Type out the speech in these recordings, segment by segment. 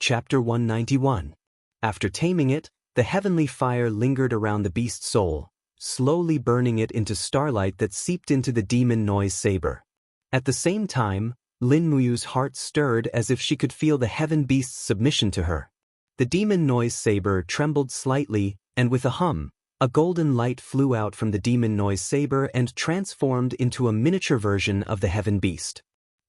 Chapter 191. After taming it, the heavenly fire lingered around the beast's soul, slowly burning it into starlight that seeped into the demon noise saber. At the same time, Lin Muyu's heart stirred as if she could feel the heaven beast's submission to her. The demon noise saber trembled slightly, and with a hum, a golden light flew out from the demon noise saber and transformed into a miniature version of the heaven beast.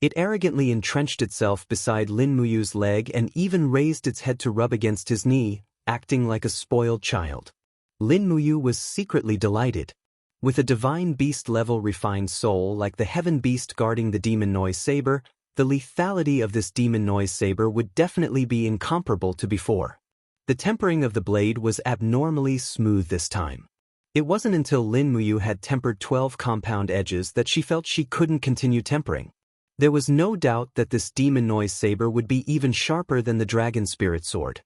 It arrogantly entrenched itself beside Lin Muyu's leg and even raised its head to rub against his knee, acting like a spoiled child. Lin Muyu was secretly delighted. With a divine beast-level refined soul like the heaven beast guarding the demon noise saber, the lethality of this demon noise saber would definitely be incomparable to before. The tempering of the blade was abnormally smooth this time. It wasn't until Lin Muyu had tempered 12 compound edges that she felt she couldn't continue tempering. There was no doubt that this demon noise saber would be even sharper than the dragon spirit sword.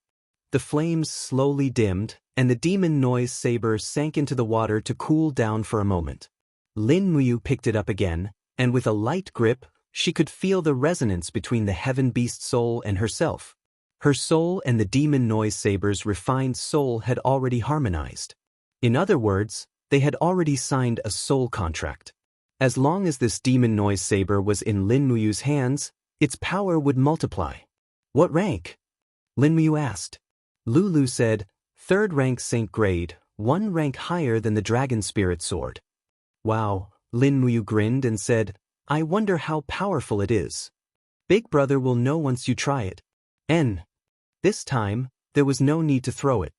The flames slowly dimmed, and the demon noise saber sank into the water to cool down for a moment. Lin Muyu picked it up again, and with a light grip, she could feel the resonance between the heaven beast soul and herself. Her soul and the demon noise saber's refined soul had already harmonized. In other words, they had already signed a soul contract. As long as this demon noise saber was in Lin Muyu's hands, its power would multiply. "What rank?" Lin Muyu asked. Lulu said, "3rd rank Saint grade, 1 rank higher than the dragon spirit sword." "Wow," Lin Muyu grinned and said, "I wonder how powerful it is. Big brother will know once you try it." This time, there was no need to throw it.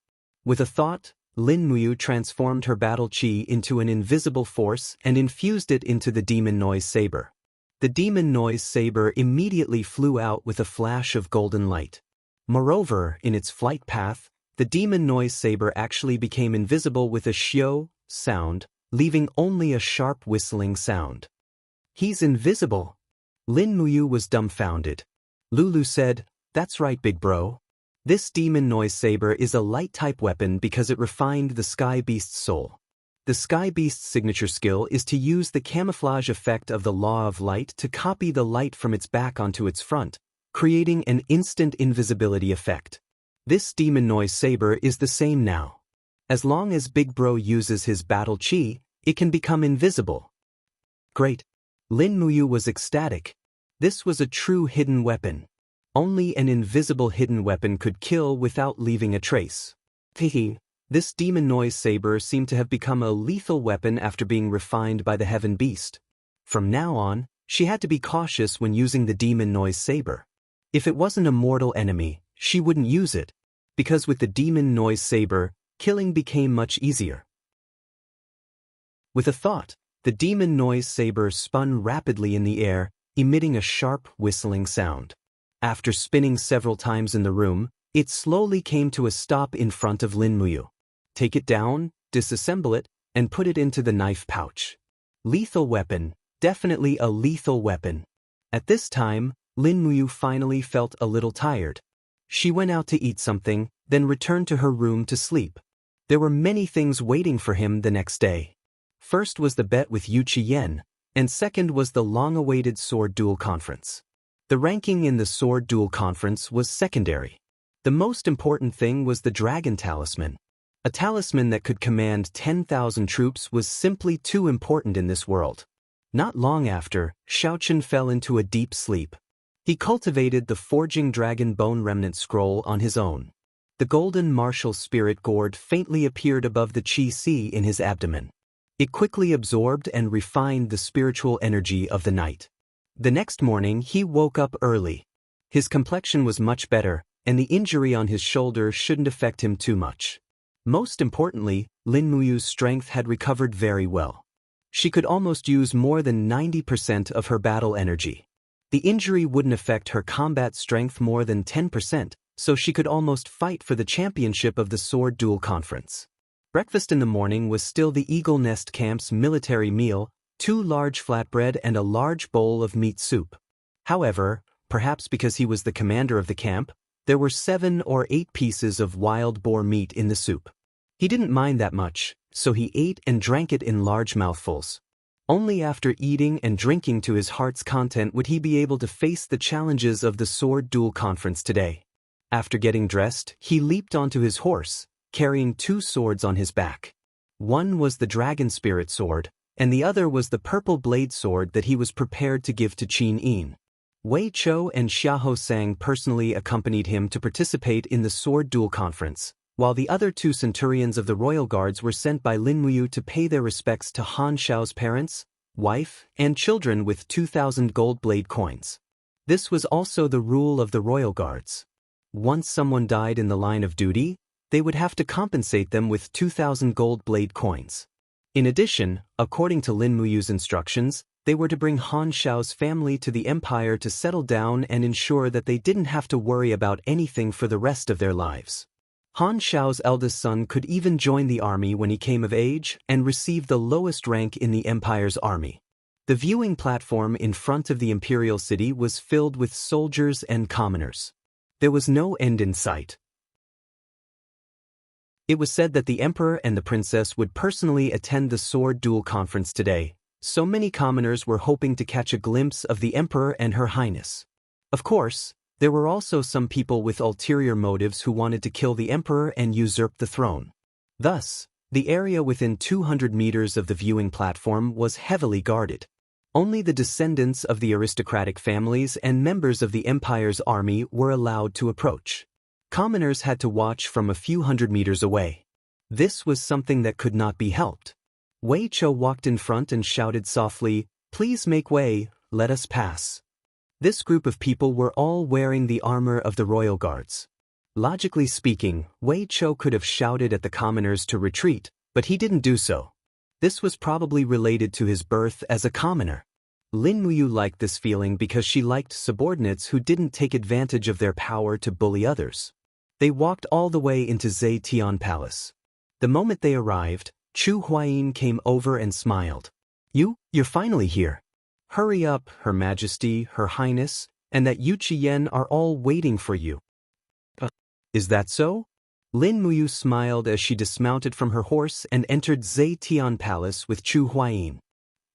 With a thought, Lin Muyu transformed her battle chi into an invisible force and infused it into the demon noise saber. The demon noise saber immediately flew out with a flash of golden light. Moreover, in its flight path, the demon noise saber actually became invisible with a xiao sound, leaving only a sharp whistling sound. "He's invisible." Lin Muyu was dumbfounded. Lulu said, "That's right, big bro. This demon noise saber is a light-type weapon because it refined the Sky Beast's soul. The Sky Beast's signature skill is to use the camouflage effect of the law of light to copy the light from its back onto its front, creating an instant invisibility effect. This demon noise saber is the same now. As long as Big Bro uses his battle chi, it can become invisible." "Great." Lin Muyu was ecstatic. This was a true hidden weapon. Only an invisible hidden weapon could kill without leaving a trace. This demon noise saber seemed to have become a lethal weapon after being refined by the heaven beast. From now on, she had to be cautious when using the demon noise saber. If it wasn't a mortal enemy, she wouldn't use it, because with the demon noise saber, killing became much easier. With a thought, the demon noise saber spun rapidly in the air, emitting a sharp whistling sound. After spinning several times in the room, it slowly came to a stop in front of Lin Muyu. Take it down, disassemble it, and put it into the knife pouch. Lethal weapon, definitely a lethal weapon. At this time, Lin Muyu finally felt a little tired. She went out to eat something, then returned to her room to sleep. There were many things waiting for him the next day. First was the bet with Yu Qiyan, and second was the long-awaited sword duel conference. The ranking in the sword duel conference was secondary. The most important thing was the dragon talisman. A talisman that could command 10,000 troops was simply too important in this world. Not long after, Xiaochen fell into a deep sleep. He cultivated the Forging Dragon Bone Remnant Scroll on his own. The golden martial spirit gourd faintly appeared above the chi si in his abdomen. It quickly absorbed and refined the spiritual energy of the night. The next morning he woke up early. His complexion was much better, and the injury on his shoulder shouldn't affect him too much. Most importantly, Lin Muyu's strength had recovered very well. She could almost use more than 90% of her battle energy. The injury wouldn't affect her combat strength more than 10%, so she could almost fight for the championship of the sword duel conference. Breakfast in the morning was still the Eagle Nest Camp's military meal, 2 large flatbread and a large bowl of meat soup. However, perhaps because he was the commander of the camp, there were 7 or 8 pieces of wild boar meat in the soup. He didn't mind that much, so he ate and drank it in large mouthfuls. Only after eating and drinking to his heart's content would he be able to face the challenges of the sword duel conference today. After getting dressed, he leaped onto his horse, carrying 2 swords on his back. One was the dragon spirit sword, and the other was the purple blade sword that he was prepared to give to Qin Yin. Wei Chou and Xiahou Sang personally accompanied him to participate in the sword duel conference, while the other 2 centurions of the royal guards were sent by Lin Muyu to pay their respects to Han Xiao's parents, wife, and children with 2,000 gold blade coins. This was also the rule of the royal guards. Once someone died in the line of duty, they would have to compensate them with 2,000 gold blade coins. In addition, according to Lin Muyu's instructions, they were to bring Han Xiao's family to the empire to settle down and ensure that they didn't have to worry about anything for the rest of their lives. Han Xiao's eldest son could even join the army when he came of age and receive the lowest rank in the empire's army. The viewing platform in front of the imperial city was filled with soldiers and commoners. There was no end in sight. It was said that the emperor and the princess would personally attend the sword duel conference today, so many commoners were hoping to catch a glimpse of the emperor and her highness. Of course, there were also some people with ulterior motives who wanted to kill the emperor and usurp the throne. Thus, the area within 200 meters of the viewing platform was heavily guarded. Only the descendants of the aristocratic families and members of the empire's army were allowed to approach. Commoners had to watch from a few hundred meters away. This was something that could not be helped. Wei Chou walked in front and shouted softly, "Please make way, let us pass." This group of people were all wearing the armor of the royal guards. Logically speaking, Wei Chou could have shouted at the commoners to retreat, but he didn't do so. This was probably related to his birth as a commoner. Lin Muyu liked this feeling because she liked subordinates who didn't take advantage of their power to bully others. They walked all the way into Zetian Palace. The moment they arrived, Chu Huayin came over and smiled. You're finally here. Hurry up, Her Majesty, Her Highness, and that Yu Qiyan are all waiting for you. Is that so? Lin Muyu smiled as she dismounted from her horse and entered Zetian Palace with Chu Huayin.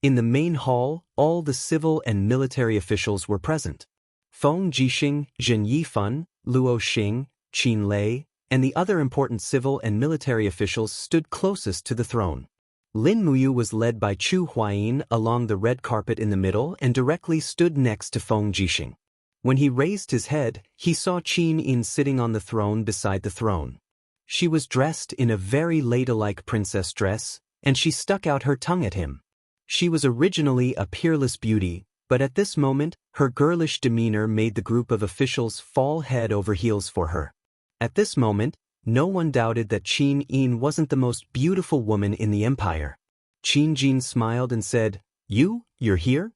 In the main hall, all the civil and military officials were present. Feng Jixing, Zhen Yifan, Luo Xing, Qin Lei, and the other important civil and military officials stood closest to the throne. Lin Muyu was led by Chu Huayin along the red carpet in the middle and directly stood next to Feng Jixing. When he raised his head, he saw Qin Yin sitting on the throne beside the throne. She was dressed in a very ladylike princess dress, and she stuck out her tongue at him. She was originally a peerless beauty, but at this moment, her girlish demeanor made the group of officials fall head over heels for her. At this moment, no one doubted that Qin Yin wasn't the most beautiful woman in the empire. Qin Jin smiled and said, You're here?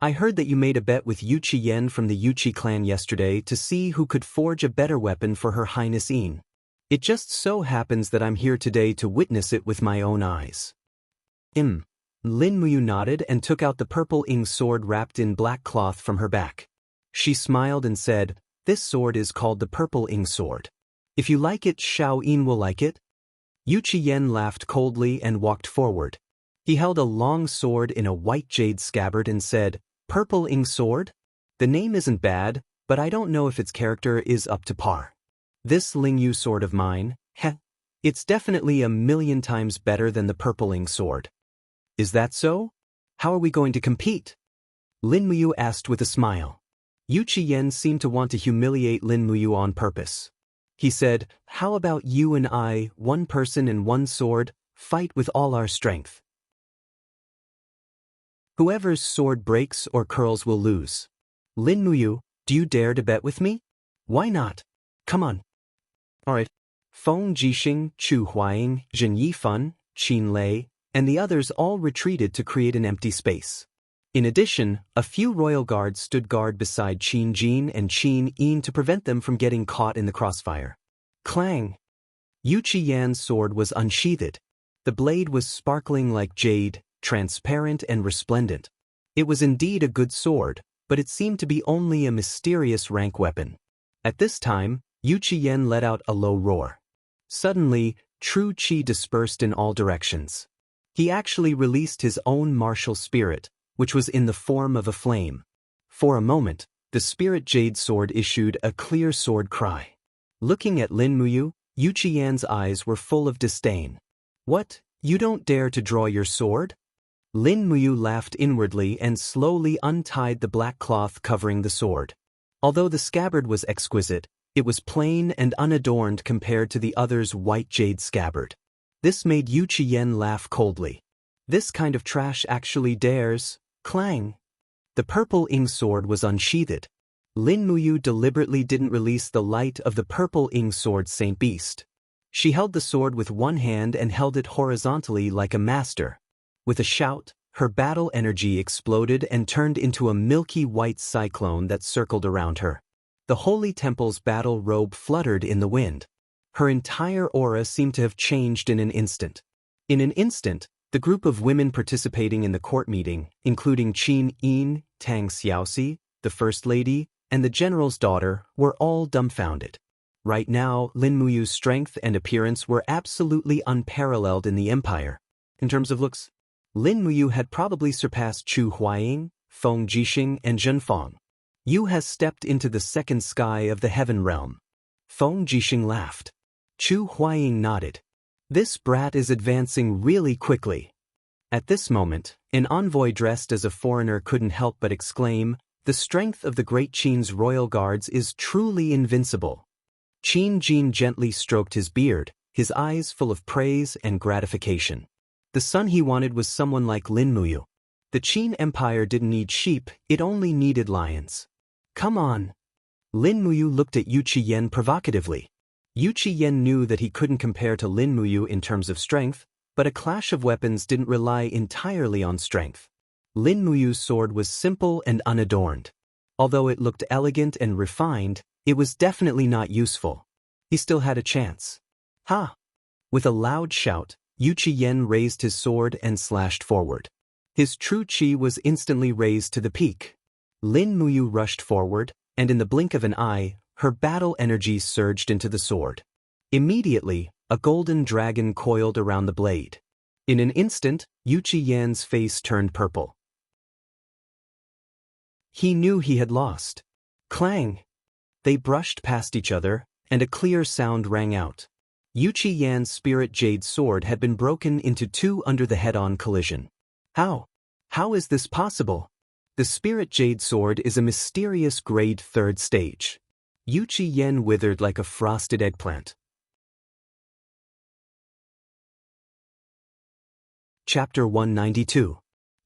I heard that you made a bet with Yu Qiyan from the Yuqi clan yesterday to see who could forge a better weapon for Her Highness Yin. It just so happens that I'm here today to witness it with my own eyes. Lin Muyu nodded and took out the purple ing sword wrapped in black cloth from her back. She smiled and said, This sword is called the purple ing sword. If you like it, Xiao Yin will like it. Yu Qiyan laughed coldly and walked forward. He held a long sword in a white jade scabbard and said, Purple ing sword? The name isn't bad, but I don't know if its character is up to par. This Lingyu sword of mine, it's definitely 1,000,000 times better than the purple ing sword. Is that so? How are we going to compete? Lin Muyu asked with a smile. Yu Qiyan seemed to want to humiliate Lin Muyu on purpose. He said, How about you and I, one person and one sword, fight with all our strength? Whoever's sword breaks or curls will lose. Lin Muyu, do you dare to bet with me? Why not? Come on. Alright. Feng Jixing, Chu Huayin, Zhen Yifan, Qin Lei, and the others all retreated to create an empty space. In addition, a few royal guards stood guard beside Qin Jin and Qin Yin to prevent them from getting caught in the crossfire. Clang! Yu Qiyan's sword was unsheathed. The blade was sparkling like jade, transparent and resplendent. It was indeed a good sword, but it seemed to be only a mysterious rank weapon. At this time, Yu Qiyan let out a low roar. Suddenly, true qi dispersed in all directions. He actually released his own martial spirit, which was in the form of a flame. For a moment, the spirit jade sword issued a clear sword cry. Looking at Lin Muyu, Yu Qian's eyes were full of disdain. What, you don't dare to draw your sword? Lin Muyu laughed inwardly and slowly untied the black cloth covering the sword. Although the scabbard was exquisite, it was plain and unadorned compared to the other's white jade scabbard. This made Yu Qian laugh coldly. This kind of trash actually dares, clang. The purple ing sword was unsheathed. Lin Muyu deliberately didn't release the light of the purple ing sword Saint Beast. She held the sword with one hand and held it horizontally like a master. With a shout, her battle energy exploded and turned into a milky white cyclone that circled around her. The Holy Temple's battle robe fluttered in the wind. Her entire aura seemed to have changed in an instant. In an instant, the group of women participating in the court meeting, including Qin Yin, Tang Xiaoxi, the First Lady, and the General's daughter, were all dumbfounded. Right now, Lin Muyu's strength and appearance were absolutely unparalleled in the Empire. In terms of looks, Lin Muyu had probably surpassed Chu Huaying, Feng Jixing, and Zhenfang. Yu has stepped into the second sky of the heaven realm. Feng Jixing laughed. Chu Huaying nodded. This brat is advancing really quickly. At this moment, an envoy dressed as a foreigner couldn't help but exclaim, "The strength of the great Qin's royal guards is truly invincible." Qin Jin gently stroked his beard, his eyes full of praise and gratification. The son he wanted was someone like Lin Muyu. The Qin Empire didn't need sheep, it only needed lions. Come on. Lin Muyu looked at Yu Qian provocatively. Yu Qian knew that he couldn't compare to Lin Muyu in terms of strength, but a clash of weapons didn't rely entirely on strength. Lin Muyu's sword was simple and unadorned. Although it looked elegant and refined, it was definitely not useful. He still had a chance. Ha! With a loud shout, Yu Qian raised his sword and slashed forward. His true qi was instantly raised to the peak. Lin Muyu rushed forward, and in the blink of an eye, her battle energy surged into the sword. Immediately, a golden dragon coiled around the blade. In an instant, Yu Qian's face turned purple. He knew he had lost. Clang! They brushed past each other, and a clear sound rang out. Yu Qian's spirit jade sword had been broken into two under the head-on collision. How? How is this possible? The spirit jade sword is a mysterious grade 3rd stage. Yu Qian withered like a frosted eggplant. Chapter 192.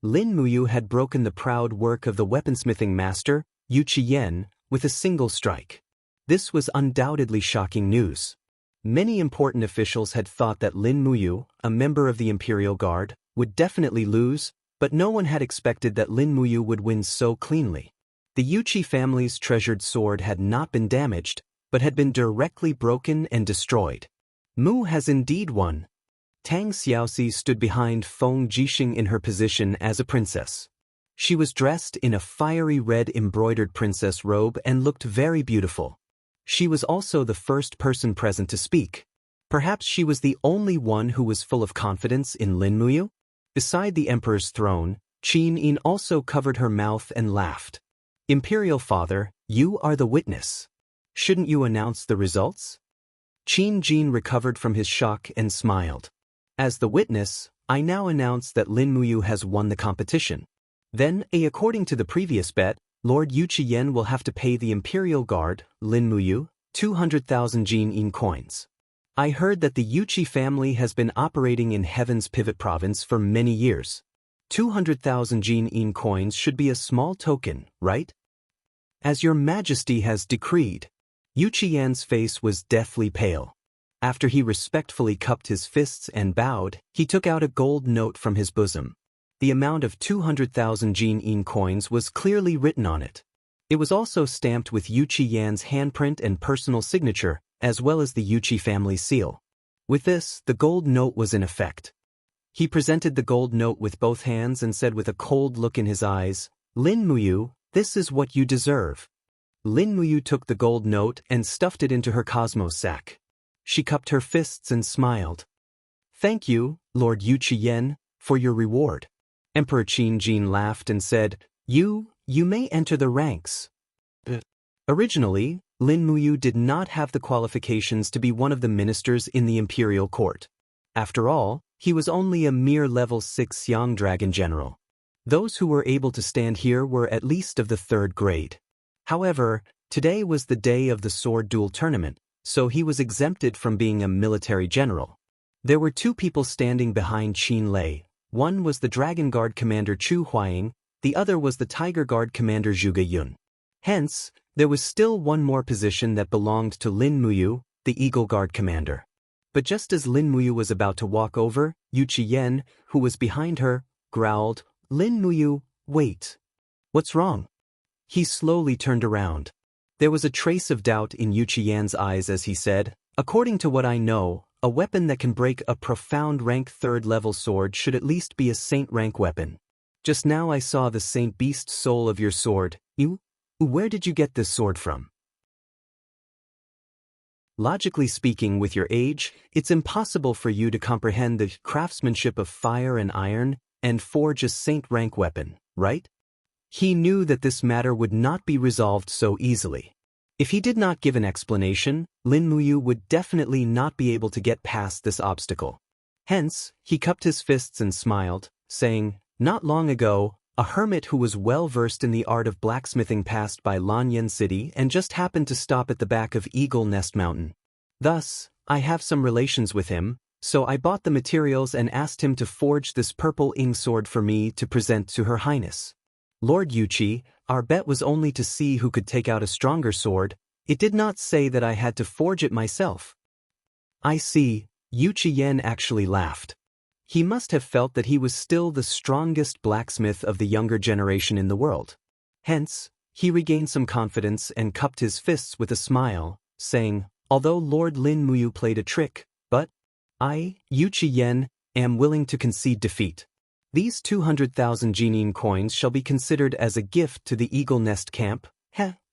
Lin Muyu had broken the proud work of the weaponsmithing master, Yu Qian, with a single strike. This was undoubtedly shocking news. Many important officials had thought that Lin Muyu, a member of the Imperial Guard, would definitely lose, but no one had expected that Lin Muyu would win so cleanly. The Yuqi family's treasured sword had not been damaged, but had been directly broken and destroyed. Mu has indeed won. Tang Xiaoxi stood behind Feng Jixing in her position as a princess. She was dressed in a fiery red embroidered princess robe and looked very beautiful. She was also the first person present to speak. Perhaps she was the only one who was full of confidence in Lin Muyu? Beside the emperor's throne, Qin Yin also covered her mouth and laughed. Imperial Father, you are the witness. Shouldn't you announce the results? Qin Jin recovered from his shock and smiled. As the witness, I now announce that Lin Muyu has won the competition. Then, according to the previous bet, Lord Yu Qian will have to pay the Imperial Guard, Lin Muyu, 200,000 Jin Yin coins. I heard that the Yuqi family has been operating in Heaven's Pivot Province for many years. 200,000 Jin Yin coins should be a small token, right? As your majesty has decreed. Yu Qian's face was deathly pale. After he respectfully cupped his fists and bowed, he took out a gold note from his bosom. The amount of 200,000 Jin Yin coins was clearly written on it. It was also stamped with Yu Qian's handprint and personal signature, as well as the Yuqi family seal. With this, the gold note was in effect. He presented the gold note with both hands and said with a cold look in his eyes, Lin Muyu, this is what you deserve. Lin Muyu took the gold note and stuffed it into her cosmos sack. She cupped her fists and smiled. Thank you, Lord Yu Qian, for your reward. Emperor Qin Jin laughed and said, You may enter the ranks. Originally, Lin Muyu did not have the qualifications to be one of the ministers in the imperial court. After all, he was only a mere level 6 young dragon general. Those who were able to stand here were at least of the 3rd grade. However, today was the day of the sword duel tournament, so he was exempted from being a military general. There were 2 people standing behind Qin Lei. One was the Dragon Guard commander Chu Huaying, the other was the Tiger Guard commander Zhuge Yun. Hence, there was still one more position that belonged to Lin Muyu, the Eagle Guard commander. But just as Lin Muyu was about to walk over, Yu Qiyan, who was behind her, growled, "Lin Muyu, wait. What's wrong?" He slowly turned around. There was a trace of doubt in Yu Qiyan's eyes as he said, "According to what I know, a weapon that can break a profound rank 3rd level sword should at least be a saint rank weapon. Just now I saw the saint beast soul of your sword. Where did you get this sword from?" Logically speaking, with your age, it's impossible for you to comprehend the craftsmanship of fire and iron and forge a saint rank weapon, right? He knew that this matter would not be resolved so easily. If he did not give an explanation, Lin Muyu would definitely not be able to get past this obstacle. Hence, he cupped his fists and smiled, saying, "Not long ago, a hermit who was well versed in the art of blacksmithing passed by Lanyan City and just happened to stop at the back of Eagle Nest Mountain. Thus, I have some relations with him, so I bought the materials and asked him to forge this purple ing sword for me to present to Her Highness. Lord Yuqi, our bet was only to see who could take out a stronger sword. It did not say that I had to forge it myself." "I see," Yu Qiyan actually laughed. He must have felt that he was still the strongest blacksmith of the younger generation in the world. Hence, he regained some confidence and cupped his fists with a smile, saying, "Although Lord Lin Muyu played a trick, but I, Yu Qiyan, am willing to concede defeat. These 200,000 Jinin coins shall be considered as a gift to the Eagle Nest camp.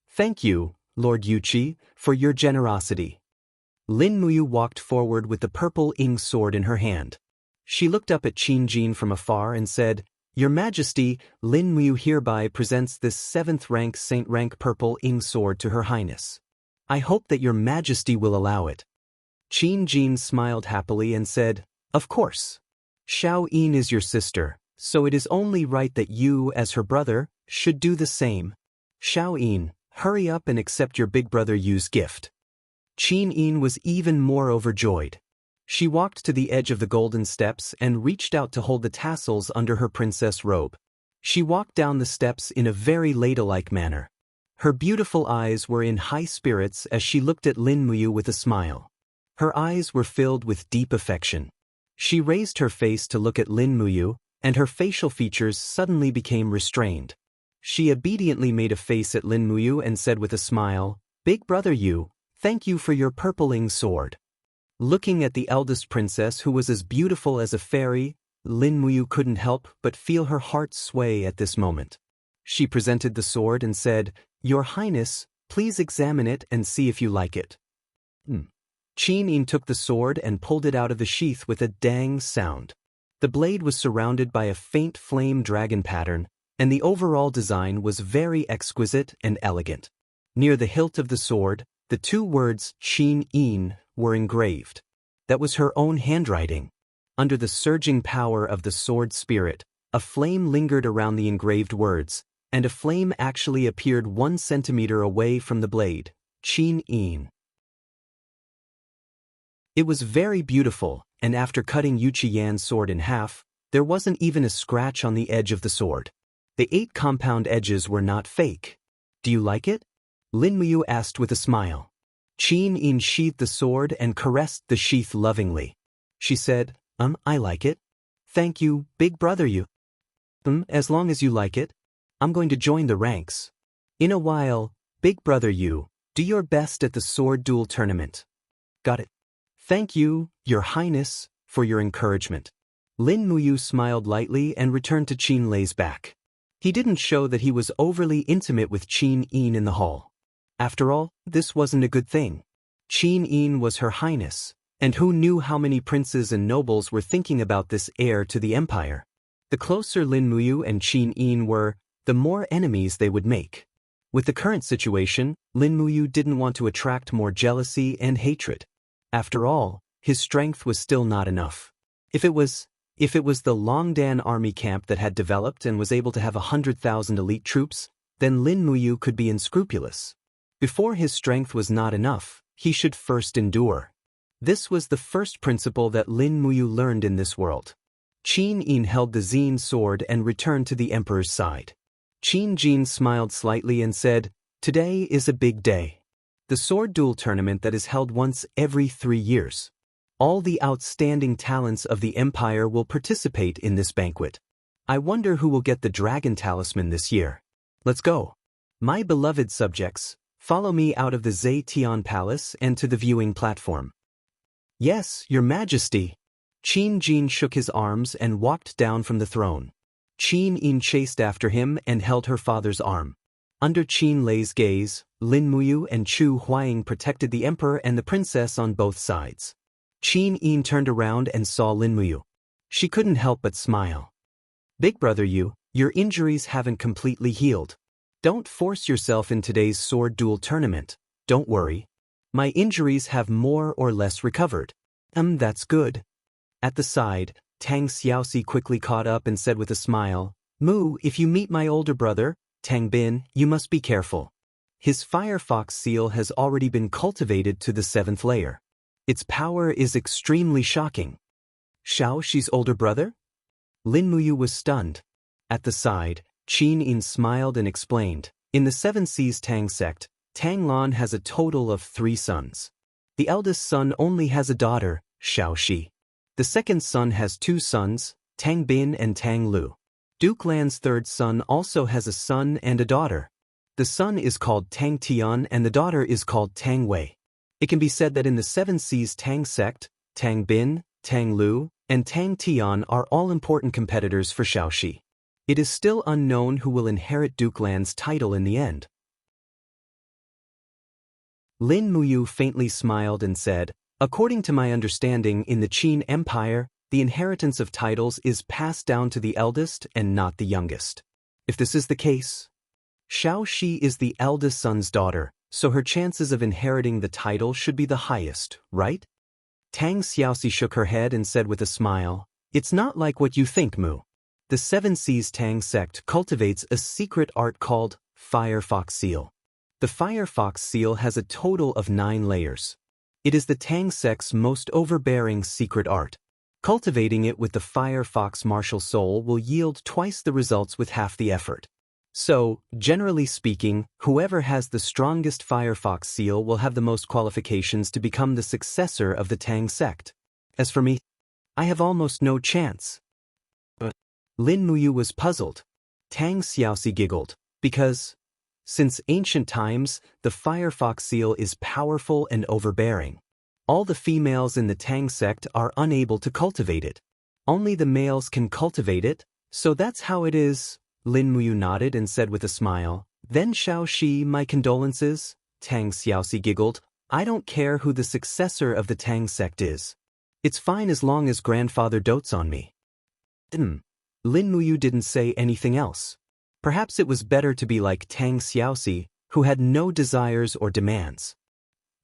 Thank you, Lord Yuqi, for your generosity." Lin Muyu walked forward with the purple ing sword in her hand. She looked up at Qin Jin from afar and said, "Your Majesty, Lin Muyu hereby presents this 7th rank saint rank purple ing sword to Her Highness. I hope that your Majesty will allow it." Qin Jin smiled happily and said, "Of course. Xiao Yin is your sister, so it is only right that you, as her brother, should do the same. Xiao Yin, hurry up and accept your big brother Yu's gift." Qin Yin was even more overjoyed. She walked to the edge of the golden steps and reached out to hold the tassels under her princess robe. She walked down the steps in a very ladylike manner. Her beautiful eyes were in high spirits as she looked at Lin Muyu with a smile. Her eyes were filled with deep affection. She raised her face to look at Lin Muyu, and her facial features suddenly became restrained. She obediently made a face at Lin Muyu and said with a smile, "Big brother Yu, thank you for your purpling sword." Looking at the eldest princess who was as beautiful as a fairy, Lin Muyu couldn't help but feel her heart sway at this moment. She presented the sword and said, "Your Highness, please examine it and see if you like it." Qin Yin took the sword and pulled it out of the sheath with a dang sound. The blade was surrounded by a faint flame dragon pattern, and the overall design was very exquisite and elegant. Near the hilt of the sword, the 2 words Qin Yin were engraved. That was her own handwriting. Under the surging power of the sword spirit, a flame lingered around the engraved words, and a flame actually appeared 1 centimeter away from the blade. Qin Yin. It was very beautiful, and after cutting Yu Qiyan's sword in half, there wasn't even a scratch on the edge of the sword. The 8 compound edges were not fake. "Do you like it?" Lin Muyu asked with a smile. Qin Yin sheathed the sword and caressed the sheath lovingly. She said, I like it. Thank you, big brother Yu. As long as you like it, I'm going to join the ranks. In a while, big brother Yu, do your best at the sword duel tournament." "Got it. Thank you, Your Highness, for your encouragement." Lin Muyu smiled lightly and returned to Qin Lei's back. He didn't show that he was overly intimate with Qin Yin in the hall. After all, this wasn't a good thing. Qin Yin was Her Highness, and who knew how many princes and nobles were thinking about this heir to the empire? The closer Lin Muyu and Qin Yin were, the more enemies they would make. With the current situation, Lin Muyu didn't want to attract more jealousy and hatred. After all, his strength was still not enough. If it was the Longdan army camp that had developed and was able to have 100,000 elite troops, then Lin Muyu could be unscrupulous. Before his strength was not enough, he should first endure. This was the first principle that Lin Muyu learned in this world. Qin Yin held the Xin sword and returned to the emperor's side. Qin Jin smiled slightly and said, "Today is a big day. The sword duel tournament that is held once every 3 years. All the outstanding talents of the empire will participate in this banquet. I wonder who will get the dragon talisman this year. Let's go. My beloved subjects, follow me out of the Zetian Palace and to the viewing platform." "Yes, your majesty." Qin Jin shook his arms and walked down from the throne. Qin Yin chased after him and held her father's arm. Under Qin Lei's gaze, Lin Muyu and Chu Huaying protected the emperor and the princess on both sides. Qin Yin turned around and saw Lin Muyu. She couldn't help but smile. "Big brother Yu, your injuries haven't completely healed. Don't force yourself in today's sword duel tournament. Don't worry. My injuries have more or less recovered." That's good." At the side, Tang Xiaoxi quickly caught up and said with a smile, "Mu, if you meet my older brother, Tang Bin, you must be careful. His Firefox seal has already been cultivated to the 7th layer. Its power is extremely shocking." Xiaoxi's older brother? Lin Muyu was stunned. At the side, Qin Yin smiled and explained, "In the 7 Seas Tang sect, Tang Lan has a total of 3 sons. The eldest son only has a daughter, Xiaoxi. The second son has 2 sons, Tang Bin and Tang Lu. Duke Lan's 3rd son also has a son and a daughter. The son is called Tang Tian and the daughter is called Tang Wei. It can be said that in the 7 Seas Tang sect, Tang Bin, Tang Lu, and Tang Tian are all important competitors for Xiaoxi. It is still unknown who will inherit Duke Lan's title in the end." Lin Muyu faintly smiled and said, "According to my understanding, in the Qin Empire, the inheritance of titles is passed down to the eldest and not the youngest. If this is the case, Xiaoxi is the eldest son's daughter, so her chances of inheriting the title should be the highest, right?" Tang Xiaoxi shook her head and said with a smile, "It's not like what you think, Mu. The 7 Seas Tang sect cultivates a secret art called Firefox seal. The Firefox seal has a total of 9 layers. It is the Tang sect's most overbearing secret art. Cultivating it with the Firefox martial soul will yield twice the results with half the effort. So, generally speaking, whoever has the strongest Firefox seal will have the most qualifications to become the successor of the Tang sect. As for me, I have almost no chance." But Lin Muyu was puzzled. Tang Xiaoxi giggled, because, since ancient times, the Firefox seal is powerful and overbearing. All the females in the Tang sect are unable to cultivate it. Only the males can cultivate it, so that's how it is. Lin Muyu nodded and said with a smile, "Then Xiaoxi, my condolences." Tang Xiaoxi giggled, "I don't care who the successor of the Tang sect is. It's fine as long as grandfather dotes on me." Lin Muyu didn't say anything else. Perhaps it was better to be like Tang Xiaoxi, who had no desires or demands.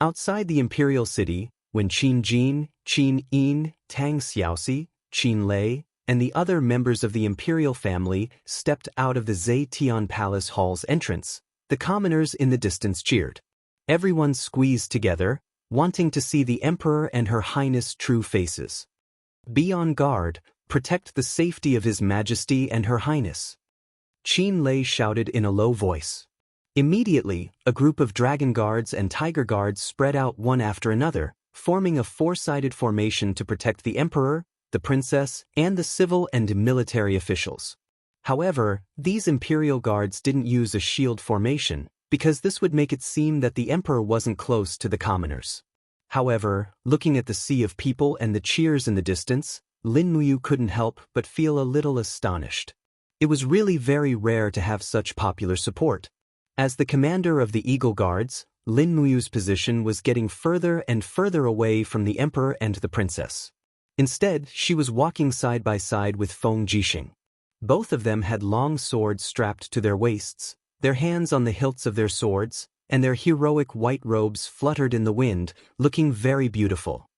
Outside the imperial city, when Qin Jin, Qin Yin, Tang Xiaoxi, Qin Lei, and the other members of the imperial family stepped out of the Zetian Palace Hall's entrance, the commoners in the distance cheered. Everyone squeezed together, wanting to see the emperor and her highness' true faces. "Be on guard, protect the safety of his majesty and her highness," Qin Lei shouted in a low voice. Immediately, a group of dragon guards and tiger guards spread out one after another, forming a 4-sided formation to protect the emperor, the princess, and the civil and military officials. However, these imperial guards didn't use a shield formation, because this would make it seem that the emperor wasn't close to the commoners. However, looking at the sea of people and the cheers in the distance, Lin Muyu couldn't help but feel a little astonished. It was really very rare to have such popular support. As the commander of the Eagle Guards, Lin Muyu's position was getting further and further away from the emperor and the princess. Instead, she was walking side by side with Feng Jixing. Both of them had long swords strapped to their waists, their hands on the hilts of their swords, and their heroic white robes fluttered in the wind, looking very beautiful.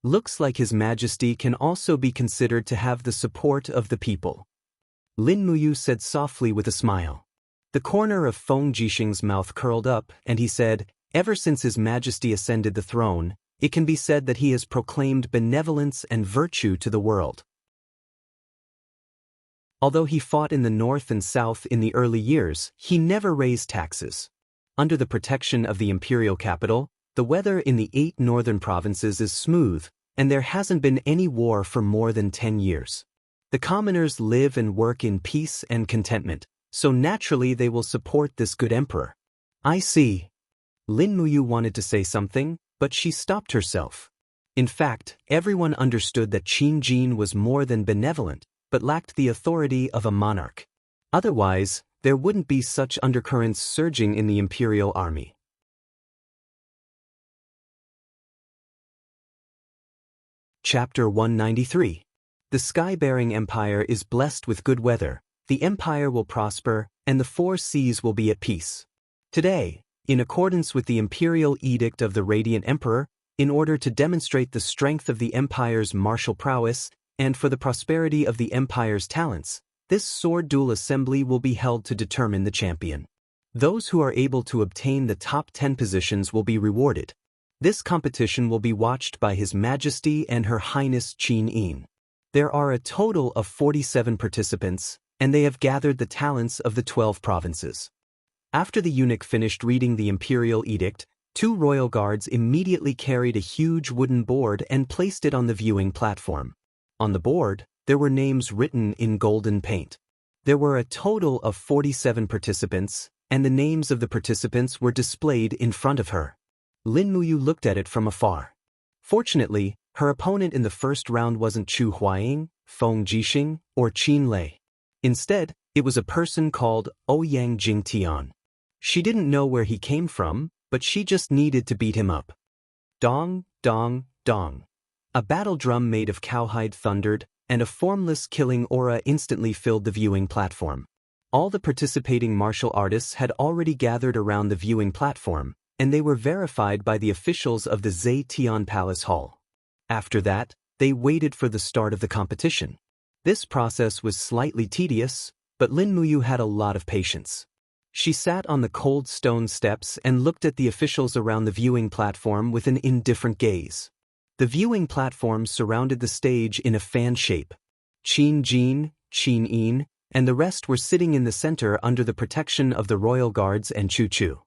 Looks like His Majesty can also be considered to have the support of the people. Lin Muyu said softly with a smile. The corner of Feng Jixing's mouth curled up, and he said, ever since His Majesty ascended the throne, it can be said that he has proclaimed benevolence and virtue to the world. Although he fought in the north and south in the early years, he never raised taxes. Under the protection of the imperial capital, the weather in the 8 northern provinces is smooth, and there hasn't been any war for more than 10 years. The commoners live and work in peace and contentment, so naturally they will support this good emperor. I see. Lin Muyu wanted to say something, but she stopped herself. In fact, everyone understood that Qin Jin was more than benevolent, but lacked the authority of a monarch. Otherwise, there wouldn't be such undercurrents surging in the imperial army. Chapter 193. The sky-bearing empire is blessed with good weather, the empire will prosper, and the 4 seas will be at peace. Today, in accordance with the imperial edict of the Radiant Emperor, in order to demonstrate the strength of the empire's martial prowess, and for the prosperity of the empire's talents, this sword duel assembly will be held to determine the champion. Those who are able to obtain the top 10 positions will be rewarded. This competition will be watched by His Majesty and Her Highness Qin Yin. There are a total of 47 participants, and they have gathered the talents of the 12 provinces. After the eunuch finished reading the imperial edict, 2 royal guards immediately carried a huge wooden board and placed it on the viewing platform. On the board, there were names written in golden paint. There were a total of 47 participants, and the names of the participants were displayed in front of her. Lin Muyu looked at it from afar. Fortunately, her opponent in the first round wasn't Chu Huaying, Feng Jixing, or Qin Lei. Instead, it was a person called Ouyang Jingtian. She didn't know where he came from, but she just needed to beat him up. Dong, dong, dong. A battle drum made of cowhide thundered, and a formless killing aura instantly filled the viewing platform. All the participating martial artists had already gathered around the viewing platform, and they were verified by the officials of the Zetian Palace Hall. After that, they waited for the start of the competition. This process was slightly tedious, but Lin Muyu had a lot of patience. She sat on the cold stone steps and looked at the officials around the viewing platform with an indifferent gaze. The viewing platform surrounded the stage in a fan shape. Qin Jin, Qin Yin, and the rest were sitting in the center under the protection of the royal guards and Chu Chu.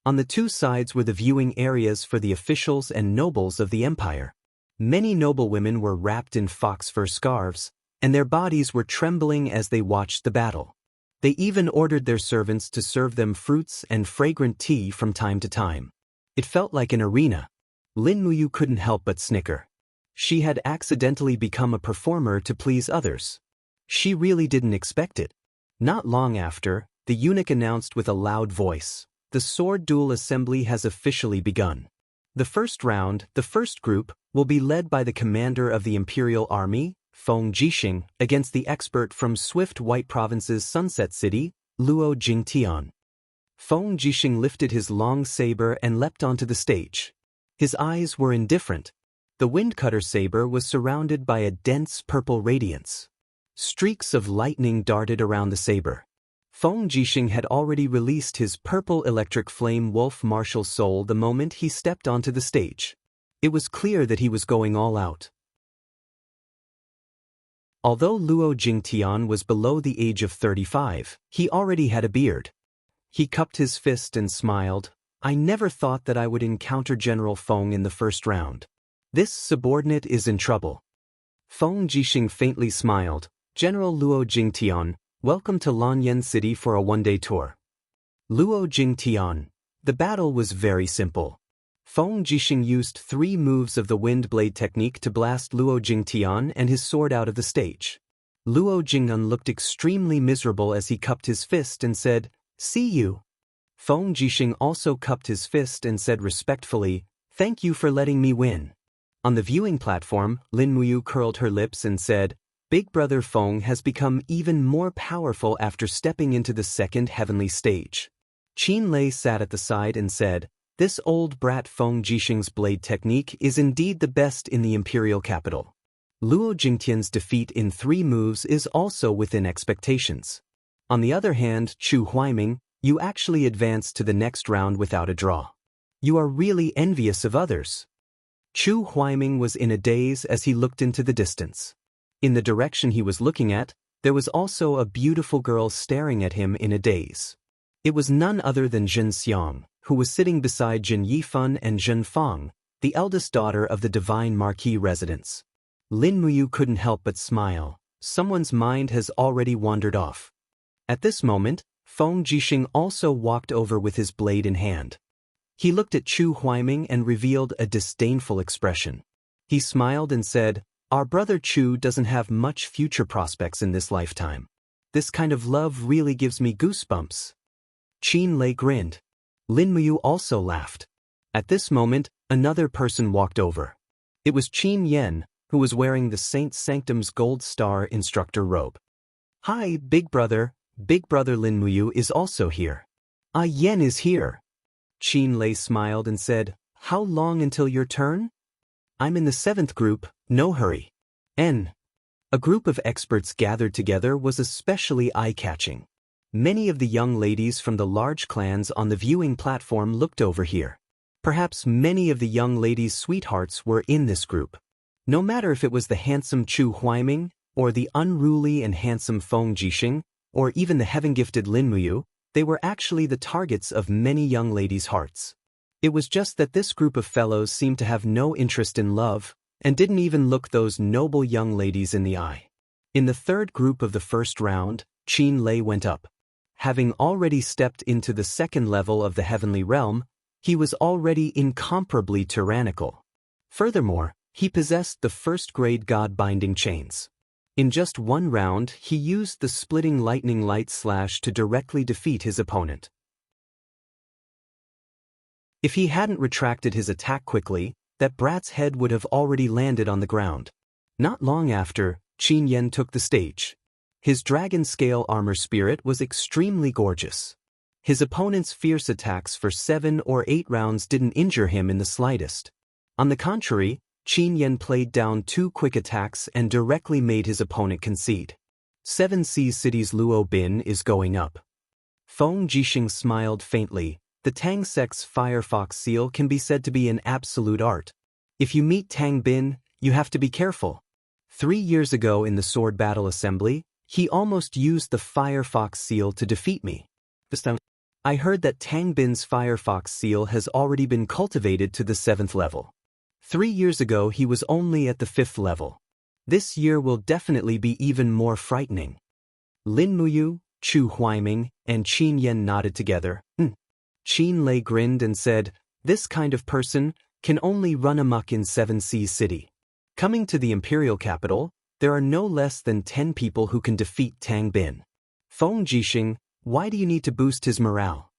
On the 2 sides were the viewing areas for the officials and nobles of the empire. Many noblewomen were wrapped in fox fur scarves, and their bodies were trembling as they watched the battle. They even ordered their servants to serve them fruits and fragrant tea from time to time. It felt like an arena. Lin Muyu couldn't help but snicker. She had accidentally become a performer to please others. She really didn't expect it. Not long after, the eunuch announced with a loud voice, "The sword duel assembly has officially begun. The first round, the first group, will be led by the commander of the imperial army, Feng Jixing, against the expert from Swift White Province's Sunset City, Luo Jingtian." Feng Jixing lifted his long saber and leapt onto the stage. His eyes were indifferent. The windcutter saber was surrounded by a dense purple radiance. Streaks of lightning darted around the saber. Feng Jixing had already released his purple electric flame wolf martial soul the moment he stepped onto the stage. It was clear that he was going all out. Although Luo Jingtian was below the age of 35, he already had a beard. He cupped his fist and smiled. "I never thought that I would encounter General Feng in the first round. This subordinate is in trouble." Feng Jixing faintly smiled. "General Luo Jingtian, welcome to Lanyan City for a one-day tour." Luo Jingtian. The battle was very simple. Feng Jixing used 3 moves of the wind blade technique to blast Luo Jingtian and his sword out of the stage. Luo Jingtian looked extremely miserable as he cupped his fist and said, "See you." Feng Jixing also cupped his fist and said respectfully, "Thank you for letting me win." On the viewing platform, Lin Muyu curled her lips and said, Big Brother Feng has become even more powerful after stepping into the second heavenly stage. Qin Lei sat at the side and said, "This old brat Feng Jixing's blade technique is indeed the best in the imperial capital. Luo Jingtian's defeat in 3 moves is also within expectations. On the other hand, Chu Huaiming, you actually advanced to the next round without a draw. You are really envious of others." Chu Huaiming was in a daze as he looked into the distance. In the direction he was looking at, there was also a beautiful girl staring at him in a daze. It was none other than Xianxia, who was sitting beside Jin Yifan and Zhen Fang, the eldest daughter of the divine marquis residence. Lin Muyu couldn't help but smile. Someone's mind has already wandered off. At this moment, Feng Jixing also walked over with his blade in hand. He looked at Chu Huaiming and revealed a disdainful expression. He smiled and said, "Our brother Chu doesn't have much future prospects in this lifetime. This kind of love really gives me goosebumps." Qin Lei grinned. Lin Muyu also laughed. At this moment, another person walked over. It was Qin Yen, who was wearing the Saint Sanctum's Gold Star instructor robe. "Hi, Big Brother Lin Muyu is also here." "Ah, Yen is here." Qin Lei smiled and said, "How long until your turn?" "I'm in the 7th group, no hurry." A group of experts gathered together was especially eye-catching. Many of the young ladies from the large clans on the viewing platform looked over here. Perhaps many of the young ladies' sweethearts were in this group. No matter if it was the handsome Chu Huaiming, or the unruly and handsome Feng Jixing, or even the heaven-gifted Lin Muyu, they were actually the targets of many young ladies' hearts. It was just that this group of fellows seemed to have no interest in love, and didn't even look those noble young ladies in the eye. In the 3rd group of the first round, Qin Lei went up. Having already stepped into the 2nd level of the heavenly realm, he was already incomparably tyrannical. Furthermore, he possessed the 1st-grade god-binding chains. In just 1 round, he used the splitting lightning light slash to directly defeat his opponent. If he hadn't retracted his attack quickly, that brat's head would have already landed on the ground. Not long after, Qin Yen took the stage. His dragon-scale armor spirit was extremely gorgeous. His opponent's fierce attacks for 7 or 8 rounds didn't injure him in the slightest. On the contrary, Qin Yen played down 2 quick attacks and directly made his opponent concede. 7 Seas City's Luo Bin is going up. Feng Jixing smiled faintly. The Tang sect's Firefox seal can be said to be an absolute art. If you meet Tang Bin, you have to be careful. 3 years ago in the Sword Battle Assembly, he almost used the Firefox seal to defeat me. I heard that Tang Bin's Firefox seal has already been cultivated to the 7th level. 3 years ago he was only at the 5th level. This year will definitely be even more frightening. Lin Muyu, Chu Huaiming, and Qin Yen nodded together. Qin Lei grinned and said, "This kind of person can only run amok in 7 Seas City. Coming to the imperial capital, there are no less than 10 people who can defeat Tang Bin. Feng Jixing, why do you need to boost his morale?"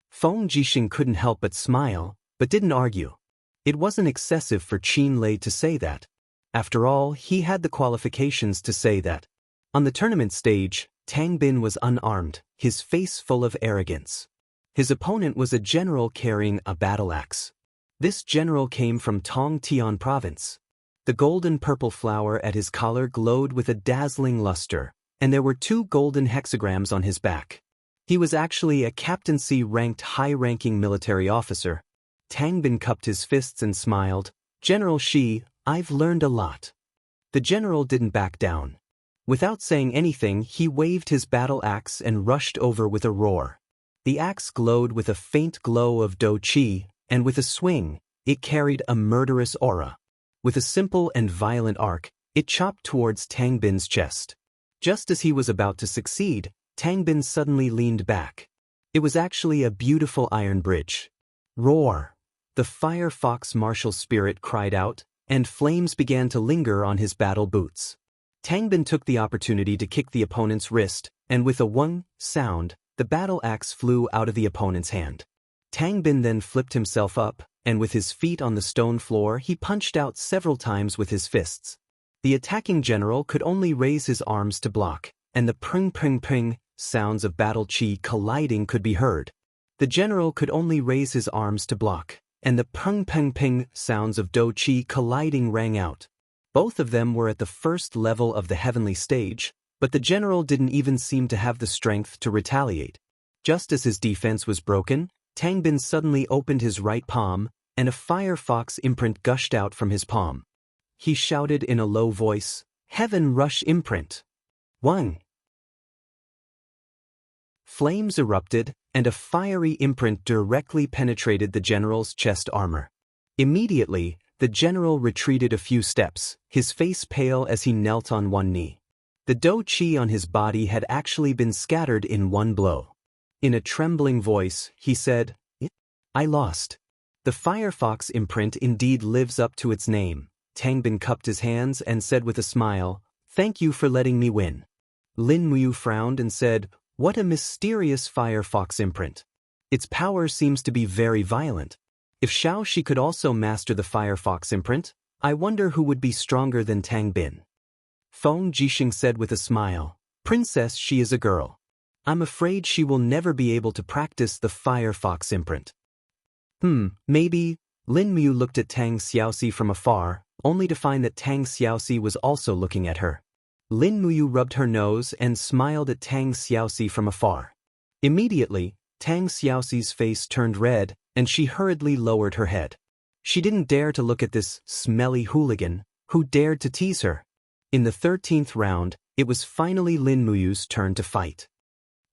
Feng Jixing couldn't help but smile, but didn't argue. It wasn't excessive for Qin Lei to say that. After all, he had the qualifications to say that. On the tournament stage, Tang Bin was unarmed, his face full of arrogance. His opponent was a general carrying a battle axe. This general came from Tong Tian province. The golden purple flower at his collar glowed with a dazzling luster, and there were 2 golden hexagrams on his back. He was actually a captaincy-ranked high-ranking military officer. Tang Bin cupped his fists and smiled. "General Shi, I've learned a lot." The general didn't back down. Without saying anything, he waved his battle axe and rushed over with a roar. The axe glowed with a faint glow of Do Qi, and with a swing, it carried a murderous aura. With a simple and violent arc, it chopped towards Tang Bin's chest. Just as he was about to succeed, Tang Bin suddenly leaned back. It was actually a beautiful iron bridge. Roar! The Fire Fox martial spirit cried out, and flames began to linger on his battle boots. Tang Bin took the opportunity to kick the opponent's wrist, and with a "wung" sound, the battle axe flew out of the opponent's hand. Tang Bin then flipped himself up, and with his feet on the stone floor he punched out several times with his fists. The attacking general could only raise his arms to block, and the pring pring pring sounds of battle chi colliding could be heard. The general could only raise his arms to block, and the ping ping ping sounds of do chi colliding rang out. Both of them were at the first level of the heavenly stage, but the general didn't even seem to have the strength to retaliate. Just as his defense was broken, Tang Bin suddenly opened his right palm, and a firefox imprint gushed out from his palm. He shouted in a low voice, "Heaven Rush Imprint!" One. Flames erupted, and a fiery imprint directly penetrated the general's chest armor. Immediately, the general retreated a few steps, his face pale as he knelt on one knee. The do chi on his body had actually been scattered in one blow. In a trembling voice, he said, "I lost." The firefox imprint indeed lives up to its name. Tang Bin cupped his hands and said with a smile, "Thank you for letting me win." Lin Muyu frowned and said, "What a mysterious firefox imprint. Its power seems to be very violent. If Xianxia could also master the firefox imprint, I wonder who would be stronger than Tang Bin." Feng Jixing said with a smile, "Princess, she is a girl. I'm afraid she will never be able to practice the firefox imprint." Maybe. Lin Muyu looked at Tang Xiaoxi from afar, only to find that Tang Xiaoxi was also looking at her. Lin Muyu rubbed her nose and smiled at Tang Xiaoxi from afar. Immediately, Tang Xiaoxi's face turned red, and she hurriedly lowered her head. She didn't dare to look at this smelly hooligan, who dared to tease her. In the 13th round, it was finally Lin Muyu's turn to fight.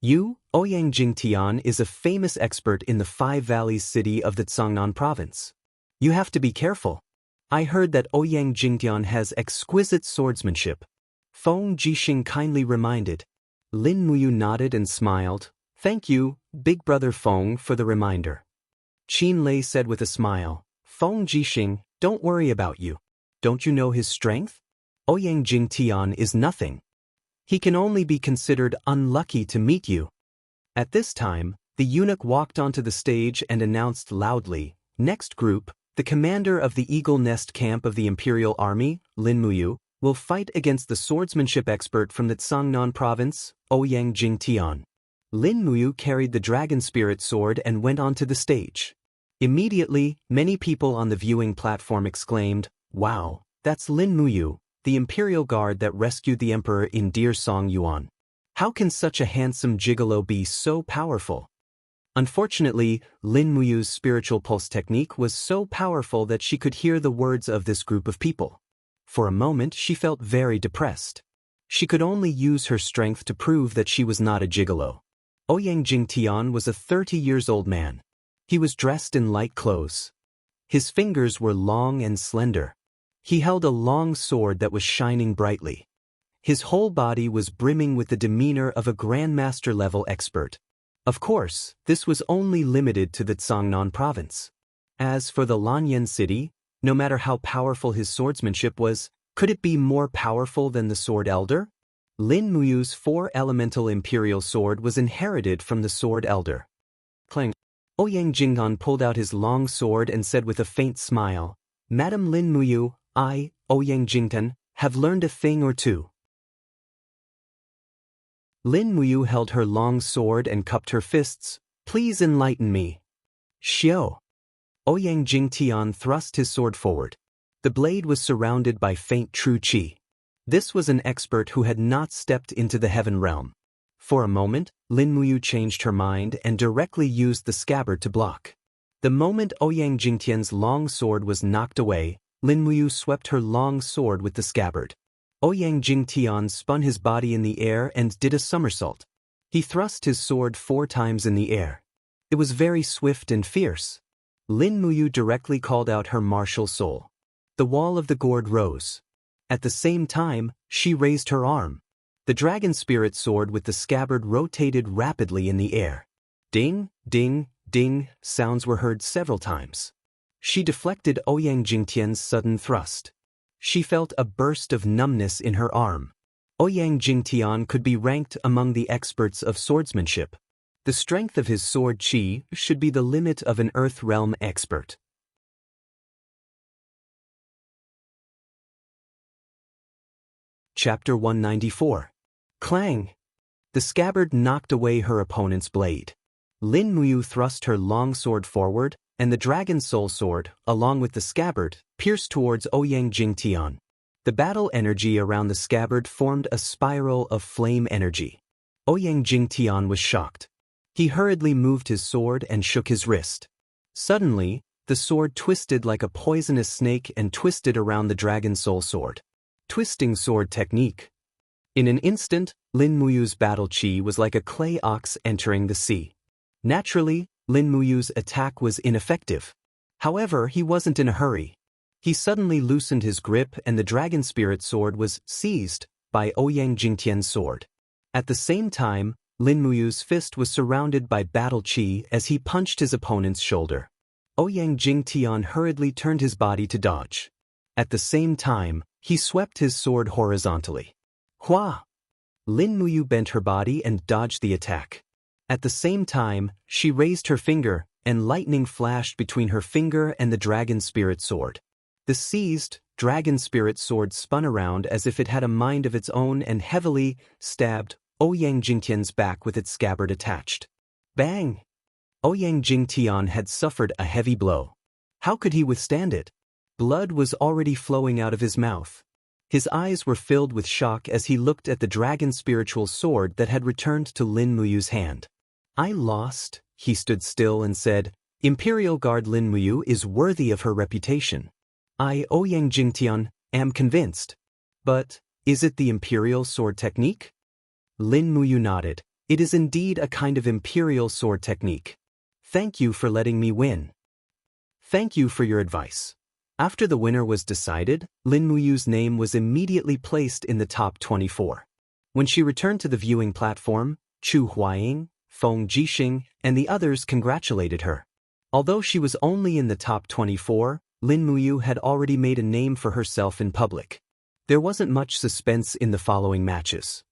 Ouyang Jingtian is a famous expert in the Five Valleys city of the Cangnan province. You have to be careful. I heard that Ouyang Jingtian has exquisite swordsmanship. Feng Jixing kindly reminded. Lin Muyu nodded and smiled. "Thank you, Big Brother Feng, for the reminder." Qin Lei said with a smile, "Feng Jixing, don't worry about you. Don't you know his strength? Ouyang Jingtian is nothing. He can only be considered unlucky to meet you." At this time, the eunuch walked onto the stage and announced loudly, "Next group, the commander of the Eagle Nest camp of the Imperial Army, Lin Muyu, will fight against the swordsmanship expert from the Cangnan province, Ouyang Jingtian." Lin Muyu carried the dragon spirit sword and went onto the stage. Immediately, many people on the viewing platform exclaimed, "Wow, that's Lin Muyu, the Imperial Guard that rescued the Emperor in Dear Song Yuan. How can such a handsome gigolo be so powerful?" Unfortunately, Lin Muyu's spiritual pulse technique was so powerful that she could hear the words of this group of people. For a moment, she felt very depressed. She could only use her strength to prove that she was not a gigolo. Ouyang Jingtian was a 30-years-old man. He was dressed in light clothes. His fingers were long and slender. He held a long sword that was shining brightly. His whole body was brimming with the demeanor of a grandmaster-level expert. Of course, this was only limited to the Cangnan province. As for the Lanyan city, no matter how powerful his swordsmanship was, could it be more powerful than the Sword Elder? Lin Muyu's 4-elemental imperial sword was inherited from the Sword Elder. Clang. Ouyang Jingtian pulled out his long sword and said with a faint smile, "Madam Lin Muyu, I, Ouyang Jingtian, have learned a thing or two." Lin Muyu held her long sword and cupped her fists. "Please enlighten me." "Xiao." Ouyang Jingtian thrust his sword forward. The blade was surrounded by faint true qi. This was an expert who had not stepped into the heaven realm. For a moment, Lin Muyu changed her mind and directly used the scabbard to block. The moment Ouyang Jingtian's long sword was knocked away, Lin Muyu swept her long sword with the scabbard. Ouyang Jingtian spun his body in the air and did a somersault. He thrust his sword 4 times in the air. It was very swift and fierce. Lin Muyu directly called out her martial soul. The wall of the gourd rose. At the same time, she raised her arm. The dragon spirit sword with the scabbard rotated rapidly in the air. Ding, ding, ding, sounds were heard several times. She deflected Ouyang Jingtian's sudden thrust. She felt a burst of numbness in her arm. Ouyang Jingtian could be ranked among the experts of swordsmanship. The strength of his sword qi should be the limit of an Earth Realm expert. Chapter 194. Clang! The scabbard knocked away her opponent's blade. Lin Muyu thrust her long sword forward, and the dragon soul sword, along with the scabbard, pierced towards Ouyang Jingtian. The battle energy around the scabbard formed a spiral of flame energy. Ouyang Jingtian was shocked. He hurriedly moved his sword and shook his wrist. Suddenly, the sword twisted like a poisonous snake and twisted around the dragon soul sword. Twisting sword technique. In an instant, Lin Muyu's battle chi was like a clay ox entering the sea. Naturally, Lin Muyu's attack was ineffective. However, he wasn't in a hurry. He suddenly loosened his grip and the dragon spirit sword was seized by Ouyang Jingtian's sword. At the same time, Lin Muyu's fist was surrounded by battle chi as he punched his opponent's shoulder. Ouyang Jingtian hurriedly turned his body to dodge. At the same time, he swept his sword horizontally. Hua! Lin Muyu bent her body and dodged the attack. At the same time, she raised her finger, and lightning flashed between her finger and the dragon spirit sword. The seized, dragon spirit sword spun around as if it had a mind of its own and heavily stabbed Ouyang Jingtian's back with its scabbard attached. Bang! Ouyang Jingtian had suffered a heavy blow. How could he withstand it? Blood was already flowing out of his mouth. His eyes were filled with shock as he looked at the dragon spiritual sword that had returned to Lin Muyu's hand. I lost, he stood still and said, Imperial Guard Lin Muyu is worthy of her reputation. I, Ouyang Jingtian, am convinced. But, is it the imperial sword technique? Lin Muyu nodded. It is indeed a kind of imperial sword technique. Thank you for letting me win. Thank you for your advice. After the winner was decided, Lin Muyu's name was immediately placed in the top 24. When she returned to the viewing platform, Chu Huaying, Feng Jixing, and the others congratulated her. Although she was only in the top 24, Lin Muyu had already made a name for herself in public. There wasn't much suspense in the following matches.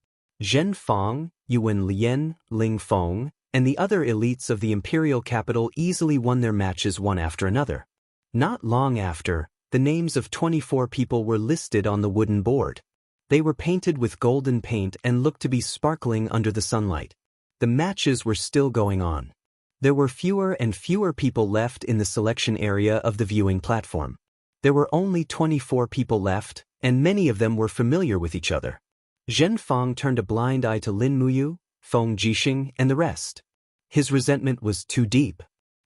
Zhen Fang, Yuan Lian, Ling Feng, and the other elites of the imperial capital easily won their matches one after another. Not long after, the names of 24 people were listed on the wooden board. They were painted with golden paint and looked to be sparkling under the sunlight. The matches were still going on. There were fewer and fewer people left in the selection area of the viewing platform. There were only 24 people left, and many of them were familiar with each other. Zhen Fang turned a blind eye to Lin Muyu, Feng Jixing, and the rest. His resentment was too deep.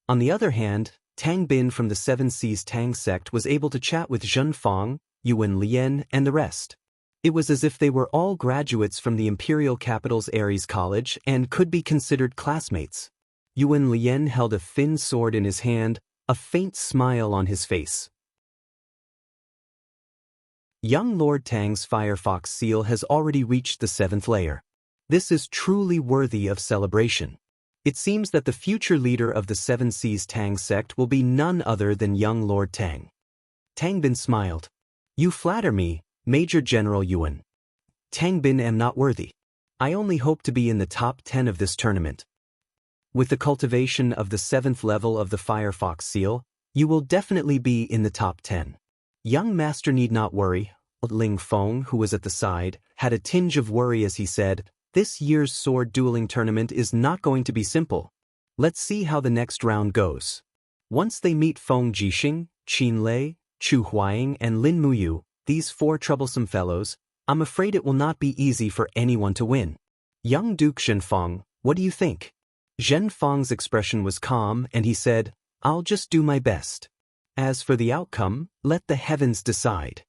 On the other hand, Tang Bin from the Seven Seas Tang sect was able to chat with Zhen Fang, Yuan Lian, and the rest. It was as if they were all graduates from the imperial capital's Ares College and could be considered classmates. Yuan Lian held a thin sword in his hand, a faint smile on his face. Young Lord Tang's Firefox seal has already reached the 7th layer. This is truly worthy of celebration. It seems that the future leader of the Seven Seas Tang sect will be none other than young Lord Tang. Tang Bin smiled. You flatter me, Major General Yuan. Tang Bin am not worthy. I only hope to be in the top 10 of this tournament. With the cultivation of the 7th level of the Firefox seal, you will definitely be in the top 10. Young Master need not worry. Ling Feng, who was at the side, had a tinge of worry as he said, this year's sword dueling tournament is not going to be simple. Let's see how the next round goes. Once they meet Feng Jixing, Qin Lei, Chu Huaying, and Lin Muyu, these 4 troublesome fellows, I'm afraid it will not be easy for anyone to win. Young Duke Zhenfang, what do you think? Zhenfang's expression was calm and he said, I'll just do my best. As for the outcome, let the heavens decide.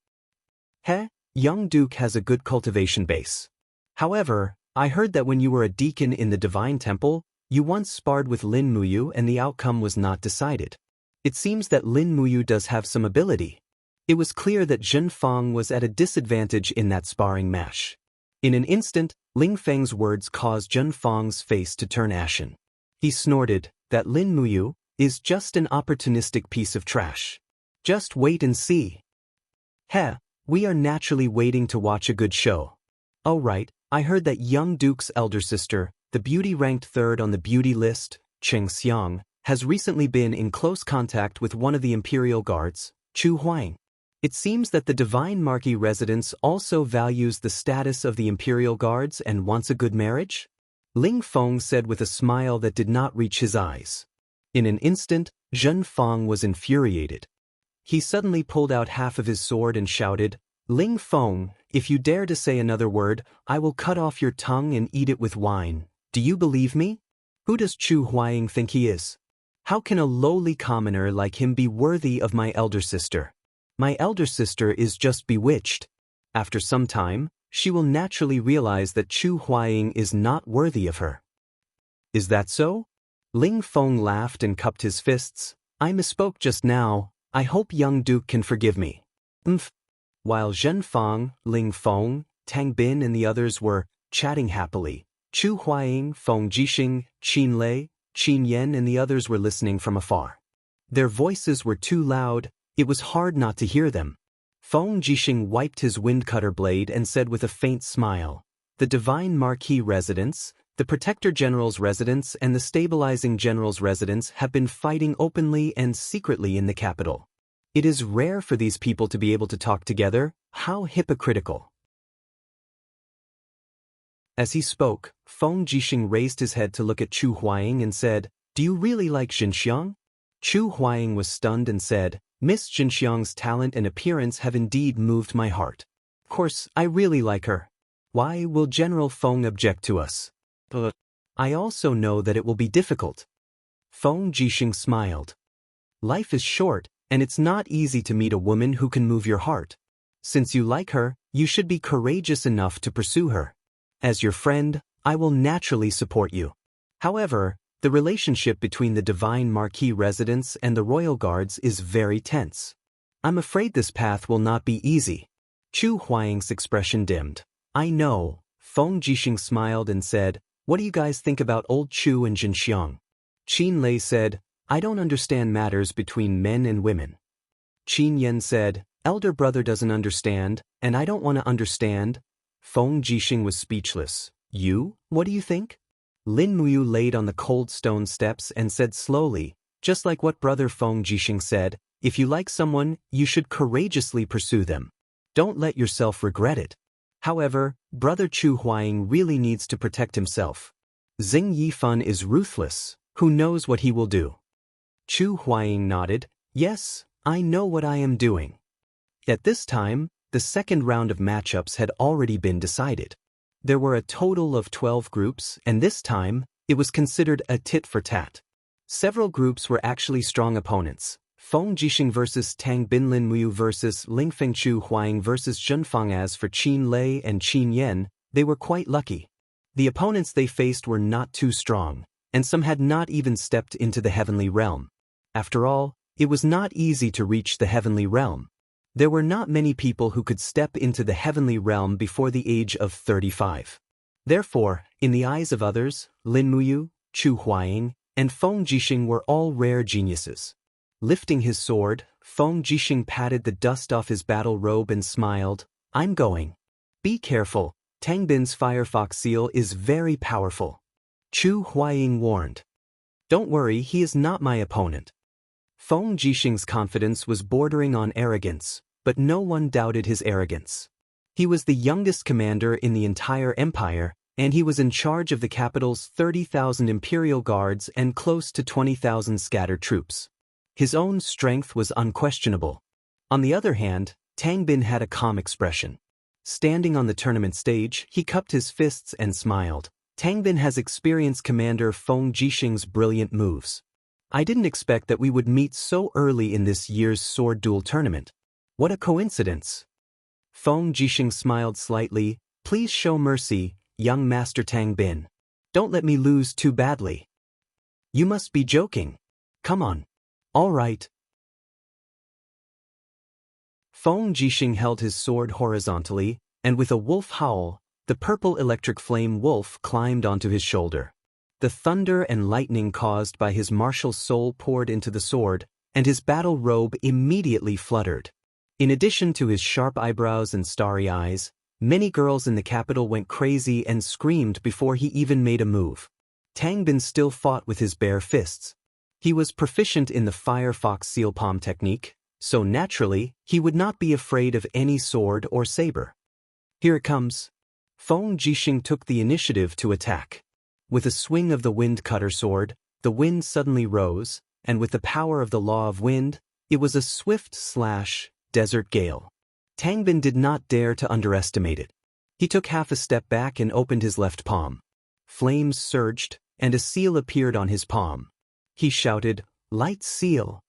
Young Duke has a good cultivation base. However, I heard that when you were a deacon in the Divine Temple, you once sparred with Lin Muyu and the outcome was not decided. It seems that Lin Muyu does have some ability. It was clear that Zhen Fang was at a disadvantage in that sparring match. In an instant, Ling Feng's words caused Zhen Fang's face to turn ashen. He snorted, that Lin Muyu is just an opportunistic piece of trash. Just wait and see. We are naturally waiting to watch a good show. Oh right, I heard that young Duke's elder sister, the beauty ranked 3rd on the beauty list, Xianxia, has recently been in close contact with one of the imperial guards, Chu Huaying. It seems that the divine marquis residence also values the status of the imperial guards and wants a good marriage? Ling Feng said with a smile that did not reach his eyes. In an instant, Zhen Feng was infuriated. He suddenly pulled out half of his sword and shouted, "Ling Feng, if you dare to say another word, I will cut off your tongue and eat it with wine. Do you believe me? Who does Chu Huaying think he is? How can a lowly commoner like him be worthy of my elder sister? My elder sister is just bewitched. After some time, she will naturally realize that Chu Huaying is not worthy of her." "Is that so?" Ling Feng laughed and cupped his fists. "I misspoke just now. I hope young Duke can forgive me." While Zhen Feng, Ling Feng, Tang Bin and the others were chatting happily, Chu Huaying, Feng Jixing, Qin Lei, Qin Yan and the others were listening from afar. Their voices were too loud, it was hard not to hear them. Feng Jixing wiped his windcutter blade and said with a faint smile, "The Divine Marquis residence, the Protector General's residence and the Stabilizing General's residence have been fighting openly and secretly in the capital. It is rare for these people to be able to talk together. How hypocritical." As he spoke, Feng Jixing raised his head to look at Chu Huaying and said, "Do you really like Xianxia?" Chu Huaying was stunned and said, "Miss Xianxia's talent and appearance have indeed moved my heart. Of course, I really like her. Why will General Feng object to us? But I also know that it will be difficult." Feng Jixing smiled. "Life is short, and it's not easy to meet a woman who can move your heart. Since you like her, you should be courageous enough to pursue her. As your friend, I will naturally support you. However, the relationship between the Divine Marquis residence and the Royal Guards is very tense. I'm afraid this path will not be easy." Chu Huaying's expression dimmed. "I know." Feng Jixing smiled and said, "What do you guys think about old Chu and Jinxiang?" Qin Lei said, "I don't understand matters between men and women." Qin Yan said, "Elder brother doesn't understand, and I don't want to understand." Feng Jixing was speechless. "You? What do you think?" Lin Muyu laid on the cold stone steps and said slowly, "Just like what brother Feng Jixing said, if you like someone, you should courageously pursue them. Don't let yourself regret it. However, brother Chu Huaying really needs to protect himself. Xing Yifan is ruthless. Who knows what he will do?" Chu Huaying nodded. "Yes, I know what I am doing." At this time, the second round of matchups had already been decided. There were a total of 12 groups, and this time, it was considered a tit-for-tat. Several groups were actually strong opponents. Feng Jixing versus Tang Bin, Lin Muyu versus Ling Feng, Chu Huaying versus Zhen Feng. As for Qin Lei and Qin Yan, they were quite lucky. The opponents they faced were not too strong, and some had not even stepped into the heavenly realm. After all, it was not easy to reach the heavenly realm. There were not many people who could step into the heavenly realm before the age of 35. Therefore, in the eyes of others, Lin Muyu, Chu Huaying, and Feng Jixing were all rare geniuses. Lifting his sword, Feng Jixing patted the dust off his battle robe and smiled, "I'm going. Be careful, Tang Bin's Firefox seal is very powerful." Chu Huaying warned. "Don't worry, he is not my opponent." Feng Jixing's confidence was bordering on arrogance, but no one doubted his arrogance. He was the youngest commander in the entire empire, and he was in charge of the capital's 30,000 imperial guards and close to 20,000 scattered troops. His own strength was unquestionable. On the other hand, Tang Bin had a calm expression. Standing on the tournament stage, he cupped his fists and smiled. Tang Bin has experienced Commander Feng Jixing's brilliant moves. I didn't expect that we would meet so early in this year's sword duel tournament. What a coincidence. Feng Jixing smiled slightly. "Please show mercy, young Master Tang Bin. Don't let me lose too badly." "You must be joking. Come on." "All right." Feng Jixing held his sword horizontally, and with a wolf howl, the purple electric flame wolf climbed onto his shoulder. The thunder and lightning caused by his martial soul poured into the sword, and his battle robe immediately fluttered. In addition to his sharp eyebrows and starry eyes, many girls in the capital went crazy and screamed before he even made a move. Tang Bin still fought with his bare fists. He was proficient in the Firefox seal palm technique, so naturally, he would not be afraid of any sword or saber. Here it comes. Feng Jixing took the initiative to attack. With a swing of the wind cutter sword, the wind suddenly rose, and with the power of the law of wind, it was a swift desert gale. Tang Bin did not dare to underestimate it. He took half a step back and opened his left palm. Flames surged, and a seal appeared on his palm. He shouted, "Light seal!"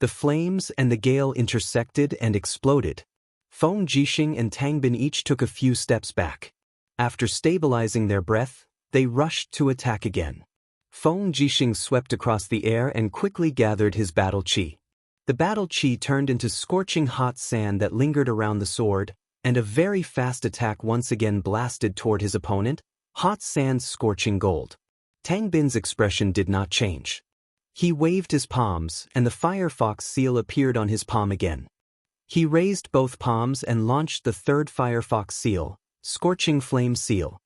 The flames and the gale intersected and exploded. Feng Jixing and Tang Bin each took a few steps back. After stabilizing their breath, they rushed to attack again. Feng Jixing swept across the air and quickly gathered his battle chi. The battle chi turned into scorching hot sand that lingered around the sword, and a very fast attack once again blasted toward his opponent, hot sand scorching gold. Tang Bin's expression did not change. He waved his palms, and the Firefox seal appeared on his palm again. He raised both palms and launched the third Firefox seal, Scorching Flame Seal.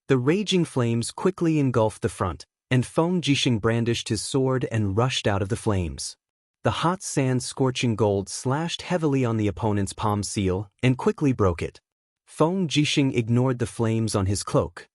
The raging flames quickly engulfed the front, and Feng Jixing brandished his sword and rushed out of the flames. The hot sand scorching gold slashed heavily on the opponent's palm seal and quickly broke it. Feng Jixing ignored the flames on his cloak.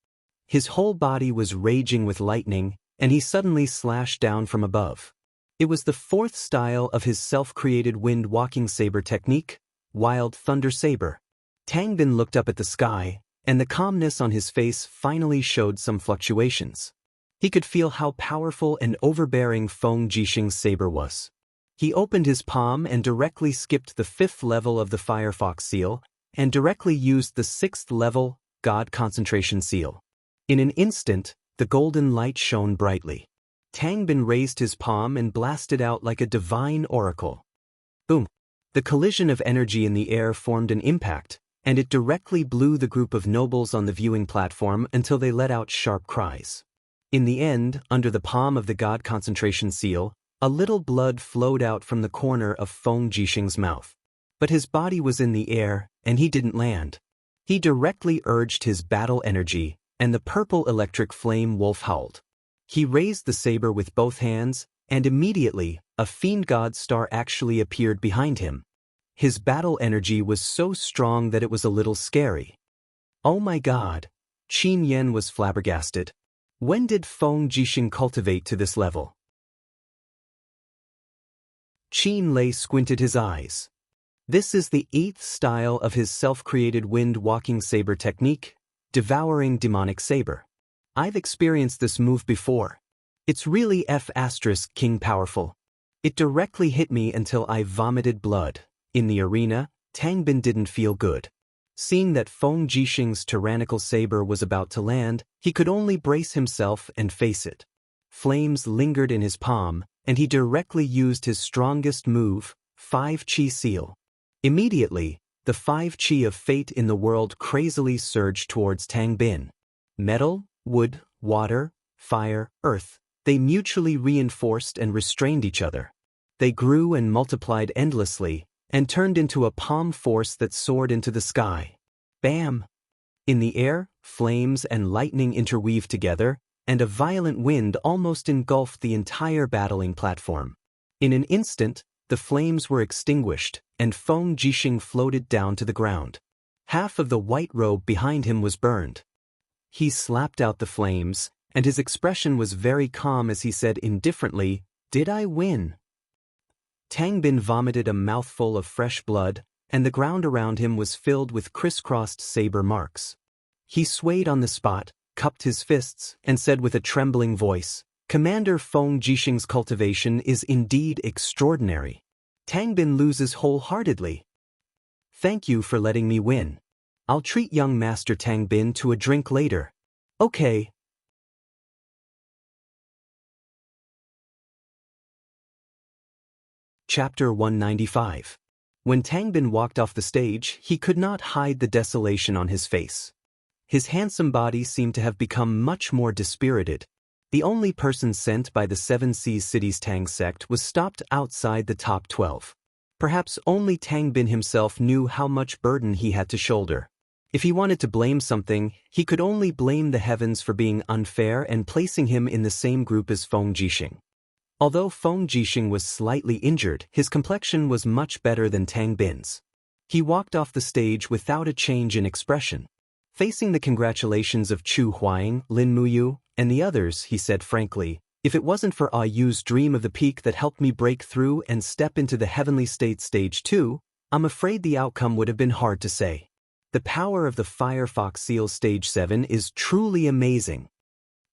His whole body was raging with lightning, and he suddenly slashed down from above. It was the fourth style of his self-created wind walking saber technique, Wild Thunder Saber. Tang Bin looked up at the sky, and the calmness on his face finally showed some fluctuations. He could feel how powerful and overbearing Feng Jixing's saber was. He opened his palm and directly skipped the 5th level of the Firefox seal, and directly used the 6th level, God Concentration seal. In an instant, the golden light shone brightly. Tang Bin raised his palm and blasted out like a divine oracle. Boom! The collision of energy in the air formed an impact, and it directly blew the group of nobles on the viewing platform until they let out sharp cries. In the end, under the palm of the God Concentration seal, a little blood flowed out from the corner of Feng Jixing's mouth. But his body was in the air, and he didn't land. He directly urged his battle energy, and the purple electric flame wolf howled. He raised the saber with both hands, and immediately, a fiend god star actually appeared behind him. His battle energy was so strong that it was a little scary. Oh my god! Qin Yan was flabbergasted. When did Feng Jixing cultivate to this level? Qin Lei squinted his eyes. This is the 8th style of his self-created wind-walking saber technique, Devouring Demonic Saber. I've experienced this move before. It's really King powerful. It directly hit me until I vomited blood. In the arena, Tang Bin didn't feel good. Seeing that Feng Jixing's tyrannical saber was about to land, he could only brace himself and face it. Flames lingered in his palm, and he directly used his strongest move, 5 Qi Seal. Immediately, the 5 Qi of fate in the world crazily surged towards Tang Bin. Metal, wood, water, fire, earth, they mutually reinforced and restrained each other. They grew and multiplied endlessly, and turned into a palm force that soared into the sky. Bam! In the air, flames and lightning interweaved together, and a violent wind almost engulfed the entire battling platform. In an instant, the flames were extinguished, and Feng Jixing floated down to the ground. Half of the white robe behind him was burned. He slapped out the flames, and his expression was very calm as he said indifferently, "Did I win?" Tang Bin vomited a mouthful of fresh blood, and the ground around him was filled with crisscrossed saber marks. He swayed on the spot, cupped his fists, and said with a trembling voice, "Commander Feng Jixing's cultivation is indeed extraordinary. Tang Bin loses wholeheartedly. Thank you for letting me win. I'll treat young Master Tang Bin to a drink later." "Okay." Chapter 195. When Tang Bin walked off the stage, he could not hide the desolation on his face. His handsome body seemed to have become much more dispirited. The only person sent by the Seven Seas City's Tang sect was stopped outside the top 12. Perhaps only Tang Bin himself knew how much burden he had to shoulder. If he wanted to blame something, he could only blame the heavens for being unfair and placing him in the same group as Feng Jixing. Although Feng Jixing was slightly injured, his complexion was much better than Tang Bin's. He walked off the stage without a change in expression. Facing the congratulations of Chu Huaying, Lin Muyu, and the others, he said frankly, "If it wasn't for Yu's dream of the peak that helped me break through and step into the heavenly state stage 2, I'm afraid the outcome would have been hard to say. The power of the Firefox Seal stage 7 is truly amazing."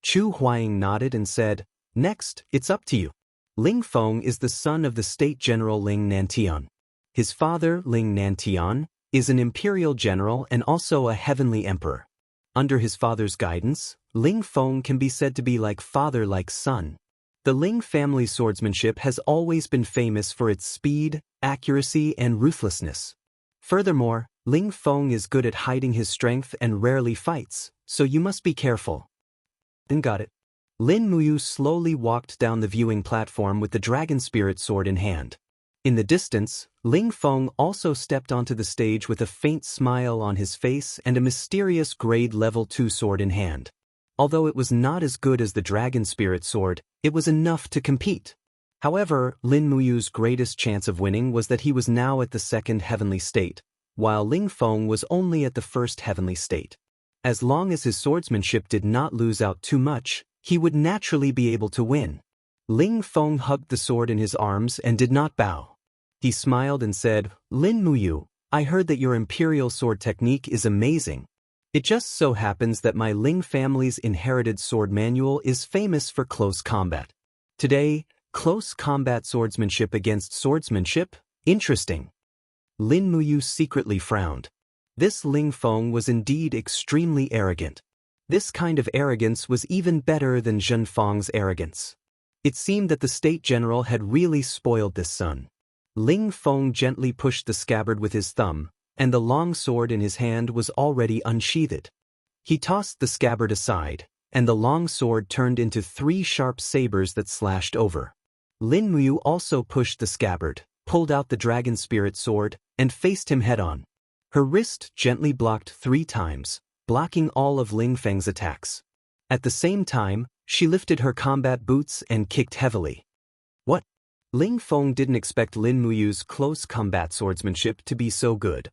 Chu Huaying nodded and said, "Next, it's up to you." Ling Feng is the son of the State General Ling Nantian. His father, Ling Nantian, is an imperial general and also a heavenly emperor. Under his father's guidance, Ling Feng can be said to be like father like son. The Ling family swordsmanship has always been famous for its speed, accuracy, and ruthlessness. Furthermore, Ling Feng is good at hiding his strength and rarely fights, so you must be careful. Then got it. Lin Muyu slowly walked down the viewing platform with the dragon spirit sword in hand. In the distance, Ling Feng also stepped onto the stage with a faint smile on his face and a mysterious grade level 2 sword in hand. Although it was not as good as the dragon spirit sword, it was enough to compete. However, Lin Muyu's greatest chance of winning was that he was now at the second heavenly state, while Ling Feng was only at the first heavenly state. As long as his swordsmanship did not lose out too much, he would naturally be able to win. Ling Feng hugged the sword in his arms and did not bow. He smiled and said, "Lin Muyu, I heard that your imperial sword technique is amazing. It just so happens that my Ling family's inherited sword manual is famous for close combat. Today, close combat swordsmanship against swordsmanship? Interesting." Lin Muyu secretly frowned. This Ling Feng was indeed extremely arrogant. This kind of arrogance was even better than Zhen Fang's arrogance. It seemed that the state general had really spoiled this son. Ling Feng gently pushed the scabbard with his thumb, and the long sword in his hand was already unsheathed. He tossed the scabbard aside, and the long sword turned into 3 sharp sabers that slashed over. Lin Muyu also pushed the scabbard, pulled out the dragon spirit sword, and faced him head-on. Her wrist gently blocked 3 times, blocking all of Ling Feng's attacks. At the same time, she lifted her combat boots and kicked heavily. What? Ling Feng didn't expect Lin Muyu's close combat swordsmanship to be so good.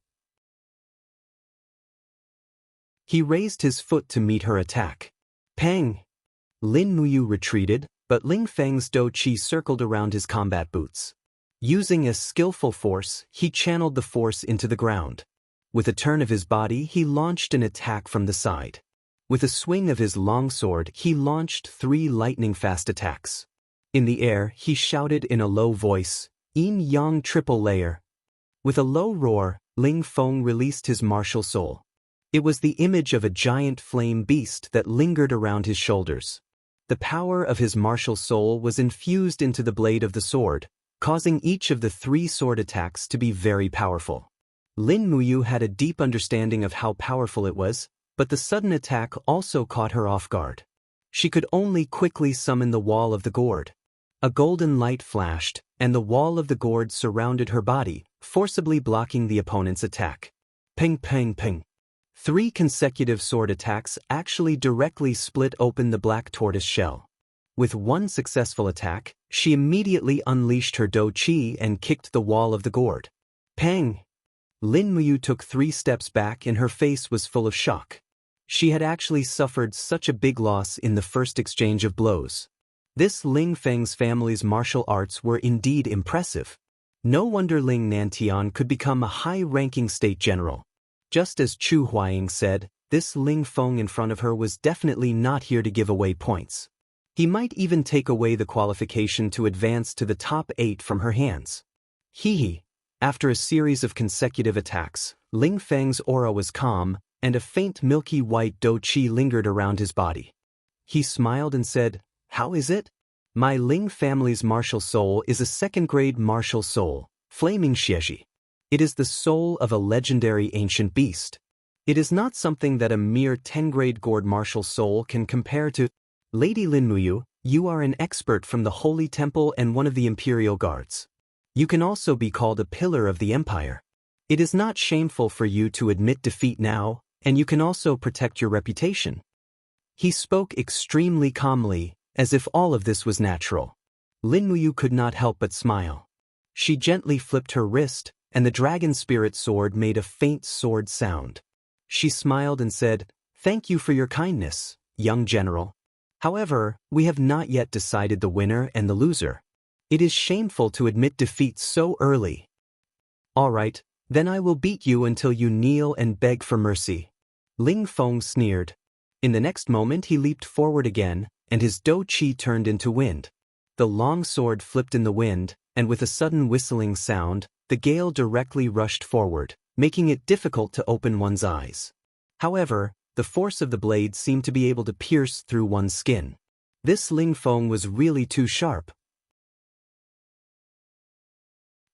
He raised his foot to meet her attack. Pang! Lin Muyu retreated, but Ling Feng's Do Qi circled around his combat boots. Using a skillful force, he channeled the force into the ground. With a turn of his body, he launched an attack from the side. With a swing of his longsword, he launched 3 lightning-fast attacks. In the air, he shouted in a low voice, "Yin Yang triple layer." With a low roar, Ling Feng released his martial soul. It was the image of a giant flame beast that lingered around his shoulders. The power of his martial soul was infused into the blade of the sword, causing each of the 3 sword attacks to be very powerful. Lin Muyu had a deep understanding of how powerful it was, but the sudden attack also caught her off guard. She could only quickly summon the wall of the gourd. A golden light flashed, and the wall of the gourd surrounded her body, forcibly blocking the opponent's attack. Ping ping ping. 3 consecutive sword attacks actually directly split open the black tortoise shell. With 1 successful attack, she immediately unleashed her Do Qi and kicked the wall of the gourd. Pang! Lin Muyu took 3 steps back and her face was full of shock. She had actually suffered such a big loss in the first exchange of blows. This Ling Feng's family's martial arts were indeed impressive. No wonder Ling Nantian could become a high-ranking state general. Just as Chu Huaying said, this Ling Feng in front of her was definitely not here to give away points. He might even take away the qualification to advance to the top 8 from her hands. Hee. After a series of consecutive attacks, Ling Feng's aura was calm, and a faint milky white Do Qi lingered around his body. He smiled and said, "How is it? My Ling family's martial soul is a 2nd-grade martial soul, Flaming Xieji. It is the soul of a legendary ancient beast. It is not something that a mere 10th-grade gourd martial soul can compare to. Lady Lin Muyu, you are an expert from the Holy Temple and one of the Imperial Guards. You can also be called a pillar of the Empire. It is not shameful for you to admit defeat now, and you can also protect your reputation." He spoke extremely calmly, as if all of this was natural. Lin Muyu could not help but smile. She gently flipped her wrist, and the dragon spirit sword made a faint sword sound. She smiled and said, "Thank you for your kindness, young general. However, we have not yet decided the winner and the loser. It is shameful to admit defeat so early." "All right, then I will beat you until you kneel and beg for mercy." Ling Feng sneered. In the next moment he leaped forward again, and his dou qi turned into wind. The long sword flipped in the wind, and with a sudden whistling sound, the gale directly rushed forward, making it difficult to open one's eyes. However, the force of the blade seemed to be able to pierce through one's skin. This Ling Feng was really too sharp.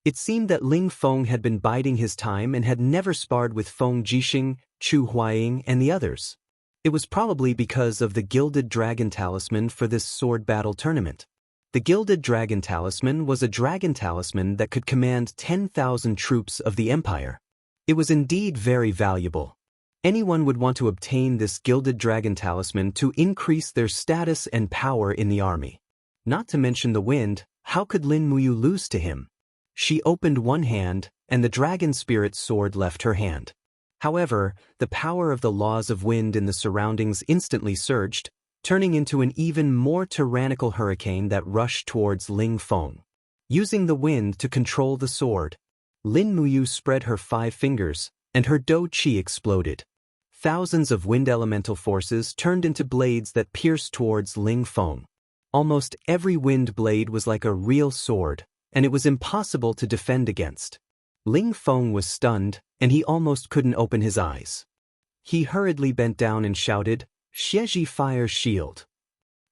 It seemed that Ling Feng had been biding his time and had never sparred with Feng Jixing, Chu Huaying, and the others. It was probably because of the Gilded Dragon Talisman for this sword battle tournament. The Gilded Dragon Talisman was a dragon talisman that could command 10,000 troops of the Empire. It was indeed very valuable. Anyone would want to obtain this Gilded Dragon Talisman to increase their status and power in the army. Not to mention the wind, how could Lin Muyu lose to him? She opened one hand, and the dragon spirit sword left her hand. However, the power of the laws of wind in the surroundings instantly surged, turning into an even more tyrannical hurricane that rushed towards Ling Feng. Using the wind to control the sword, Lin Muyu spread her 5 fingers, and her dou qi exploded. Thousands of wind elemental forces turned into blades that pierced towards Ling Feng. Almost every wind blade was like a real sword, and it was impossible to defend against. Ling Feng was stunned, and he almost couldn't open his eyes. He hurriedly bent down and shouted, "Xieji Fire Shield!"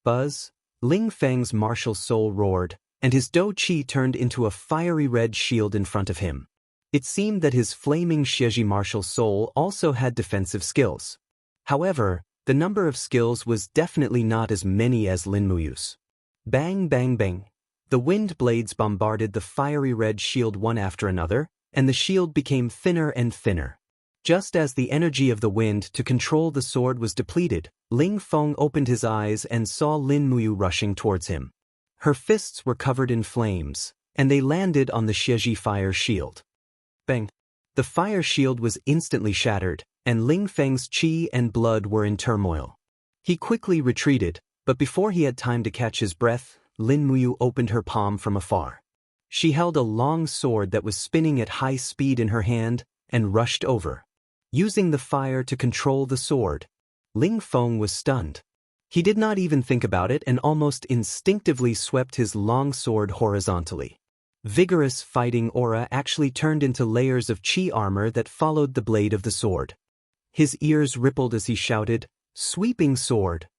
Buzz! Ling Feng's martial soul roared, and his dou qi turned into a fiery red shield in front of him. It seemed that his flaming Xieji martial soul also had defensive skills. However, the number of skills was definitely not as many as Lin Muyu's. Bang bang bang! The wind blades bombarded the fiery red shield one after another, and the shield became thinner and thinner. Just as the energy of the wind to control the sword was depleted, Ling Feng opened his eyes and saw Lin Muyu rushing towards him. Her fists were covered in flames, and they landed on the Xieji fire shield. Bang! The fire shield was instantly shattered, and Ling Feng's qi and blood were in turmoil. He quickly retreated, but before he had time to catch his breath, Lin Muyu opened her palm from afar. She held a long sword that was spinning at high speed in her hand and rushed over. Using the fire to control the sword, Ling Feng was stunned. He did not even think about it and almost instinctively swept his long sword horizontally. Vigorous fighting aura actually turned into layers of qi armor that followed the blade of the sword. His ears rippled as he shouted, "Sweeping sword!"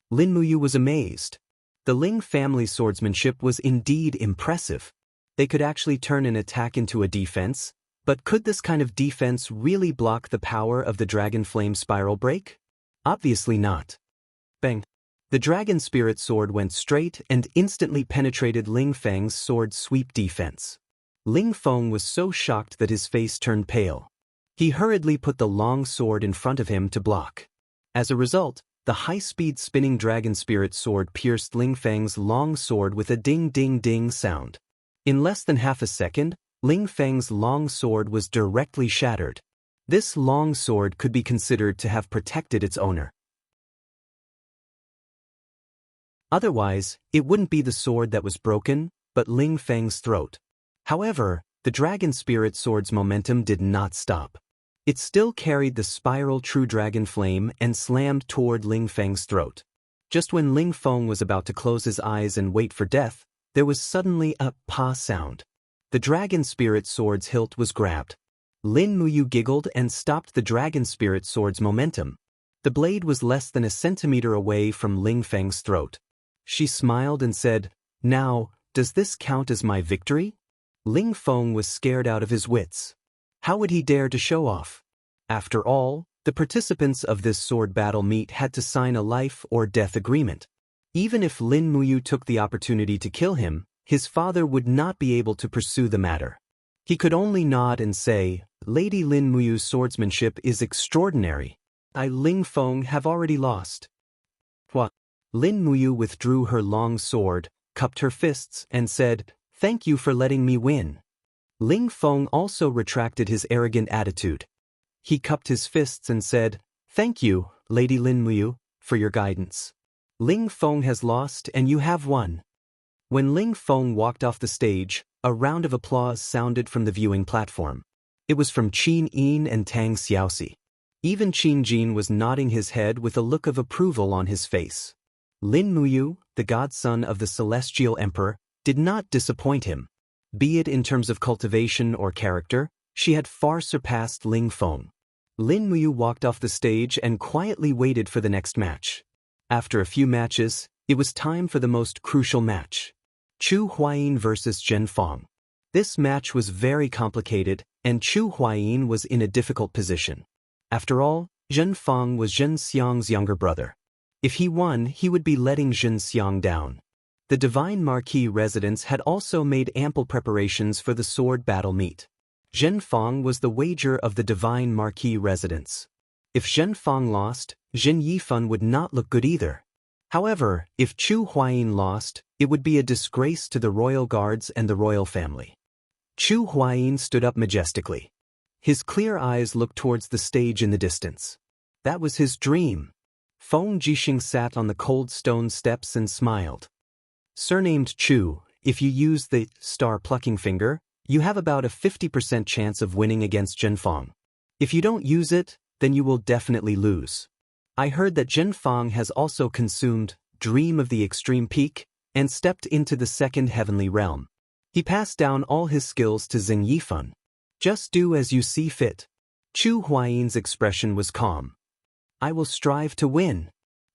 Lin Muyu was amazed. The Ling family swordsmanship was indeed impressive. They could actually turn an attack into a defense, but could this kind of defense really block the power of the dragon flame spiral break? Obviously not. Bang! The dragon spirit sword went straight and instantly penetrated Ling Feng's sword sweep defense. Ling Feng was so shocked that his face turned pale. He hurriedly put the long sword in front of him to block. As a result, the high-speed spinning dragon spirit sword pierced Ling Feng's long sword with a ding-ding-ding sound. In less than half a second, Ling Feng's long sword was directly shattered. This long sword could be considered to have protected its owner. Otherwise, it wouldn't be the sword that was broken, but Ling Feng's throat. However, the dragon spirit sword's momentum did not stop. It still carried the spiral true dragon flame and slammed toward Ling Feng's throat. Just when Ling Feng was about to close his eyes and wait for death, there was suddenly a "pa" sound. The dragon spirit sword's hilt was grabbed. Lin Muyu giggled and stopped the dragon spirit sword's momentum. The blade was less than a centimeter away from Ling Feng's throat. She smiled and said, "Now, does this count as my victory?" Ling Feng was scared out of his wits. How would he dare to show off? After all, the participants of this sword battle meet had to sign a life or death agreement. Even if Lin Muyu took the opportunity to kill him, his father would not be able to pursue the matter. He could only nod and say, "Lady Lin Muyu's swordsmanship is extraordinary. I, Ling Feng, have already lost." What? Lin Muyu withdrew her long sword, cupped her fists and said, "Thank you for letting me win." Ling Feng also retracted his arrogant attitude. He cupped his fists and said, "Thank you, Lady Lin Muyu, for your guidance. Ling Feng has lost and you have won." When Ling Feng walked off the stage, a round of applause sounded from the viewing platform. It was from Qin Yin and Tang Xiaoxi. Even Qin Jin was nodding his head with a look of approval on his face. Lin Muyu, the godson of the Celestial Emperor, did not disappoint him. Be it in terms of cultivation or character, she had far surpassed Ling Feng. Lin Muyu walked off the stage and quietly waited for the next match. After a few matches, it was time for the most crucial match. Chu Huayin versus Zhen Fang. This match was very complicated, and Chu Huayin was in a difficult position. After all, Zhen Fang was Xianxia's younger brother. If he won, he would be letting Xianxia down. The Divine Marquis residents had also made ample preparations for the sword battle meet. Zhen Fang was the wager of the Divine Marquis residents. If Zhen Fang lost, Jin Yifan would not look good either. However, if Chu Huayin lost, it would be a disgrace to the royal guards and the royal family. Chu Huayin stood up majestically. His clear eyes looked towards the stage in the distance. That was his dream. Feng Jixing sat on the cold stone steps and smiled. Surnamed Chu, if you use the star-plucking finger, you have about a 50% chance of winning against Zhen Fang. If you don't use it, then you will definitely lose. I heard that Zhen Fang has also consumed Dream of the Extreme Peak and stepped into the second heavenly realm. He passed down all his skills to Xing Yifan. Just do as you see fit. Chu Huayin's expression was calm. I will strive to win.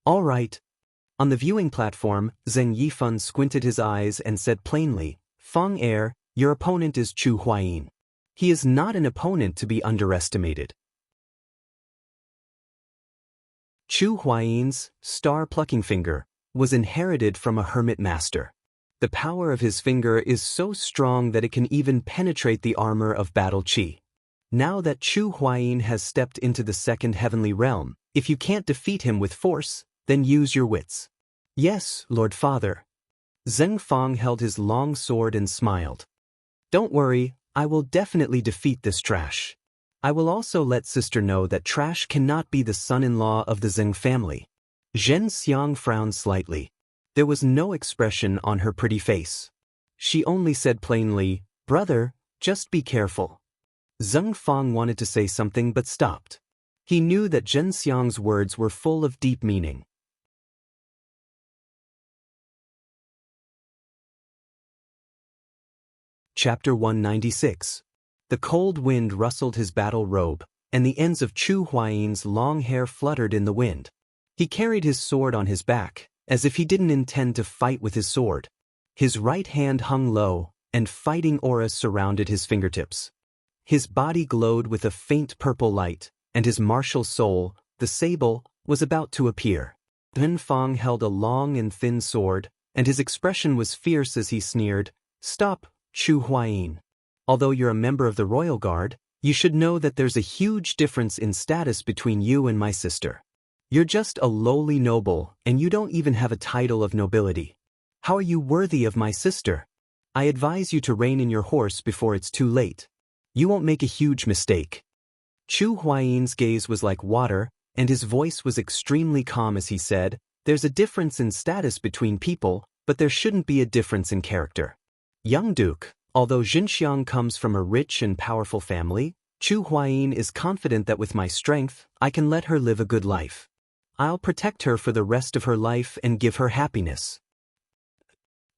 All right. On the viewing platform, Zheng Yifan squinted his eyes and said plainly, "Feng Er, your opponent is Chu Huayin. He is not an opponent to be underestimated." Chu Huayin's star-plucking finger was inherited from a hermit master. The power of his finger is so strong that it can even penetrate the armor of battle qi. Now that Chu Huayin has stepped into the second heavenly realm, if you can't defeat him with force, then use your wits. Yes, Lord Father. Zheng Fang held his long sword and smiled. Don't worry, I will definitely defeat this trash. I will also let sister know that trash cannot be the son-in-law of the Zheng family. Zhen Xiang frowned slightly. There was no expression on her pretty face. She only said plainly, "Brother, just be careful." Zheng Fang wanted to say something but stopped. He knew that Zhen Xiang's words were full of deep meaning. Chapter 196. The cold wind rustled his battle robe, and the ends of Chu Huayin's long hair fluttered in the wind. He carried his sword on his back, as if he didn't intend to fight with his sword. His right hand hung low, and fighting auras surrounded his fingertips. His body glowed with a faint purple light, and his martial soul, the sable, was about to appear. Zhen Fang held a long and thin sword, and his expression was fierce as he sneered, "Stop, Chu Huayin. Although you're a member of the royal guard, you should know that there's a huge difference in status between you and my sister. You're just a lowly noble, and you don't even have a title of nobility. How are you worthy of my sister? I advise you to rein in your horse before it's too late. You won't make a huge mistake." Chu Huayin's gaze was like water, and his voice was extremely calm as he said, "There's a difference in status between people, but there shouldn't be a difference in character. Young Duke, although Xianxia comes from a rich and powerful family, Chu Huayin is confident that with my strength, I can let her live a good life. I'll protect her for the rest of her life and give her happiness."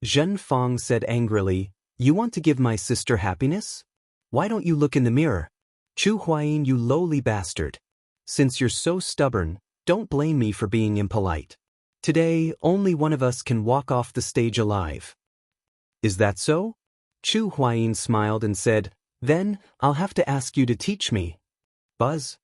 Zhen Fang said angrily, "You want to give my sister happiness? Why don't you look in the mirror? Chu Huayin, you lowly bastard. Since you're so stubborn, don't blame me for being impolite. Today, only one of us can walk off the stage alive." "Is that so?" Chu Huayin smiled and said, "Then, I'll have to ask you to teach me." Buzz.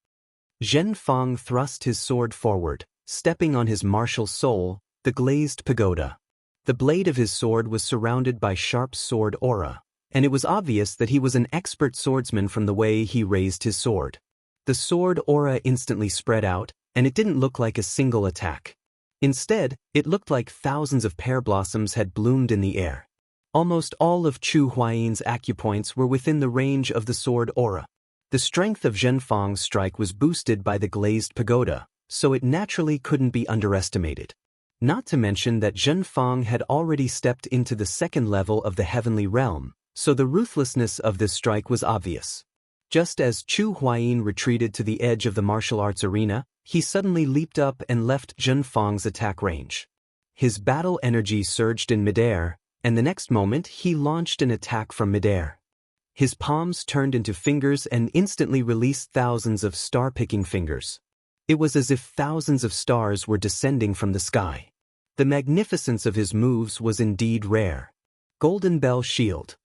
Zhen Fang thrust his sword forward, stepping on his martial soul, the glazed pagoda. The blade of his sword was surrounded by sharp sword aura, and it was obvious that he was an expert swordsman from the way he raised his sword. The sword aura instantly spread out, and it didn't look like a single attack. Instead, it looked like thousands of pear blossoms had bloomed in the air. Almost all of Chu Huaying's acupoints were within the range of the sword aura. The strength of Zhenfang's strike was boosted by the glazed pagoda, so it naturally couldn't be underestimated. Not to mention that Zhenfang had already stepped into the second level of the heavenly realm, so the ruthlessness of this strike was obvious. Just as Chu Huaying retreated to the edge of the martial arts arena, he suddenly leaped up and left Zhenfang's attack range. His battle energy surged in midair, and the next moment he launched an attack from midair. His palms turned into fingers and instantly released thousands of star-picking fingers. It was as if thousands of stars were descending from the sky. The magnificence of his moves was indeed rare. Golden Bell Shield.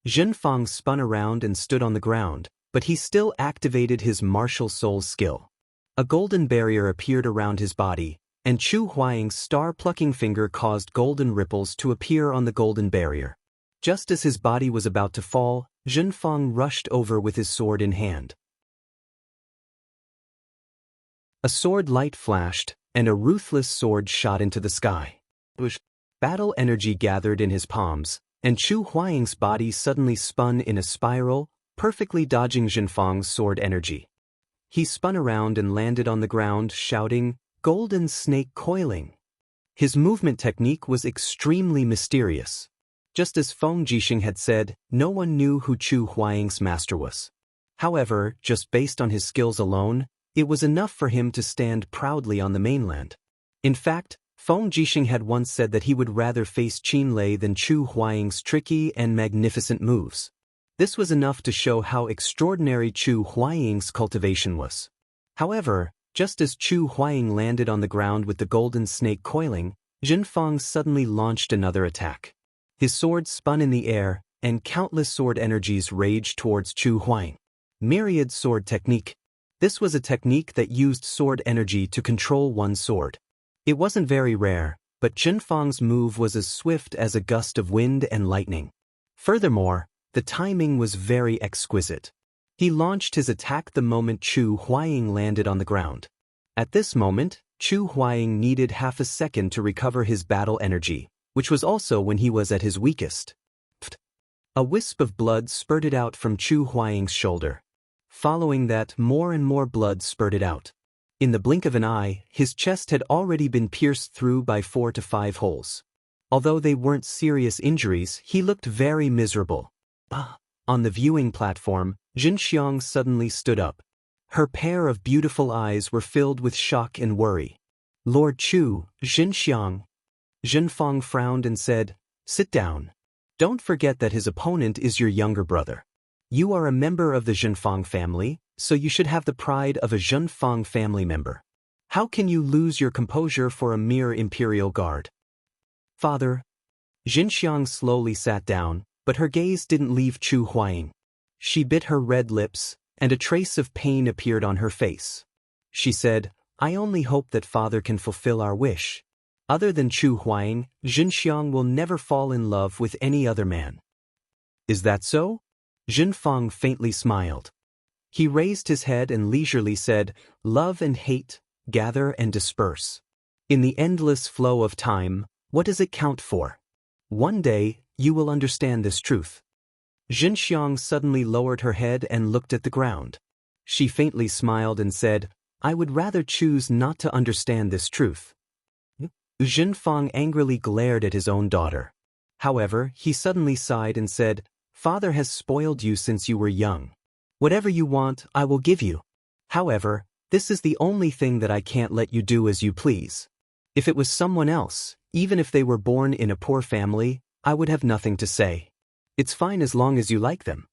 Zhenfang spun around and stood on the ground, but he still activated his martial soul skill. A golden barrier appeared around his body, and Chu Huaying's star-plucking finger caused golden ripples to appear on the golden barrier. Just as his body was about to fall, Zhenfang rushed over with his sword in hand. A sword light flashed, and a ruthless sword shot into the sky. Battle energy gathered in his palms, and Chu Huaying's body suddenly spun in a spiral, perfectly dodging Zhenfang's sword energy. He spun around and landed on the ground, shouting, "Golden snake coiling." His movement technique was extremely mysterious. Just as Feng Jixing had said, no one knew who Chu Huaying's master was. However, just based on his skills alone, it was enough for him to stand proudly on the mainland. In fact, Feng Jixing had once said that he would rather face Qin Lei than Chu Huaying's tricky and magnificent moves. This was enough to show how extraordinary Chu Huaying's cultivation was. However, just as Chu Huaying landed on the ground with the golden snake coiling, Zhenfang suddenly launched another attack. His sword spun in the air, and countless sword energies raged towards Chu Huaying. Myriad Sword Technique. This was a technique that used sword energy to control one sword. It wasn't very rare, but Zhenfang's move was as swift as a gust of wind and lightning. Furthermore, the timing was very exquisite. He launched his attack the moment Chu Huaying landed on the ground. At this moment, Chu Huaying needed half a second to recover his battle energy, which was also when he was at his weakest. A wisp of blood spurted out from Chu Huaying's shoulder. Following that, more and more blood spurted out. In the blink of an eye, his chest had already been pierced through by 4 to 5 holes. Although they weren't serious injuries, he looked very miserable. On the viewing platform, Xianxia suddenly stood up. Her pair of beautiful eyes were filled with shock and worry. "Lord Chu, Xianxia." Zhenfang frowned and said, "Sit down. Don't forget that his opponent is your younger brother. You are a member of the Zhenfang family, so you should have the pride of a Zhenfang family member. How can you lose your composure for a mere imperial guard?" "Father." Xianxia slowly sat down, but her gaze didn't leave Chu Huaying. She bit her red lips, and a trace of pain appeared on her face. She said, "I only hope that father can fulfill our wish. Other than Chu Huaying, Xianxia will never fall in love with any other man." "Is that so?" Zhenfang faintly smiled. He raised his head and leisurely said, "Love and hate, gather and disperse. In the endless flow of time, what does it count for? One day, you will understand this truth." Xianxia suddenly lowered her head and looked at the ground. She faintly smiled and said, "I would rather choose not to understand this truth." Zhenfang angrily glared at his own daughter. However, he suddenly sighed and said, "Father has spoiled you since you were young. Whatever you want, I will give you. However, this is the only thing that I can't let you do as you please. If it was someone else, even if they were born in a poor family, I would have nothing to say. It's fine as long as you like them.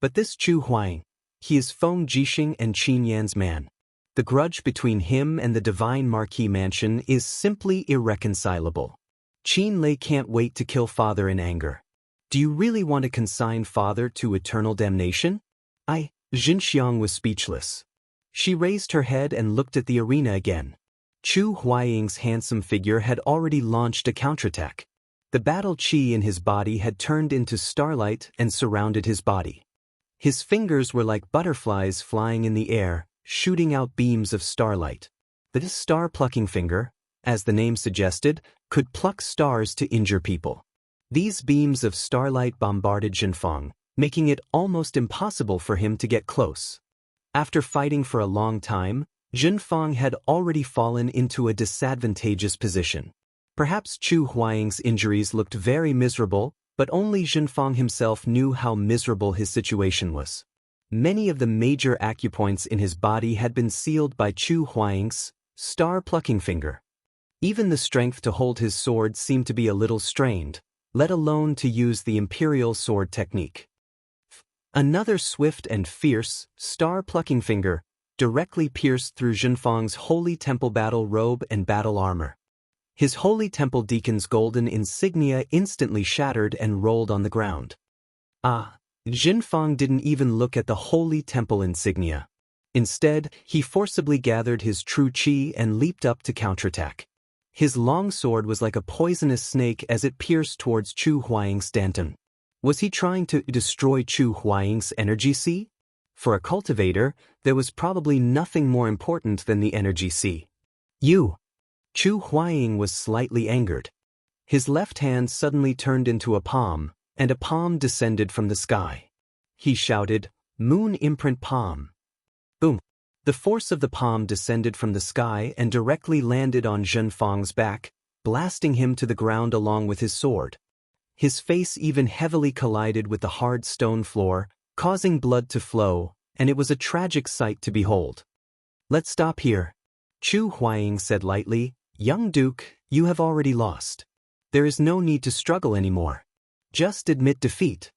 But this Chu Huaying, he is Feng Jixing and Qin Yan's man. The grudge between him and the Divine Marquis Mansion is simply irreconcilable. Qin Lei can't wait to kill father in anger. Do you really want to consign father to eternal damnation?" Xianxia was speechless. She raised her head and looked at the arena again. Chu Huaying's handsome figure had already launched a counterattack. The battle chi in his body had turned into starlight and surrounded his body. His fingers were like butterflies flying in the air, shooting out beams of starlight. This star-plucking finger, as the name suggested, could pluck stars to injure people. These beams of starlight bombarded Xianxia, making it almost impossible for him to get close. After fighting for a long time, Xianxia had already fallen into a disadvantageous position. Perhaps Chu Huaying's injuries looked very miserable, but only Xianxia himself knew how miserable his situation was. Many of the major acupoints in his body had been sealed by Chu Huaying's star-plucking finger. Even the strength to hold his sword seemed to be a little strained, let alone to use the imperial sword technique. Another swift and fierce, star-plucking finger directly pierced through Xianxia's holy temple battle robe and battle armor. His holy temple deacon's golden insignia instantly shattered and rolled on the ground. Xianxia didn't even look at the holy temple insignia. Instead, he forcibly gathered his true qi and leaped up to counterattack. His long sword was like a poisonous snake as it pierced towards Chu Huaying's danton. Was he trying to destroy Chu Huaying's energy sea? For a cultivator, there was probably nothing more important than the energy sea. Chu Huaying was slightly angered. His left hand suddenly turned into a palm, and a palm descended from the sky. He shouted, "Moon imprint palm." Boom! The force of the palm descended from the sky and directly landed on Xianxia's back, blasting him to the ground along with his sword. His face even heavily collided with the hard stone floor, causing blood to flow, and it was a tragic sight to behold. "Let's stop here," Chu Huaying said lightly. "Young Duke, you have already lost. There is no need to struggle anymore. Just admit defeat."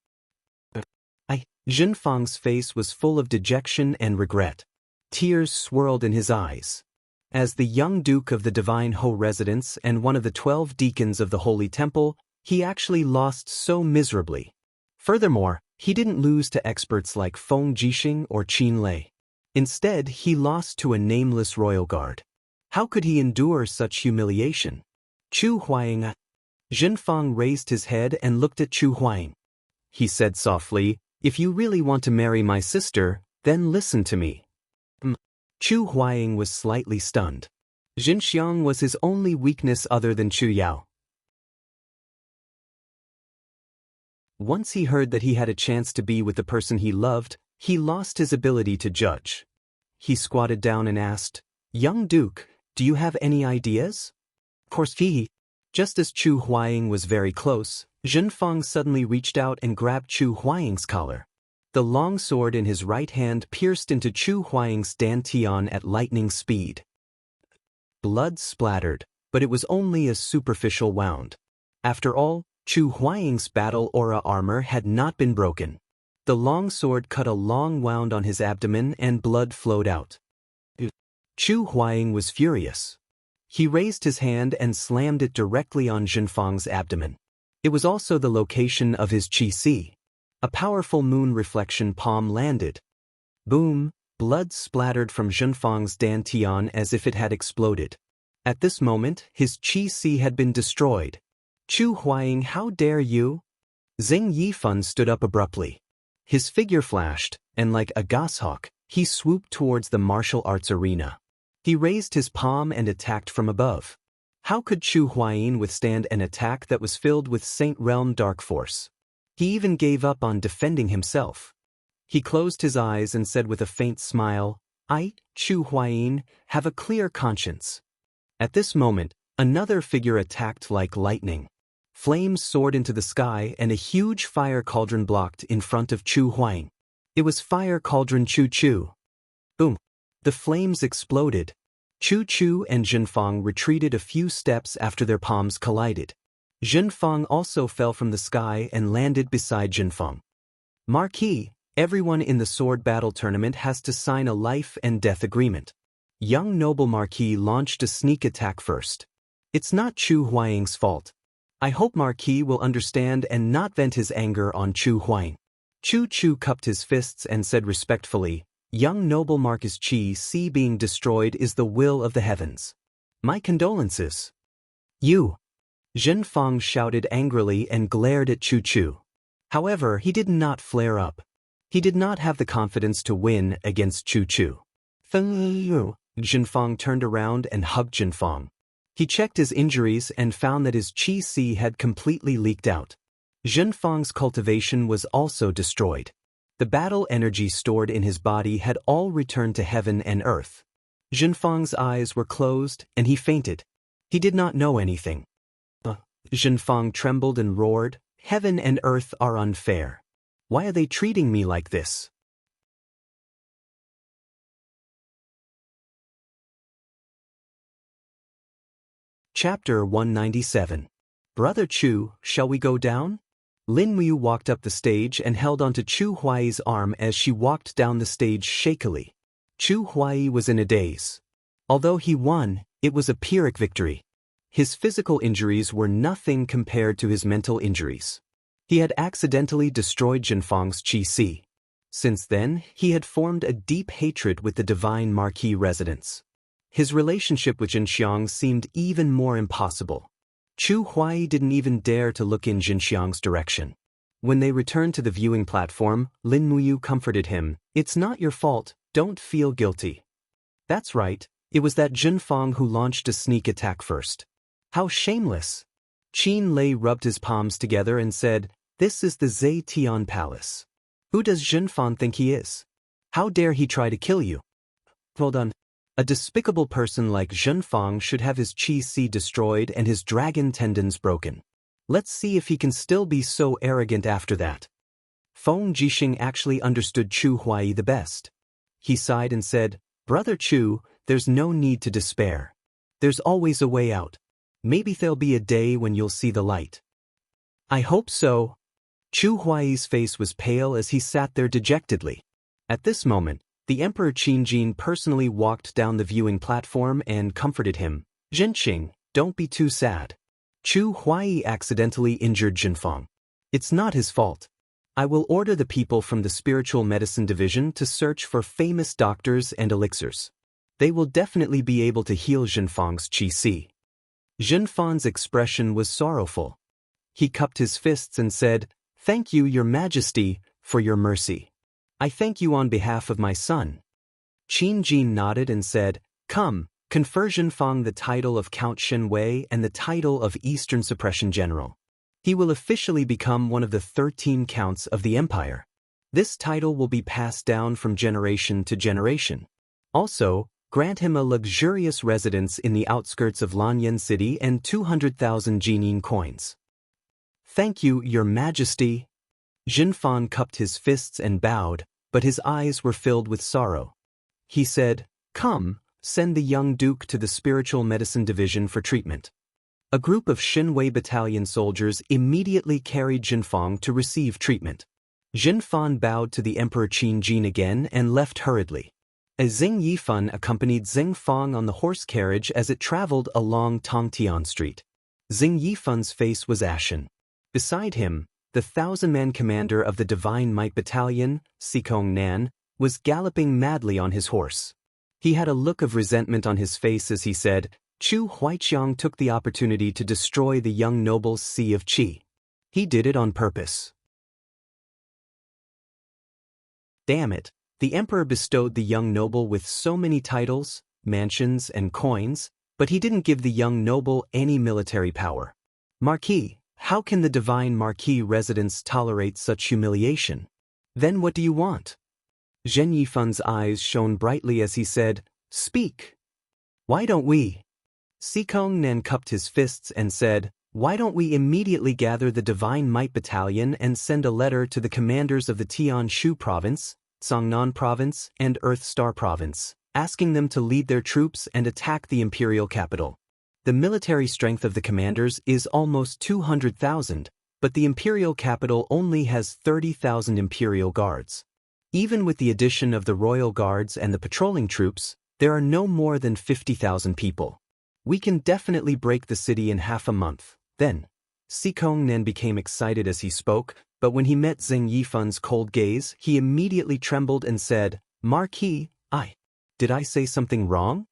Xianxia's face was full of dejection and regret. Tears swirled in his eyes. As the young Duke of the Divine Ho residence and one of the 12 deacons of the Holy Temple, he actually lost so miserably. Furthermore, he didn't lose to experts like Feng Jixing or Qin Lei. Instead, he lost to a nameless royal guard. How could he endure such humiliation? Chu Huaying. Xianxia raised his head and looked at Chu Huaying. He said softly, "If you really want to marry my sister, then listen to me." Chu Huaying was slightly stunned. Xianxia was his only weakness other than Chu Yao. Once he heard that he had a chance to be with the person he loved, he lost his ability to judge. He squatted down and asked, "Young Duke, do you have any ideas?" Of course, Just as Chu Huaying was very close, Xianxia suddenly reached out and grabbed Chu Huaying's collar. The long sword in his right hand pierced into Chu Huaying's dantian at lightning speed. Blood splattered, but it was only a superficial wound. After all, Chu Huaying's battle aura armor had not been broken. The long sword cut a long wound on his abdomen and blood flowed out. Chu Huaying was furious. He raised his hand and slammed it directly on Xianxia's abdomen. It was also the location of his qi si. A powerful moon reflection palm landed. Boom! Blood splattered from Xianxia's dantian as if it had exploded. At this moment, his qi si had been destroyed. "Chu Huaying, how dare you?" Xing Yifan stood up abruptly. His figure flashed, and like a goshawk, he swooped towards the martial arts arena. He raised his palm and attacked from above. How could Chu Huaying withstand an attack that was filled with Saint Realm dark force? He even gave up on defending himself. He closed his eyes and said with a faint smile, "I, Chu Huaying, have a clear conscience." At this moment, another figure attacked like lightning. Flames soared into the sky and a huge fire cauldron blocked in front of Chu Huaying. It was Fire Cauldron Chu Chu. Boom! The flames exploded. Chu Chu and Xianxia retreated a few steps after their palms collided. Xianxia also fell from the sky and landed beside Xianxia. "Marquis, everyone in the sword battle tournament has to sign a life and death agreement." Young noble Marquis launched a sneak attack first. "It's not Chu Huaying's fault. I hope Marquis will understand and not vent his anger on Chu Huaying." Chu Chu cupped his fists and said respectfully, "Young noble Marcus Qi Si being destroyed is the will of the heavens. My condolences." "You!" Xianxia shouted angrily and glared at Chu Chu. However, he did not flare up. He did not have the confidence to win against Chu Chu. Jinfeng turned around and hugged Jinfeng. He checked his injuries and found that his qi had completely leaked out. Jinfeng's cultivation was also destroyed. The battle energy stored in his body had all returned to heaven and earth. Jinfeng's eyes were closed and he fainted. He did not know anything. Jinfeng trembled and roared, "Heaven and earth are unfair. Why are they treating me like this?" Chapter 197. Brother Chu, shall we go down? Lin Mu walked up the stage and held onto Chu Huai's arm as she walked down the stage shakily. Chu Huai was in a daze. Although he won, it was a Pyrrhic victory. His physical injuries were nothing compared to his mental injuries. He had accidentally destroyed Jinfeng's qi. Since then, he had formed a deep hatred with the divine marquis residents. His relationship with Jinxiang seemed even more impossible. Chu Huai didn't even dare to look in Jinxiang's direction. When they returned to the viewing platform, Lin Muyu comforted him, "It's not your fault, don't feel guilty." That's right, it was that Jinfeng who launched a sneak attack first. How shameless! Qin Lei rubbed his palms together and said, "This is the Zetian Palace. Who does Jinfeng think he is? How dare he try to kill you? Hold on. A despicable person like Jinfeng should have his qi destroyed and his dragon tendons broken. Let's see if he can still be so arrogant after that." Feng Jixing actually understood Chu Huai the best. He sighed and said, "Brother Chu, there's no need to despair. There's always a way out. Maybe there'll be a day when you'll see the light." "I hope so." Chu Huai's face was pale as he sat there dejectedly. At this moment, the Emperor Qinjin personally walked down the viewing platform and comforted him. "Jinxing, don't be too sad. Chu Huai accidentally injured Jinfeng. It's not his fault. I will order the people from the Spiritual Medicine Division to search for famous doctors and elixirs. They will definitely be able to heal Jinfeng's qi." Jinfeng's expression was sorrowful. He cupped his fists and said, "Thank you, Your Majesty, for your mercy. I thank you on behalf of my son." Qin Jin nodded and said, "Come, confer Jinfeng the title of Count Shenwei and the title of Eastern Suppression General. He will officially become one of the 13 counts of the empire. This title will be passed down from generation to generation. Also, grant him a luxurious residence in the outskirts of Lanyan City and 200,000 Jinin coins." "Thank you, Your Majesty." Jinfeng cupped his fists and bowed, but his eyes were filled with sorrow. He said, "Come, send the young duke to the Spiritual Medicine Division for treatment." A group of Shenwei battalion soldiers immediately carried Jinfeng to receive treatment. Jinfeng bowed to the Emperor Qinjin again and left hurriedly. A Xing Yifan accompanied Xing Feng on the horse carriage as it traveled along Tongtian Street. Xing Yifan's face was ashen. Beside him, the 1,000-man commander of the Divine Might Battalion, Sikong Nan, was galloping madly on his horse. He had a look of resentment on his face as he said, "Chu Huaiqiang took the opportunity to destroy the young noble's sea of qi. He did it on purpose. Damn it, the emperor bestowed the young noble with so many titles, mansions, and coins, but he didn't give the young noble any military power. Marquis, how can the divine marquis residents tolerate such humiliation? Then what do you want?" Zhen Yifan's eyes shone brightly as he said, "Speak. Why don't we?" Sikong Nan cupped his fists and said, "Why don't we immediately gather the Divine Might Battalion and send a letter to the commanders of the Tian Shu Province, Songnan Province, and Earth Star Province, asking them to lead their troops and attack the imperial capital? The military strength of the commanders is almost 200,000, but the imperial capital only has 30,000 imperial guards. Even with the addition of the royal guards and the patrolling troops, there are no more than 50,000 people. We can definitely break the city in half a month." Then, Sikong Nan became excited as he spoke, but when he met Xing Yifan's cold gaze, he immediately trembled and said, "Marquis, did I say something wrong?"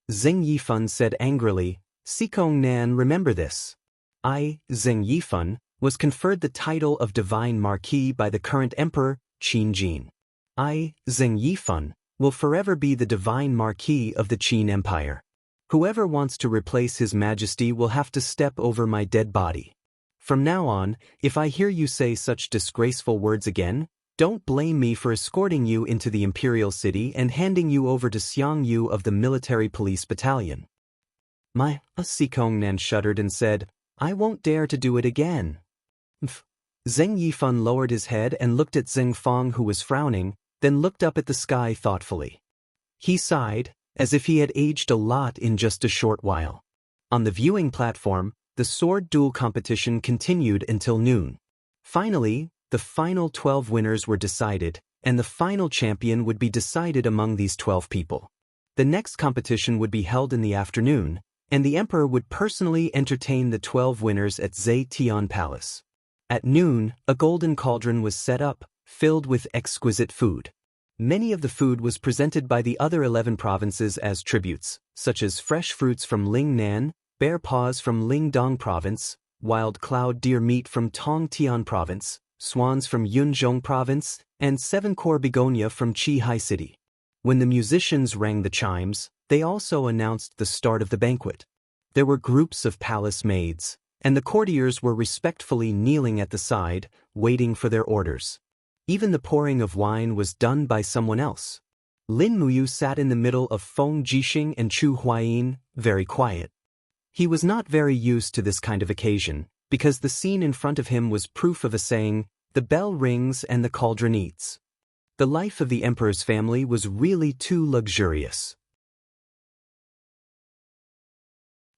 Xing Yifan said angrily, "Sikong Nan, remember this. I, Xing Yifan, was conferred the title of Divine Marquis by the current emperor, Qinjin. I, Xing Yifan, will forever be the divine marquis of the Qin Empire. Whoever wants to replace His Majesty will have to step over my dead body. From now on, if I hear you say such disgraceful words again, don't blame me for escorting you into the imperial city and handing you over to Xianxia of the military police battalion. My Sikongnan shuddered and said, I won't dare to do it again. Zheng Yifan lowered his head and looked at Zheng Fang, who was frowning, then looked up at the sky thoughtfully. He sighed, as if he had aged a lot in just a short while. On the viewing platform, the sword duel competition continued until noon. Finally, the final 12 winners were decided, and the final champion would be decided among these 12 people. The next competition would be held in the afternoon, and the emperor would personally entertain the 12 winners at Zetian Palace. At noon, a golden cauldron was set up, filled with exquisite food. Many of the food was presented by the other 11 provinces as tributes, such as fresh fruits from Lingnan, bear paws from Lingdong Province, wild cloud deer meat from Tongtian Province, swans from Yunzhong Province, and 7-core begonia from Qihai City. When the musicians rang the chimes, they also announced the start of the banquet. There were groups of palace maids, and the courtiers were respectfully kneeling at the side, waiting for their orders. Even the pouring of wine was done by someone else. Lin Muyu sat in the middle of Feng Jixing and Chu Huayin, very quiet. He was not very used to this kind of occasion, because the scene in front of him was proof of a saying, the bell rings and the cauldron eats. The life of the emperor's family was really too luxurious.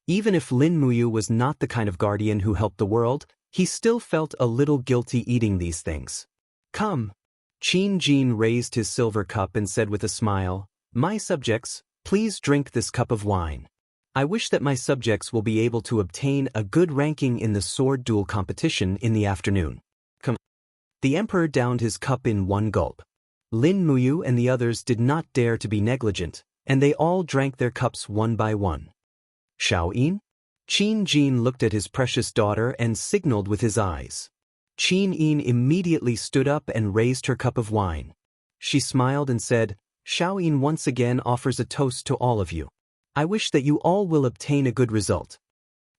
Even if Lin Muyu was not the kind of guardian who helped the world, he still felt a little guilty eating these things. Come. Qin Jin raised his silver cup and said with a smile, My subjects, please drink this cup of wine. I wish that my subjects will be able to obtain a good ranking in the sword duel competition in the afternoon. Come. The emperor downed his cup in one gulp. Lin Muyu and the others did not dare to be negligent, and they all drank their cups one by one. Xiaoyin? Qin Jin looked at his precious daughter and signaled with his eyes. Qin Yin immediately stood up and raised her cup of wine. She smiled and said, Xiaoyin once again offers a toast to all of you. I wish that you all will obtain a good result.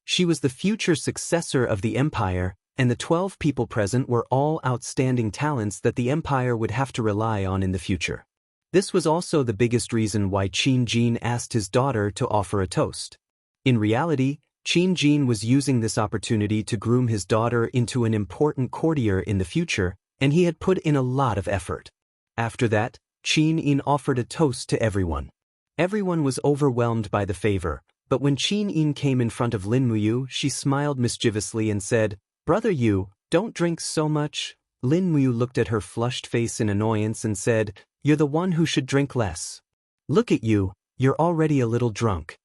She was the future successor of the empire, and the 12 people present were all outstanding talents that the empire would have to rely on in the future. This was also the biggest reason why Qin Jin asked his daughter to offer a toast. In reality, Qin Jin was using this opportunity to groom his daughter into an important courtier in the future, and he had put in a lot of effort. After that, Qin Yin offered a toast to everyone. Everyone was overwhelmed by the favor, but when Qin Yin came in front of Lin Muyu, she smiled mischievously and said, Brother Yu, don't drink so much. Lin Muyu looked at her flushed face in annoyance and said, You're the one who should drink less. Look at you, you're already a little drunk.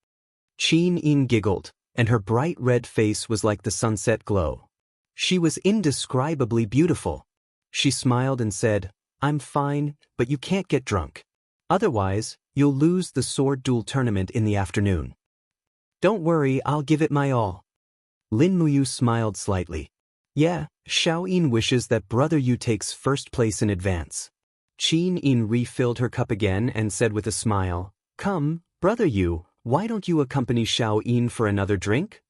Qin Yin giggled, and her bright red face was like the sunset glow. She was indescribably beautiful. She smiled and said, I'm fine, but you can't get drunk. Otherwise, you'll lose the sword duel tournament in the afternoon. Don't worry, I'll give it my all. Lin Muyu smiled slightly. Yeah, Xiaoyin wishes that Brother Yu takes first place in advance. Qin Yin refilled her cup again and said with a smile, Come, Brother Yu, why don't you accompany Xiaoyin for another drink?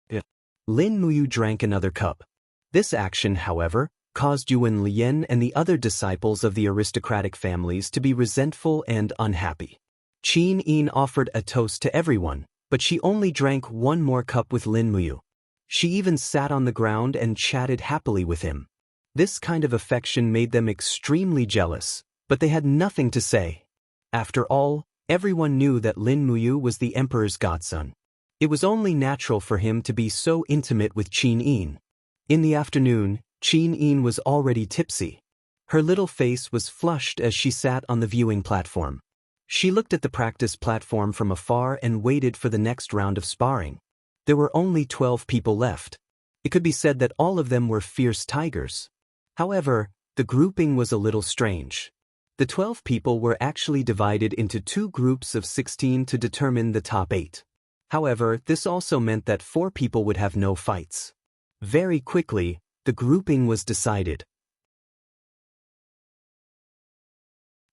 Yeah. Lin Muyu drank another cup. This action, however, caused Yuan Lian and the other disciples of the aristocratic families to be resentful and unhappy. Qin Yin offered a toast to everyone, but she only drank one more cup with Lin Muyu. She even sat on the ground and chatted happily with him. This kind of affection made them extremely jealous, but they had nothing to say. After all, everyone knew that Lin Muyu was the emperor's godson. It was only natural for him to be so intimate with Qin Yin. In the afternoon, Qin Yin was already tipsy. Her little face was flushed as she sat on the viewing platform. She looked at the practice platform from afar and waited for the next round of sparring. There were only 12 people left. It could be said that all of them were fierce tigers. However, the grouping was a little strange. The 12 people were actually divided into 2 groups of 16 to determine the top 8. However, this also meant that 4 people would have no fights. Very quickly, the grouping was decided.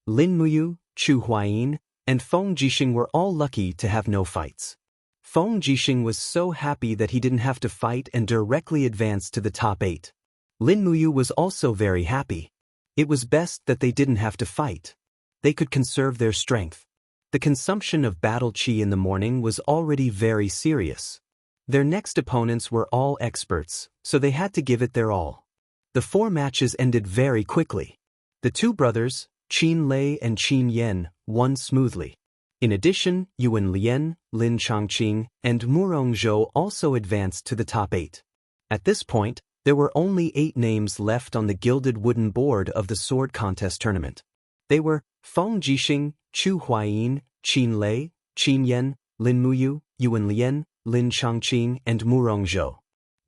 Lin Muyu, Chu Huayin, and Feng Jixing were all lucky to have no fights. Feng Jixing was so happy that he didn't have to fight and directly advanced to the top 8. Lin Muyu was also very happy. It was best that they didn't have to fight. They could conserve their strength. The consumption of battle qi in the morning was already very serious. Their next opponents were all experts, so they had to give it their all. The 4 matches ended very quickly. The 2 brothers, Qin Lei and Qin Yan, won smoothly. In addition, Yuan Lian, Lin Changqing, and Murong Zhou also advanced to the top 8. At this point, there were only 8 names left on the gilded wooden board of the sword contest tournament. They were Feng Jixing, Chu Huayin, Qin Lei, Qin Yan, Lin Muyu, Yuan Lian, Lin Changqing, and Murong Zhou.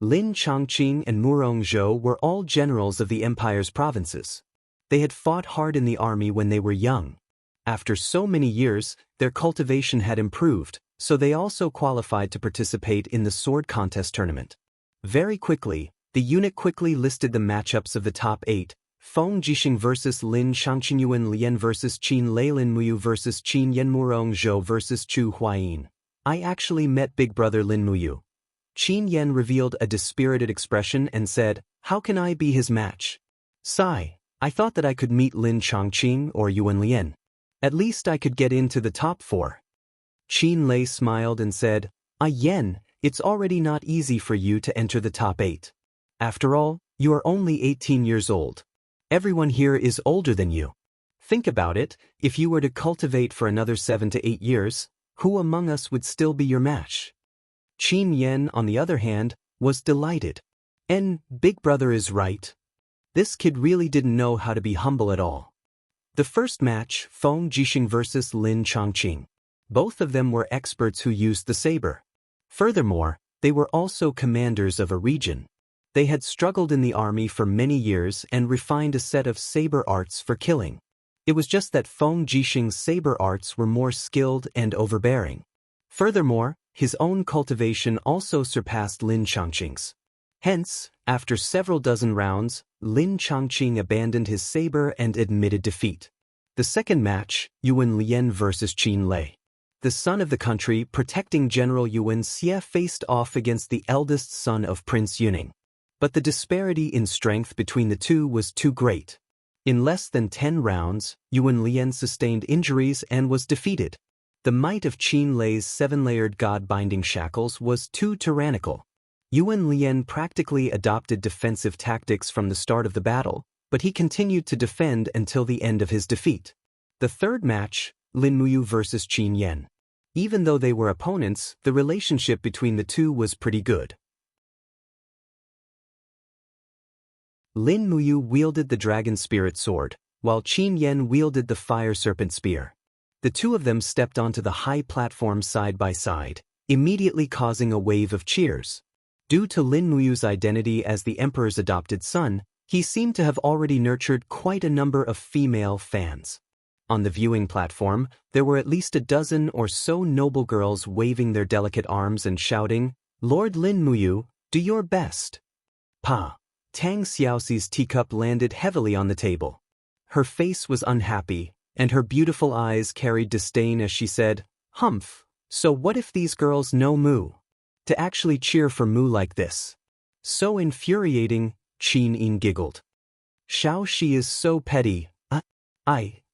Lin Changqing and Murong Zhou were all generals of the empire's provinces. They had fought hard in the army when they were young. After so many years, their cultivation had improved, so they also qualified to participate in the sword contest tournament. Very quickly, the unit quickly listed the matchups of the top 8, Feng Jixing versus Lin Changqing, Yuan Lian versus Qin Lei, Lin Muyu versus Qin Yan, Murong Zhou versus Chu Huayin. I actually met Big Brother Lin Muyu. Qin Yan revealed a dispirited expression and said, "How can I be his match? Sigh, I thought that I could meet Lin Changqing or Yuan Lian. At least I could get into the top 4. Qin Lei smiled and said, Yan, it's already not easy for you to enter the top 8. After all, you are only 18 years old. Everyone here is older than you. Think about it, if you were to cultivate for another 7 to 8 years, who among us would still be your match?" Qin Yan, on the other hand, was delighted. Big Brother is right. This kid really didn't know how to be humble at all. The first match, Feng Jixing versus Lin Changqing. Both of them were experts who used the saber. Furthermore, they were also commanders of a region. They had struggled in the army for many years and refined a set of saber arts for killing. It was just that Feng Jixing's saber arts were more skilled and overbearing. Furthermore, his own cultivation also surpassed Lin Changqing's. Hence, after several dozen rounds, Lin Changqing abandoned his saber and admitted defeat. The second match, Yuan Lian versus Qin Lei. The son of the country protecting General Yuan Xie faced off against the eldest son of Prince Yuning. But the disparity in strength between the two was too great. In less than 10 rounds, Yuan Lian sustained injuries and was defeated. The might of Qin Lei's 7-layered god-binding shackles was too tyrannical. Yuan Lian practically adopted defensive tactics from the start of the battle, but he continued to defend until the end of his defeat. The third match, Lin Muyu versus Qin Yan. Even though they were opponents, the relationship between the two was pretty good. Lin Muyu wielded the dragon spirit sword, while Qin Yan wielded the fire serpent spear. The two of them stepped onto the high platform side by side, immediately causing a wave of cheers. Due to Lin Muyu's identity as the emperor's adopted son, he seemed to have already nurtured quite a number of female fans. On the viewing platform, there were at least a dozen or so noble girls waving their delicate arms and shouting, "Lord Lin Muyu, do your best." Pa. Tang Xiaoxi's teacup landed heavily on the table. Her face was unhappy, and her beautiful eyes carried disdain as she said, "Humph, so what if these girls know Mu? To actually cheer for Mu like this. So infuriating," Qin Yin giggled. "Xiao Shi is so petty,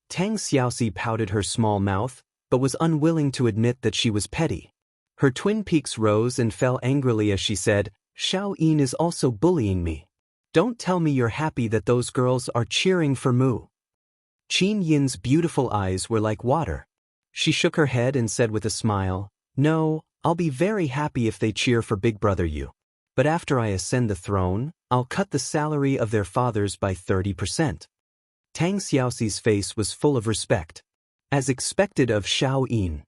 Tang Xiaoxi pouted her small mouth, but was unwilling to admit that she was petty. Her twin peaks rose and fell angrily as she said, "Xiao Yin is also bullying me. Don't tell me you're happy that those girls are cheering for Mu." Qin Yin's beautiful eyes were like water. She shook her head and said with a smile, "No, I'll be very happy if they cheer for Big Brother Yu. But after I ascend the throne, I'll cut the salary of their fathers by 30%. Tang Xiaoxi's face was full of respect. As expected of Xiao Yin.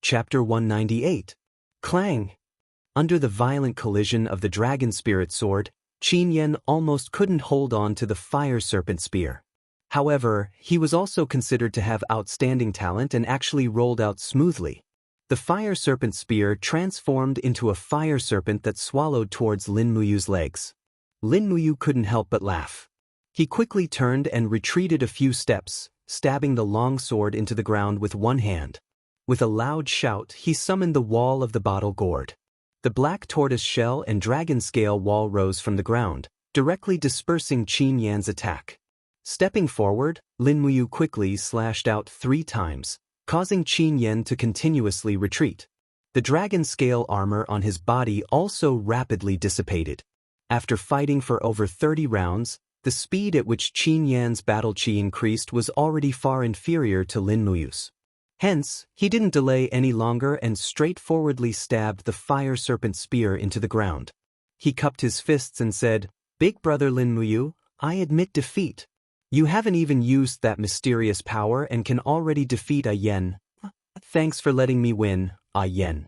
Chapter 198. Clang! Under the violent collision of the dragon spirit sword, Qin Yan almost couldn't hold on to the fire serpent spear. However, he was also considered to have outstanding talent and actually rolled out smoothly. The fire serpent spear transformed into a fire serpent that swallowed towards Lin Muyu's legs. Lin Muyu couldn't help but laugh. He quickly turned and retreated a few steps, stabbing the long sword into the ground with one hand. With a loud shout, he summoned the wall of the bottle gourd. The black tortoise shell and dragon scale wall rose from the ground, directly dispersing Qin Yan's attack. Stepping forward, Lin Muyu quickly slashed out 3 times, causing Qin Yan to continuously retreat. The dragon scale armor on his body also rapidly dissipated. After fighting for over 30 rounds, the speed at which Qin Yan's battle chi increased was already far inferior to Lin Muyu's. Hence, he didn't delay any longer and straightforwardly stabbed the fire serpent spear into the ground. He cupped his fists and said, "Big brother Lin Muyu, I admit defeat. You haven't even used that mysterious power and can already defeat A Yen. Thanks for letting me win, A Yen."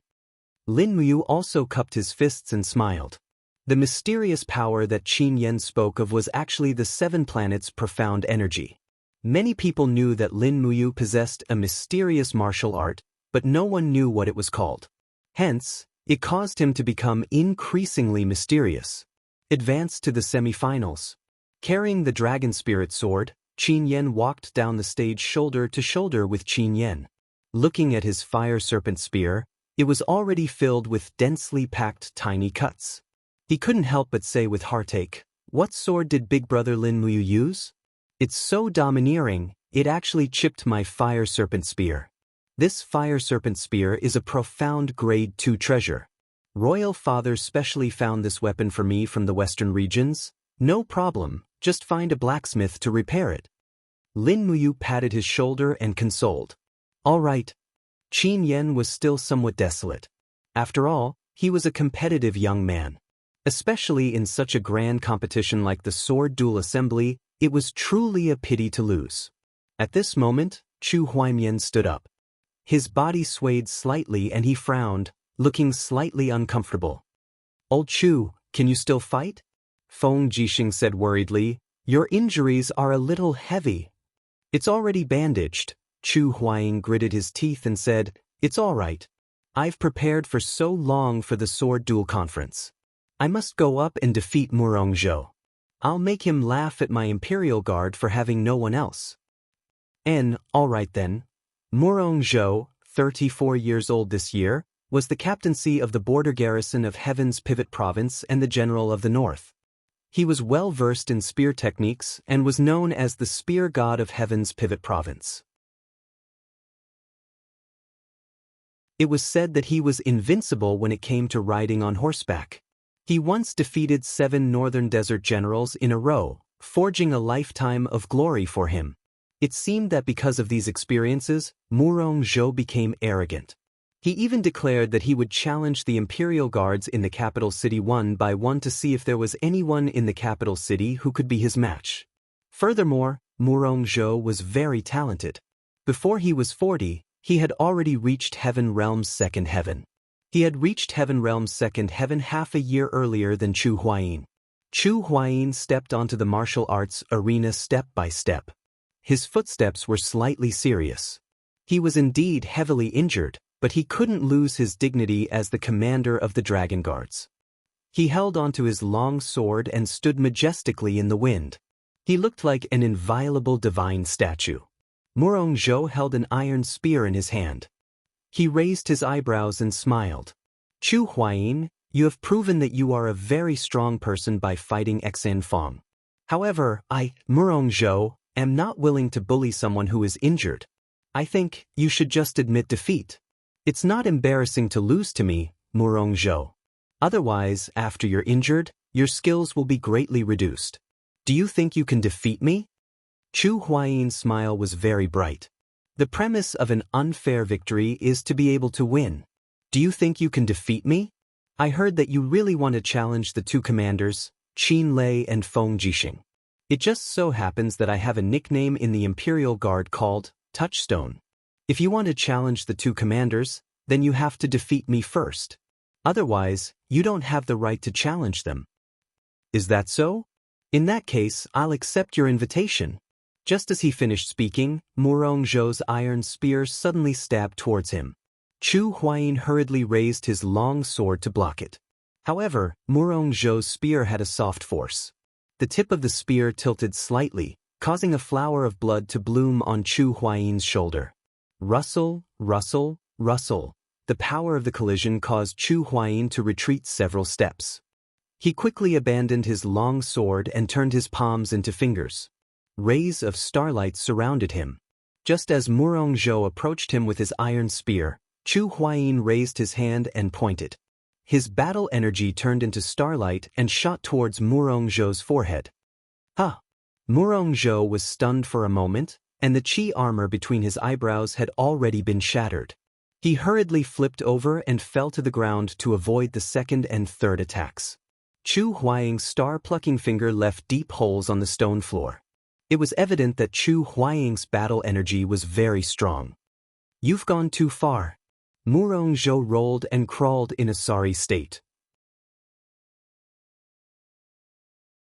Lin Muyu also cupped his fists and smiled. The mysterious power that Qin Yan spoke of was actually the 7 planets' profound energy. Many people knew that Lin Muyu possessed a mysterious martial art, but no one knew what it was called. Hence, it caused him to become increasingly mysterious. Advanced to the semi-finals. Carrying the dragon spirit sword, Qin Yan walked down the stage shoulder to shoulder with Qin Yan. Looking at his fire serpent spear, it was already filled with densely packed tiny cuts. He couldn't help but say with heartache, "What sword did big brother Lin Muyu use? It's so domineering, it actually chipped my fire serpent spear." This fire serpent spear is a profound grade 2 treasure. Royal Father specially found this weapon for me from the western regions. No problem, just find a blacksmith to repair it. Lin Muyu patted his shoulder and consoled. All right. Qin Yan was still somewhat desolate. After all, he was a competitive young man. Especially in such a grand competition like the Sword Duel Assembly, it was truly a pity to lose. At this moment, Chu Huaimian stood up. His body swayed slightly and he frowned, looking slightly uncomfortable. "Old Chu, can you still fight?" Feng Jixing said worriedly, "Your injuries are a little heavy." "It's already bandaged." Chu Huaiying gritted his teeth and said, "It's all right. I've prepared for so long for the Sword Duel Conference. I must go up and defeat Murong Zhou. I'll make him laugh at my Imperial Guard for having no one else." All right then. Murong Zhou, 34 years old this year, was the captaincy of the border garrison of Heaven's Pivot Province and the general of the North. He was well versed in spear techniques and was known as the spear god of Heaven's Pivot Province. It was said that he was invincible when it came to riding on horseback. He once defeated 7 northern desert generals in a row, forging a lifetime of glory for him. It seemed that because of these experiences, Murong Zhou became arrogant. He even declared that he would challenge the Imperial Guards in the capital city one by one to see if there was anyone in the capital city who could be his match. Furthermore, Murong Zhou was very talented. Before he was 40, he had already reached Heaven Realm's 2nd heaven. He had reached Heaven Realm's 2nd heaven half a year earlier than Chu Huaiying. Chu Huaiying stepped onto the martial arts arena step by step. His footsteps were slightly serious. He was indeed heavily injured, but he couldn't lose his dignity as the commander of the Dragon Guards. He held onto his long sword and stood majestically in the wind. He looked like an inviolable divine statue. Murong Zhou held an iron spear in his hand. He raised his eyebrows and smiled. "Chu Huaiying, you have proven that you are a very strong person by fighting Xan Feng. However, Murong Zhou, am not willing to bully someone who is injured. I think you should just admit defeat. It's not embarrassing to lose to me, Murong Zhou. Otherwise, after you're injured, your skills will be greatly reduced. Do you think you can defeat me?" Chu Huaiying's smile was very bright. The premise of an unfair victory is to be able to win. "Do you think you can defeat me? I heard that you really want to challenge the 2 commanders, Qin Lei and Feng Jixing. It just so happens that I have a nickname in the Imperial Guard called Touchstone. If you want to challenge the 2 commanders, then you have to defeat me first. Otherwise, you don't have the right to challenge them." "Is that so? In that case, I'll accept your invitation." Just as he finished speaking, Murong Zhou's iron spear suddenly stabbed towards him. Chu Huayin hurriedly raised his long sword to block it. However, Murong Zhou's spear had a soft force. The tip of the spear tilted slightly, causing a flower of blood to bloom on Chu Huayin's shoulder. Rustle, rustle, rustle. The power of the collision caused Chu Huayin to retreat several steps. He quickly abandoned his long sword and turned his palms into fingers. Rays of starlight surrounded him. Just as Murong Zhou approached him with his iron spear, Chu Huayin raised his hand and pointed. His battle energy turned into starlight and shot towards Murong Zhou's forehead. Ha! Murong Zhou was stunned for a moment, and the qi armor between his eyebrows had already been shattered. He hurriedly flipped over and fell to the ground to avoid the second and third attacks. Chu Huaying's star-plucking finger left deep holes on the stone floor. It was evident that Chu Huaying's battle energy was very strong. You've gone too far. Murong Zhou rolled and crawled in a sorry state.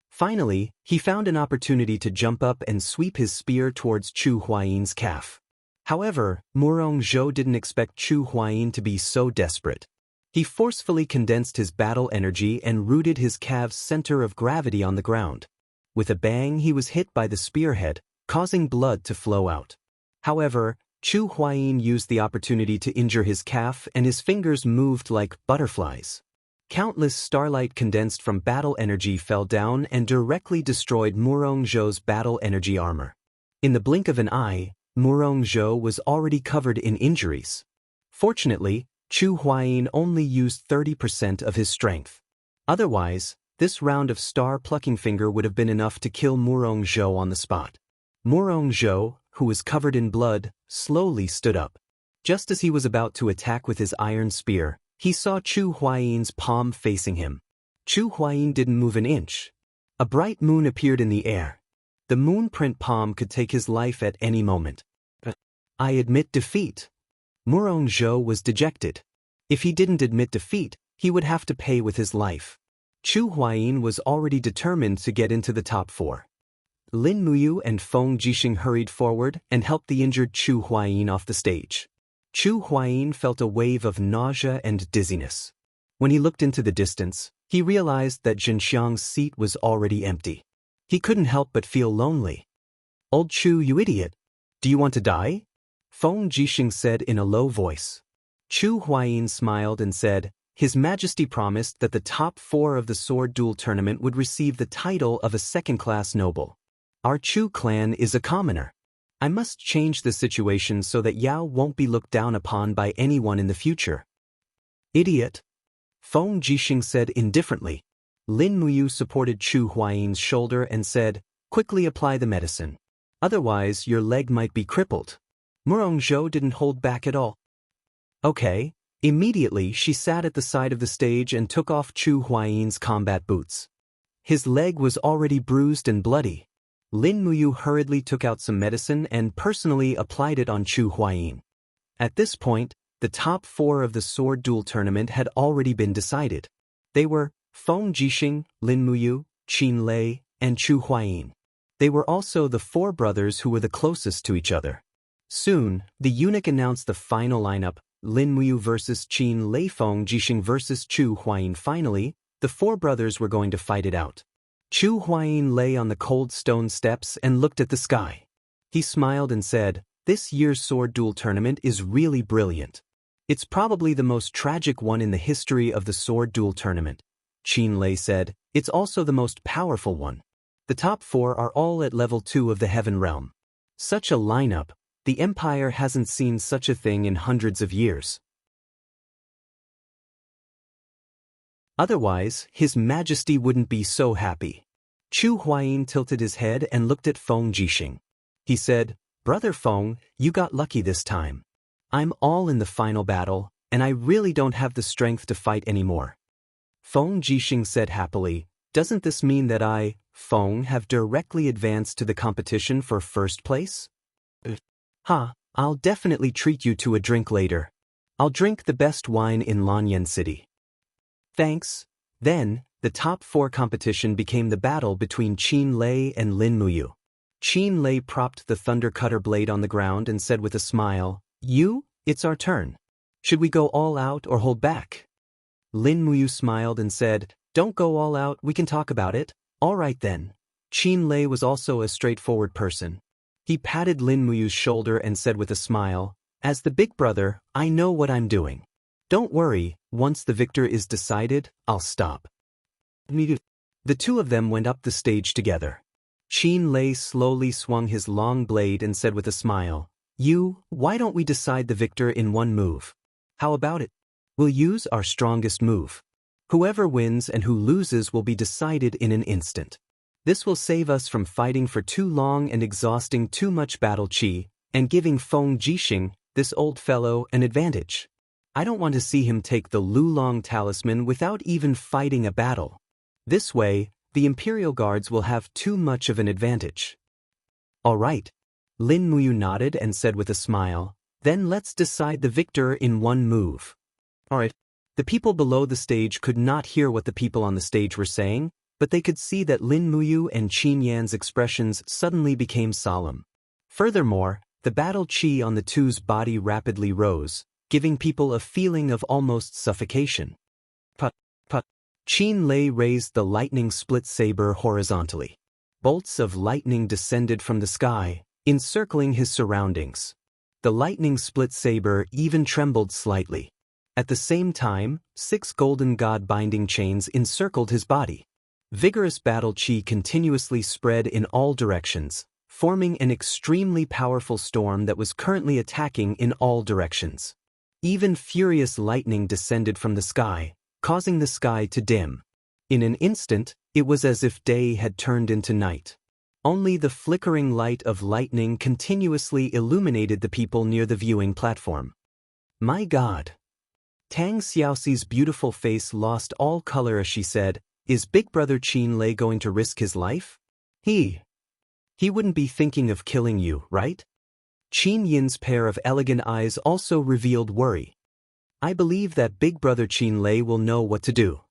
Finally, he found an opportunity to jump up and sweep his spear towards Chu Huayin's calf. However, Murong Zhou didn't expect Chu Huayin to be so desperate. He forcefully condensed his battle energy and rooted his calf's center of gravity on the ground. With a bang, he was hit by the spearhead, causing blood to flow out. However, Chu Huayin used the opportunity to injure his calf, and his fingers moved like butterflies. Countless starlight condensed from battle energy fell down and directly destroyed Murong Zhou's battle energy armor. In the blink of an eye, Murong Zhou was already covered in injuries. Fortunately, Chu Huayin only used 30% of his strength. Otherwise, this round of star-plucking finger would have been enough to kill Murong Zhou on the spot. Murong Zhou, who was covered in blood, slowly stood up. Just as he was about to attack with his iron spear, he saw Chu Huayin's palm facing him. Chu Huayin didn't move an inch. A bright moon appeared in the air. The moon-print palm could take his life at any moment. I admit defeat. Murong Zhou was dejected. If he didn't admit defeat, he would have to pay with his life. Chu Huayin was already determined to get into the top 4. Lin Muyu and Feng Jixing hurried forward and helped the injured Chu Huayin off the stage. Chu Huayin felt a wave of nausea and dizziness. When he looked into the distance, he realized that Xianxia's seat was already empty. He couldn't help but feel lonely. Old Chu, you idiot. Do you want to die? Feng Jixing said in a low voice. Chu Huayin smiled and said, His Majesty promised that the top 4 of the sword duel tournament would receive the title of a second-class noble. Our Chu clan is a commoner. I must change the situation so that Yao won't be looked down upon by anyone in the future. Idiot. Feng Jixing said indifferently. Lin Muyu supported Chu Huayin's shoulder and said, Quickly apply the medicine. Otherwise your leg might be crippled. Murong Zhou didn't hold back at all. Okay. Immediately she sat at the side of the stage and took off Chu Huayin's combat boots. His leg was already bruised and bloody. Lin Muyu hurriedly took out some medicine and personally applied it on Chu Huayin. At this point, the top 4 of the sword duel tournament had already been decided. They were Feng Jixing, Lin Muyu, Qin Lei, and Chu Huayin. They were also the 4 brothers who were the closest to each other. Soon, the eunuch announced the final lineup: Lin Muyu versus Qin Lei, Feng Jixing versus Chu Huayin. Finally, the 4 brothers were going to fight it out. Chu Huayin lay on the cold stone steps and looked at the sky. He smiled and said, This year's sword duel tournament is really brilliant. It's probably the most tragic one in the history of the sword duel tournament. Qin Lei said, It's also the most powerful one. The top 4 are all at level 2 of the Heaven Realm. Such a lineup, the Empire hasn't seen such a thing in hundreds of years. Otherwise, His Majesty wouldn't be so happy. Chu Huayin tilted his head and looked at Feng Jixing. He said, Brother Feng, you got lucky this time. I'm all in the final battle, and I really don't have the strength to fight anymore. Feng Jixing said happily, Doesn't this mean that I, Feng, have directly advanced to the competition for first place? I'll definitely treat you to a drink later. I'll drink the best wine in Lanyan City. Thanks. Then, the top 4 competition became the battle between Qin Lei and Lin Muyu. Qin Lei propped the thunder cutter blade on the ground and said with a smile, It's our turn. Should we go all out or hold back? Lin Muyu smiled and said, "Don't go all out, we can talk about it." "All right then." Qin Lei was also a straightforward person. He patted Lin Muyu's shoulder and said with a smile, "As the big brother, I know what I'm doing. Don't worry, once the victor is decided, I'll stop." The two of them went up the stage together. Qin Lei slowly swung his long blade and said with a smile, Why don't we decide the victor in one move? How about it? We'll use our strongest move. Whoever wins and who loses will be decided in an instant. This will save us from fighting for too long and exhausting too much battle chi, and giving Feng Jixing, this old fellow, an advantage. I don't want to see him take the Lulong talisman without even fighting a battle. This way, the Imperial Guards will have too much of an advantage. All right. Lin Muyu nodded and said with a smile, "Then let's decide the victor in one move." All right. The people below the stage could not hear what the people on the stage were saying, but they could see that Lin Muyu and Qin Yan's expressions suddenly became solemn. Furthermore, the battle chi on the two's body rapidly rose, giving people a feeling of almost suffocation. Put. Qin Lei raised the lightning split saber horizontally. Bolts of lightning descended from the sky, encircling his surroundings. The lightning split saber even trembled slightly. At the same time, 6 golden god binding chains encircled his body. Vigorous battle chi continuously spread in all directions, forming an extremely powerful storm that was currently attacking in all directions. Even furious lightning descended from the sky, causing the sky to dim. In an instant, it was as if day had turned into night. Only the flickering light of lightning continuously illuminated the people near the viewing platform. My God! Tang Xiaoxi's beautiful face lost all color as she said, "Is Big Brother Qin Lei going to risk his life? He wouldn't be thinking of killing you, right?" Qin Yin's pair of elegant eyes also revealed worry. "I believe that Big Brother Qin Lei will know what to do."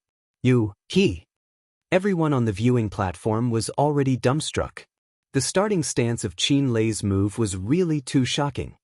Everyone on the viewing platform was already dumbstruck. The starting stance of Qin Lei's move was really too shocking.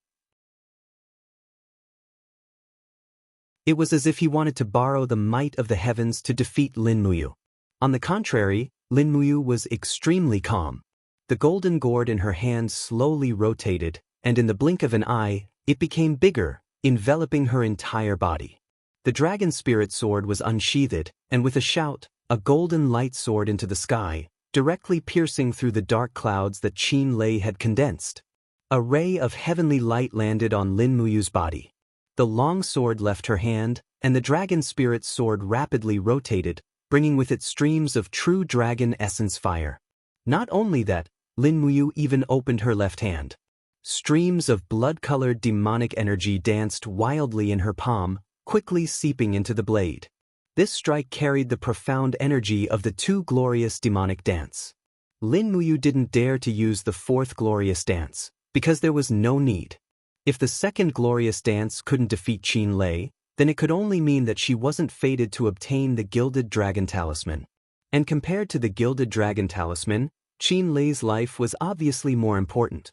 It was as if he wanted to borrow the might of the heavens to defeat Lin Muyu. On the contrary, Lin Muyu was extremely calm. The golden gourd in her hand slowly rotated, and in the blink of an eye, it became bigger, enveloping her entire body. The dragon spirit sword was unsheathed, and with a shout, a golden light soared into the sky, directly piercing through the dark clouds that Qin Lei had condensed. A ray of heavenly light landed on Lin Muyu's body. The long sword left her hand, and the dragon spirit sword rapidly rotated, bringing with it streams of true dragon essence fire. Not only that, Lin Muyu even opened her left hand. Streams of blood-colored demonic energy danced wildly in her palm, quickly seeping into the blade. This strike carried the profound energy of the 2 glorious demonic dance. Lin Muyu didn't dare to use the 4th glorious dance, because there was no need. If the 2nd glorious dance couldn't defeat Qin Lei, then it could only mean that she wasn't fated to obtain the Gilded Dragon Talisman. And compared to the Gilded Dragon Talisman, Qin Lei's life was obviously more important.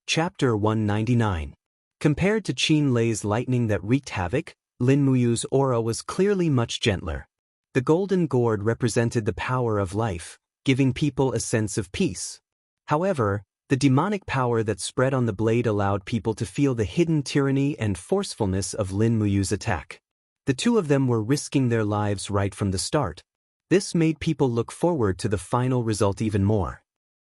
Chapter 199. Compared to Qin Lei's lightning that wreaked havoc, Lin Muyu's aura was clearly much gentler. The golden gourd represented the power of life, giving people a sense of peace. However, the demonic power that spread on the blade allowed people to feel the hidden tyranny and forcefulness of Lin Muyu's attack. The two of them were risking their lives right from the start. This made people look forward to the final result even more.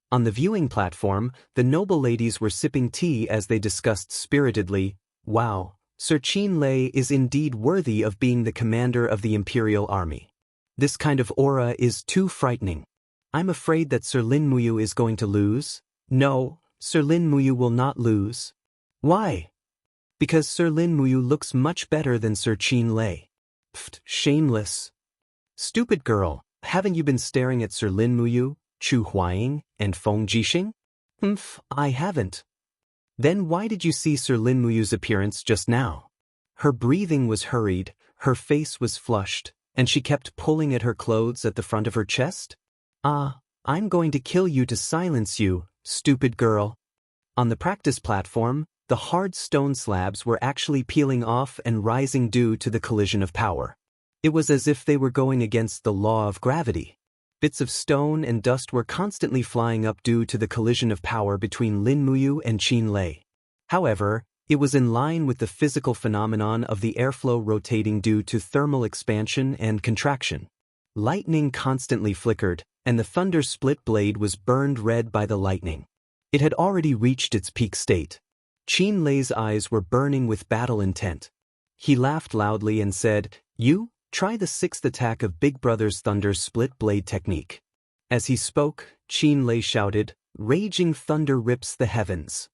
On the viewing platform, the noble ladies were sipping tea as they discussed spiritedly, "Wow, Sir Qin Lei is indeed worthy of being the commander of the Imperial Army. This kind of aura is too frightening. I'm afraid that Sir Lin Muyu is going to lose." "No, Sir Lin Muyu will not lose." "Why?" "Because Sir Lin Muyu looks much better than Sir Qin Lei." "Pfft, shameless." "Stupid girl, haven't you been staring at Sir Lin Muyu, Chu Huaying, and Feng Jixing?" I haven't." "Then why did you see Sir Lin Muyu's appearance just now?" Her breathing was hurried, her face was flushed, and she kept pulling at her clothes at the front of her chest. I'm going to kill you to silence you, stupid girl. On the practice platform, the hard stone slabs were actually peeling off and rising due to the collision of power. It was as if they were going against the law of gravity. Bits of stone and dust were constantly flying up due to the collision of power between Lin Muyu and Qin Lei. However, it was in line with the physical phenomenon of the airflow rotating due to thermal expansion and contraction. Lightning constantly flickered, and the thunder split blade was burned red by the lightning. It had already reached its peak state. Qin Lei's eyes were burning with battle intent. He laughed loudly and said, "You, try the 6th attack of Big Brother's Thunder Split Blade technique." As he spoke, Qin Lei shouted, "Raging thunder rips the heavens."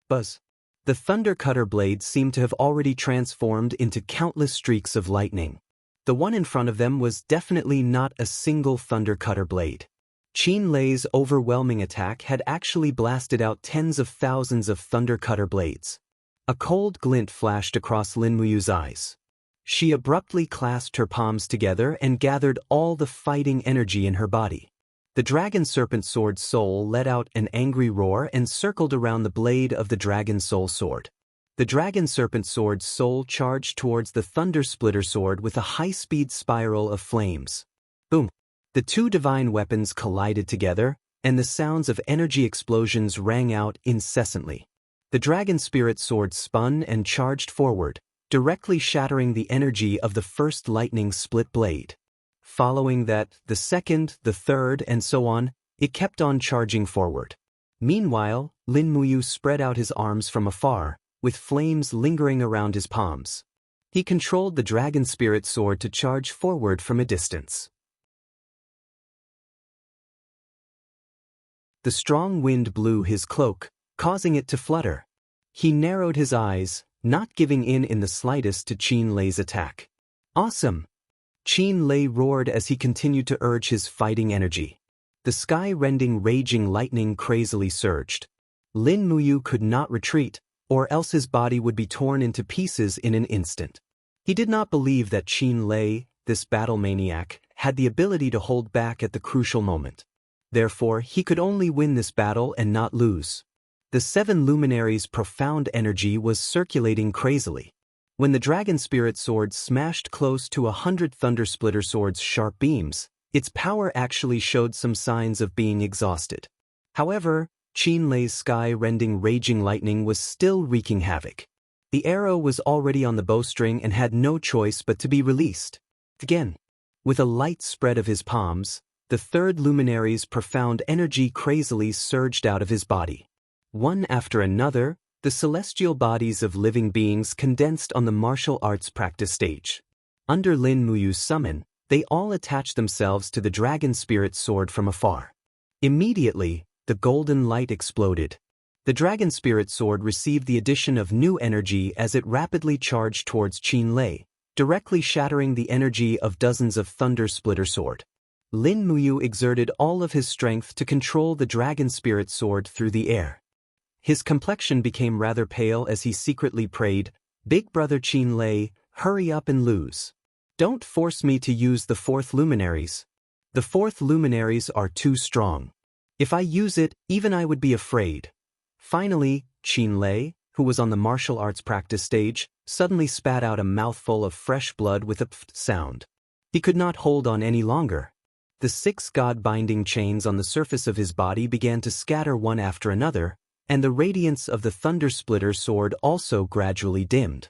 Buzz. The thunder cutter blades seemed to have already transformed into countless streaks of lightning. The one in front of them was definitely not a single thunder cutter blade. Qin Lei's overwhelming attack had actually blasted out tens of thousands of thunder cutter blades. A cold glint flashed across Lin Muyu's eyes. She abruptly clasped her palms together and gathered all the fighting energy in her body. The dragon serpent sword soul let out an angry roar and circled around the blade of the dragon soul sword. The dragon serpent sword soul charged towards the thunder splitter sword with a high-speed spiral of flames. Boom! The two divine weapons collided together, and the sounds of energy explosions rang out incessantly. The dragon spirit sword spun and charged forward, directly shattering the energy of the first lightning split blade. Following that, the second, the third, and so on, it kept on charging forward. Meanwhile, Lin Muyu spread out his arms from afar, with flames lingering around his palms. He controlled the dragon spirit sword to charge forward from a distance. The strong wind blew his cloak, causing it to flutter. He narrowed his eyes, not giving in the slightest to Qin Lei's attack. "Awesome!" Qin Lei roared as he continued to urge his fighting energy. The sky-rending raging lightning crazily surged. Lin Muyu could not retreat, or else his body would be torn into pieces in an instant. He did not believe that Qin Lei, this battle maniac, had the ability to hold back at the crucial moment. Therefore, he could only win this battle and not lose. The 7 luminaries' profound energy was circulating crazily. When the dragon spirit sword smashed close to 100 thunder splitter sword's sharp beams, its power actually showed some signs of being exhausted. However, Qin Lei's sky-rending raging lightning was still wreaking havoc. The arrow was already on the bowstring and had no choice but to be released. Again, with a light spread of his palms, the 3rd luminary's profound energy crazily surged out of his body. One after another, the celestial bodies of living beings condensed on the martial arts practice stage. Under Lin Muyu's summon, they all attached themselves to the dragon spirit sword from afar. Immediately, the golden light exploded. The dragon spirit sword received the addition of new energy as it rapidly charged towards Qin Lei, directly shattering the energy of dozens of thunder splitter sword. Lin Muyu exerted all of his strength to control the dragon spirit sword through the air. His complexion became rather pale as he secretly prayed, "Big brother Qin Lei, hurry up and lose. Don't force me to use the 4th luminaries. The 4th luminaries are too strong. If I use it, even I would be afraid." Finally, Qin Lei, who was on the martial arts practice stage, suddenly spat out a mouthful of fresh blood with a pft sound. He could not hold on any longer. The 6 god-binding chains on the surface of his body began to scatter one after another, and the radiance of the thunder splitter sword also gradually dimmed.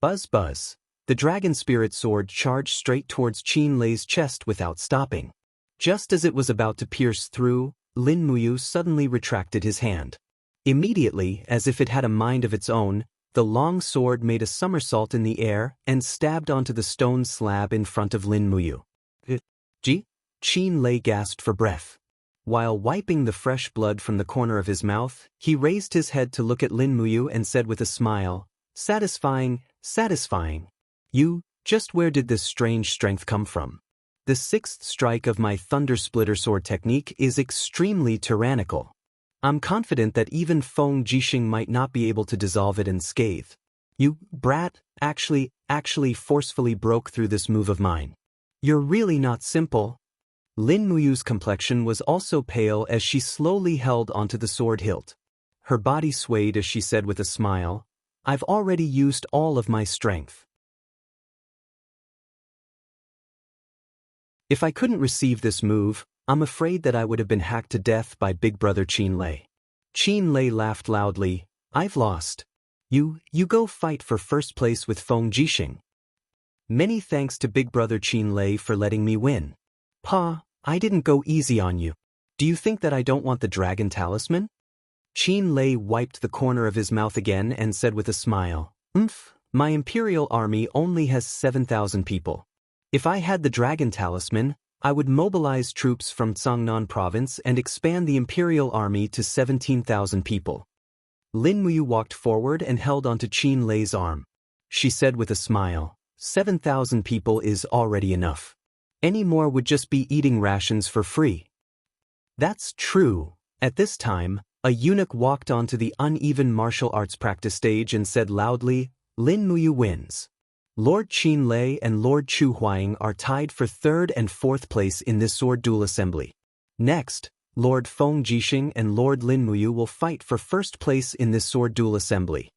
Buzz buzz. The dragon spirit sword charged straight towards Qin Lei's chest without stopping. Just as it was about to pierce through, Lin Muyu suddenly retracted his hand. Immediately, as if it had a mind of its own, the long sword made a somersault in the air and stabbed onto the stone slab in front of Lin Muyu. "Gee?" Qin Lei gasped for breath. While wiping the fresh blood from the corner of his mouth, he raised his head to look at Lin Muyu and said with a smile, "Satisfying, satisfying. Just where did this strange strength come from? The 6th strike of my thunder splitter sword technique is extremely tyrannical. I'm confident that even Feng Jixing might not be able to dissolve it unscathed. You, brat, actually forcefully broke through this move of mine. You're really not simple." Lin Muyu's complexion was also pale as she slowly held onto the sword hilt. Her body swayed as she said with a smile, "I've already used all of my strength. If I couldn't receive this move, I'm afraid that I would have been hacked to death by Big Brother Qin Lei." Qin Lei laughed loudly. "I've lost. You go fight for first place with Feng Jixing. Many thanks to Big Brother Qin Lei for letting me win. Pa, I didn't go easy on you. Do you think that I don't want the dragon talisman?" Qin Lei wiped the corner of his mouth again and said with a smile, "My imperial army only has 7,000 people. If I had the dragon talisman, I would mobilize troops from Cangnan province and expand the imperial army to 17,000 people." Lin Muyu walked forward and held onto Qin Lei's arm. She said with a smile, 7,000 people is already enough. Any more would just be eating rations for free." That's true. At this time, a eunuch walked onto the uneven martial arts practice stage and said loudly, "Lin Muyu wins. Lord Qin Lei and Lord Chu Huaying are tied for 3rd and 4th place in this sword duel assembly. Next, Lord Feng Jixing and Lord Lin Muyu will fight for 1st place in this sword duel assembly."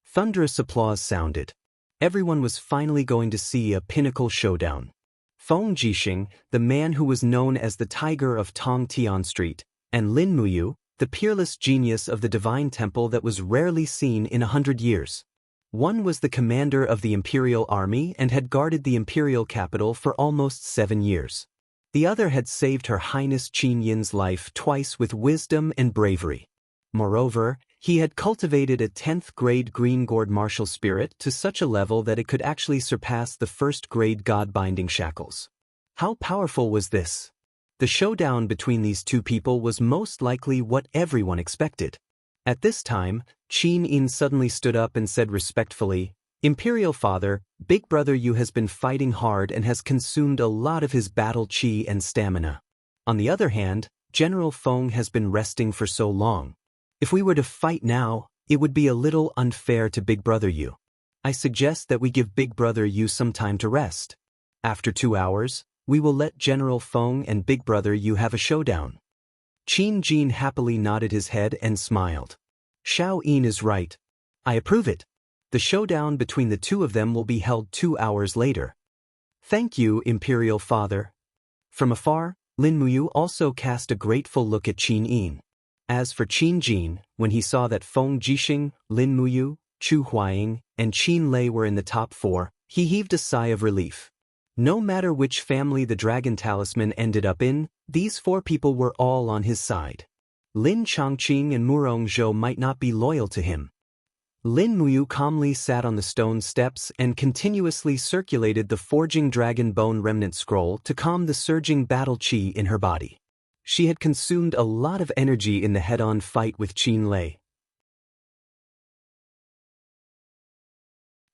Thunderous applause sounded. Everyone was finally going to see a pinnacle showdown. Feng Jixing, the man who was known as the Tiger of Tong Tian Street, and Lin Muyu, the peerless genius of the divine temple that was rarely seen in 100 years. One was the commander of the imperial army and had guarded the imperial capital for almost 7 years. The other had saved Her Highness Qin Yin's life twice with wisdom and bravery. Moreover, he had cultivated a 10th grade green gourd martial spirit to such a level that it could actually surpass the 1st grade god-binding shackles. How powerful was this? The showdown between these two people was most likely what everyone expected. At this time, Qin Yin suddenly stood up and said respectfully, "Imperial Father, Big Brother Yu has been fighting hard and has consumed a lot of his battle chi and stamina. On the other hand, General Feng has been resting for so long. If we were to fight now, it would be a little unfair to Big Brother Yu. I suggest that we give Big Brother Yu some time to rest. After 2 hours, we will let General Feng and Big Brother Yu have a showdown." Qin Jin happily nodded his head and smiled. "Xiao Yin is right. I approve it. The showdown between the two of them will be held 2 hours later." "Thank you, Imperial Father." From afar, Lin Muyu also cast a grateful look at Qin Yin. As for Qin Jin, when he saw that Feng Jixing, Lin Muyu, Chu Huaying, and Qin Lei were in the top 4, he heaved a sigh of relief. No matter which family the dragon talisman ended up in, these 4 people were all on his side. Lin Chongqing and Murong Zhou might not be loyal to him. Lin Muyu calmly sat on the stone steps and continuously circulated the forging dragon bone remnant scroll to calm the surging battle chi in her body. She had consumed a lot of energy in the head-on fight with Qin Lei.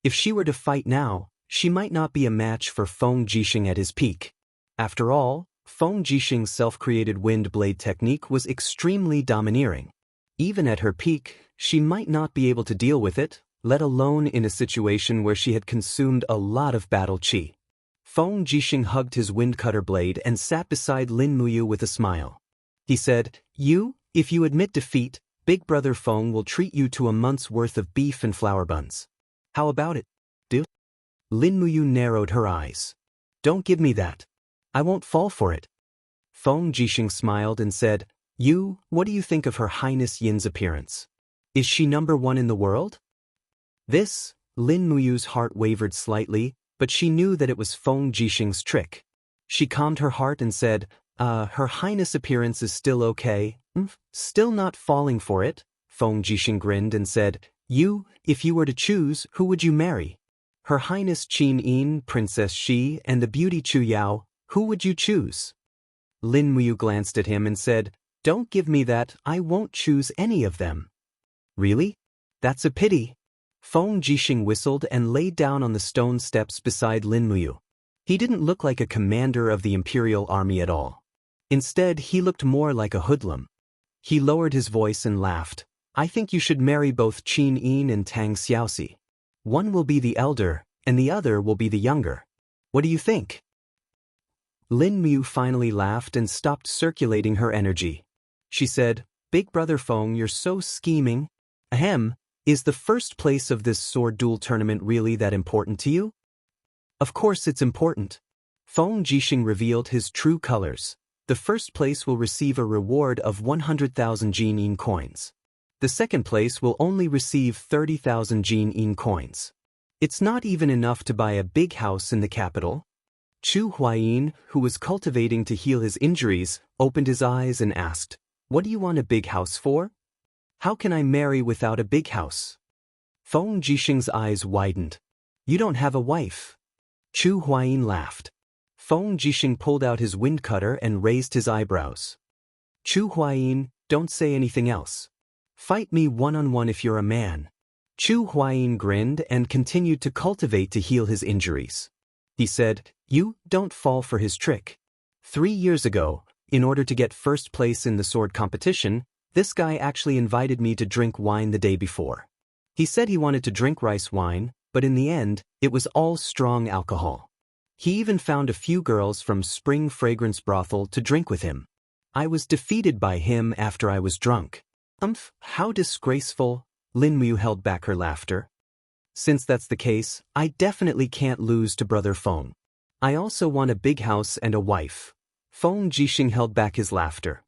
If she were to fight now, she might not be a match for Feng Jixing at his peak. After all, Feng Jixing's self-created wind blade technique was extremely domineering. Even at her peak, she might not be able to deal with it, let alone in a situation where she had consumed a lot of battle chi. Feng Jixing hugged his wind-cutter blade and sat beside Lin Muyu with a smile. He said, If you admit defeat, Big Brother Feng will treat you to a month's worth of beef and flour buns. How about it, dude?" Lin Muyu narrowed her eyes. "Don't give me that. I won't fall for it." Feng Jixing smiled and said, What do you think of Her Highness Yin's appearance? Is she #1 in the world?" This, Lin Muyu's heart wavered slightly, but she knew that it was Feng Jixing's trick. She calmed her heart and said, Her Highness' appearance is still okay. Still not falling for it?" Feng Jixing grinned and said, If you were to choose, who would you marry? Her Highness Qin Yin, Princess Shi, and the beauty Chu Yao, who would you choose?" Lin Muyu glanced at him and said, "Don't give me that, I won't choose any of them." "Really? That's a pity." Feng Jixing whistled and lay down on the stone steps beside Lin Muyu. He didn't look like a commander of the imperial army at all. Instead, he looked more like a hoodlum. He lowered his voice and laughed. "I think you should marry both Qin Yin and Tang Xiaoxi. One will be the elder, and the other will be the younger. What do you think?" Lin Mu finally laughed and stopped circulating her energy. She said, "Big brother Feng, you're so scheming. Ahem, is the first place of this sword duel tournament really that important to you?" "Of course it's important." Feng Jixing revealed his true colors. "The first place will receive a reward of 100,000 Jin coins. The second place will only receive 30,000 Jin coins. It's not even enough to buy a big house in the capital." Chu Huayin, who was cultivating to heal his injuries, opened his eyes and asked, "What do you want a big house for? How can I marry without a big house?" Feng Jixing's eyes widened. "You don't have a wife." Chu Huayin laughed. Feng Jixing pulled out his wind cutter and raised his eyebrows. "Chu Huayin, don't say anything else. Fight me one-on-one if you're a man." Chu Huayin grinned and continued to cultivate to heal his injuries. He said, "You don't fall for his trick. 3 years ago, in order to get first place in the sword competition, this guy actually invited me to drink wine the day before. He said he wanted to drink rice wine, but in the end, it was all strong alcohol. He even found a few girls from Spring Fragrance Brothel to drink with him. I was defeated by him after I was drunk." How disgraceful." Lin Mu held back her laughter. "Since that's the case, I definitely can't lose to brother Feng. I also want a big house and a wife." Feng Jixing held back his laughter.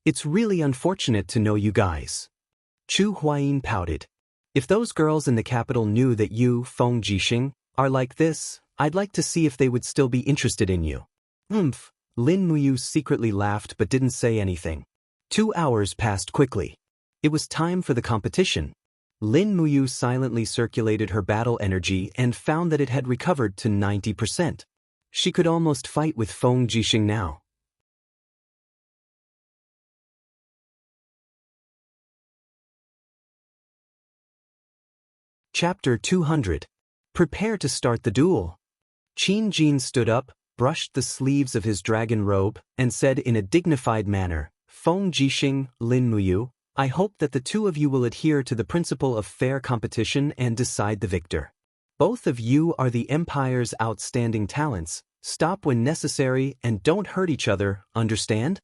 "It's really unfortunate to know you guys." Chu Huayin pouted. "If those girls in the capital knew that you, Feng Jixing, are like this, I'd like to see if they would still be interested in you." Lin Muyu secretly laughed but didn't say anything. 2 hours passed quickly. It was time for the competition. Lin Muyu silently circulated her battle energy and found that it had recovered to 90%. She could almost fight with Feng Jixing now. Chapter 200. Prepare to start the duel. Qin Jin stood up, brushed the sleeves of his dragon robe, and said in a dignified manner, "Feng Jixing, Lin Muyu, I hope that the two of you will adhere to the principle of fair competition and decide the victor. Both of you are the Empire's outstanding talents. Stop when necessary and don't hurt each other, understand?"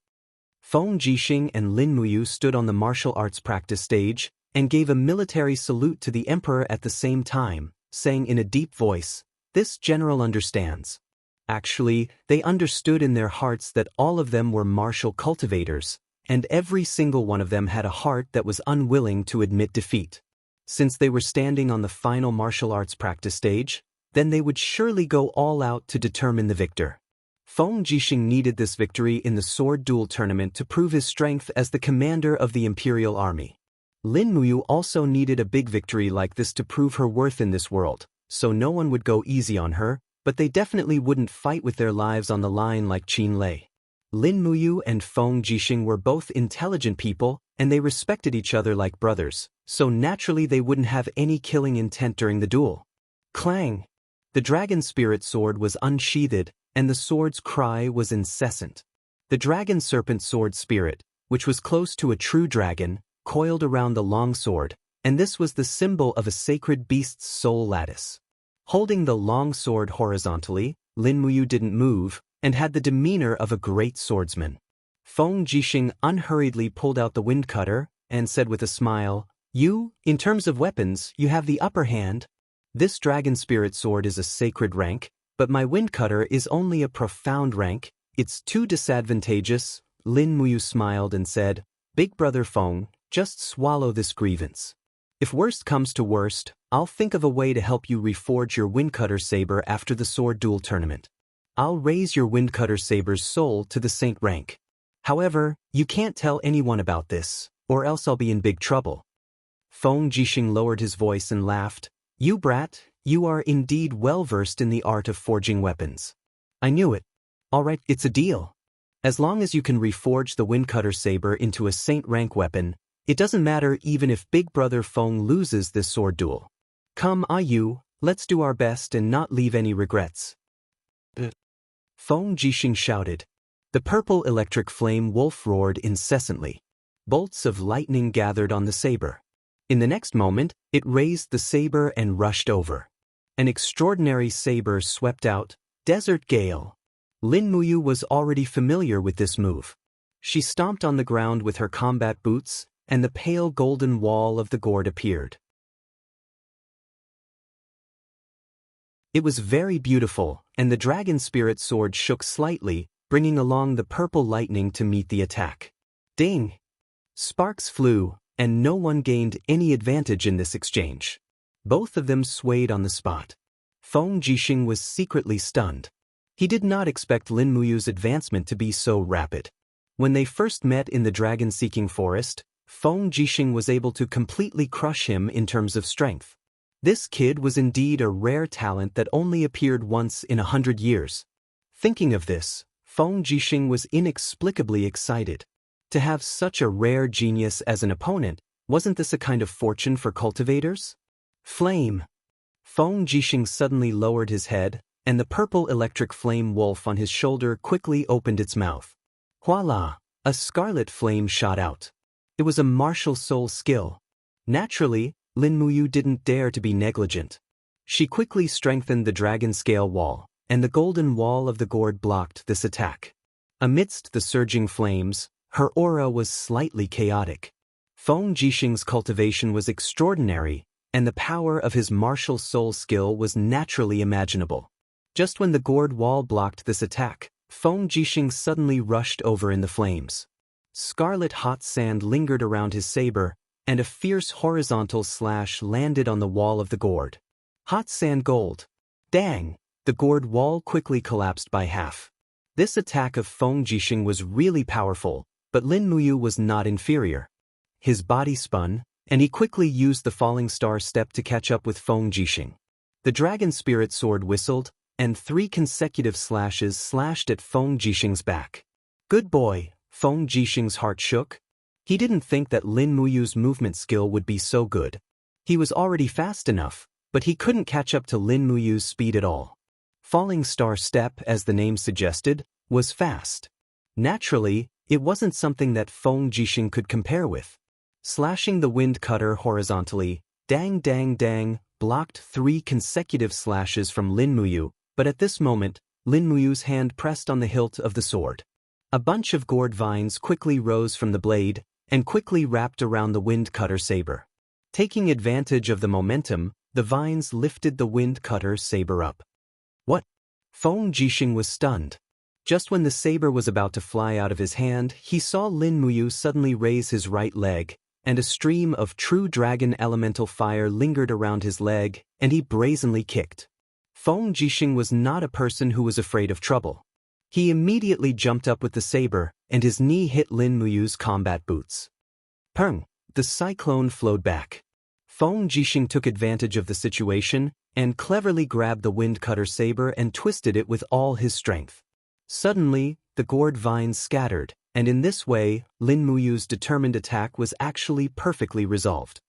Feng Jixing and Lin Muyu stood on the martial arts practice stage and gave a military salute to the emperor at the same time, saying in a deep voice, "This general understands." Actually, they understood in their hearts that all of them were martial cultivators, and every single one of them had a heart that was unwilling to admit defeat. Since they were standing on the final martial arts practice stage, then they would surely go all out to determine the victor. Feng Jixing needed this victory in the sword duel tournament to prove his strength as the commander of the imperial army. Lin Muyu also needed a big victory like this to prove her worth in this world, so no one would go easy on her, but they definitely wouldn't fight with their lives on the line like Qin Lei. Lin Muyu and Feng Jixing were both intelligent people, and they respected each other like brothers, so naturally they wouldn't have any killing intent during the duel. Clang! The dragon spirit sword was unsheathed, and the sword's cry was incessant. The dragon serpent sword spirit, which was close to a true dragon, coiled around the long sword, and this was the symbol of a sacred beast's soul lattice. Holding the long sword horizontally, Lin Muyu didn't move, and had the demeanor of a great swordsman. Feng Jixing unhurriedly pulled out the wind cutter, and said with a smile, "You, in terms of weapons, you have the upper hand. This dragon spirit sword is a sacred rank, but my wind cutter is only a profound rank. It's too disadvantageous." Lin Muyu smiled and said, "Big brother Feng, just swallow this grievance. If worst comes to worst, I'll think of a way to help you reforge your windcutter saber after the sword duel tournament. I'll raise your windcutter saber's soul to the saint rank. However, you can't tell anyone about this, or else I'll be in big trouble." Feng Jixing lowered his voice and laughed. "You brat, you are indeed well versed in the art of forging weapons." "I knew it. All right, it's a deal. As long as you can reforge the windcutter saber into a saint rank weapon, it doesn't matter even if Big Brother Feng loses this sword duel. Come, you, let's do our best and not leave any regrets." Feng Jixing shouted. The purple electric flame wolf roared incessantly. Bolts of lightning gathered on the saber. In the next moment, it raised the saber and rushed over. An extraordinary saber swept out, Desert Gale. Lin Muyu was already familiar with this move. She stomped on the ground with her combat boots, and the pale golden wall of the gourd appeared. It was very beautiful, and the dragon spirit sword shook slightly, bringing along the purple lightning to meet the attack. Ding! Sparks flew, and no one gained any advantage in this exchange. Both of them swayed on the spot. Feng Jixing was secretly stunned. He did not expect Lin Muyu's advancement to be so rapid. When they first met in the dragon-seeking forest, Feng Jixing was able to completely crush him in terms of strength. This kid was indeed a rare talent that only appeared once in 100 years. Thinking of this, Feng Jixing was inexplicably excited. To have such a rare genius as an opponent, wasn't this a kind of fortune for cultivators? Flame! Feng Jixing suddenly lowered his head, and the purple electric flame wolf on his shoulder quickly opened its mouth. Voila! A scarlet flame shot out. It was a martial soul skill. Naturally, Lin Muyu didn't dare to be negligent. She quickly strengthened the dragon scale wall, and the golden wall of the gourd blocked this attack. Amidst the surging flames, her aura was slightly chaotic. Feng Jixing's cultivation was extraordinary, and the power of his martial soul skill was naturally imaginable. Just when the gourd wall blocked this attack, Feng Jixing suddenly rushed over in the flames. Scarlet hot sand lingered around his saber, and a fierce horizontal slash landed on the wall of the gourd. Hot sand gold. Dang! The gourd wall quickly collapsed by half. This attack of Feng Jixing was really powerful, but Lin Muyu was not inferior. His body spun, and he quickly used the falling star step to catch up with Feng Jixing. The dragon spirit sword whistled, and 3 consecutive slashes slashed at Feng Jixing's back. Good boy, Feng Jixing's heart shook. He didn't think that Lin Muyu's movement skill would be so good. He was already fast enough, but he couldn't catch up to Lin Muyu's speed at all. Falling star step, as the name suggested, was fast. Naturally, it wasn't something that Feng Jixing could compare with. Slashing the wind cutter horizontally, dang dang dang, blocked 3 consecutive slashes from Lin Muyu, but at this moment, Lin Muyu's hand pressed on the hilt of the sword. A bunch of gourd vines quickly rose from the blade, and quickly wrapped around the wind cutter saber. Taking advantage of the momentum, the vines lifted the wind cutter saber up. What? Feng Jixing was stunned. Just when the saber was about to fly out of his hand, he saw Lin Muyu suddenly raise his right leg, and a stream of true dragon elemental fire lingered around his leg, and he brazenly kicked. Feng Jixing was not a person who was afraid of trouble. He immediately jumped up with the saber, and his knee hit Lin Muyu's combat boots. Peng! The cyclone flowed back. Feng Jixing took advantage of the situation, and cleverly grabbed the wind cutter saber and twisted it with all his strength. Suddenly, the gourd vines scattered, and in this way, Lin Muyu's determined attack was actually perfectly resolved.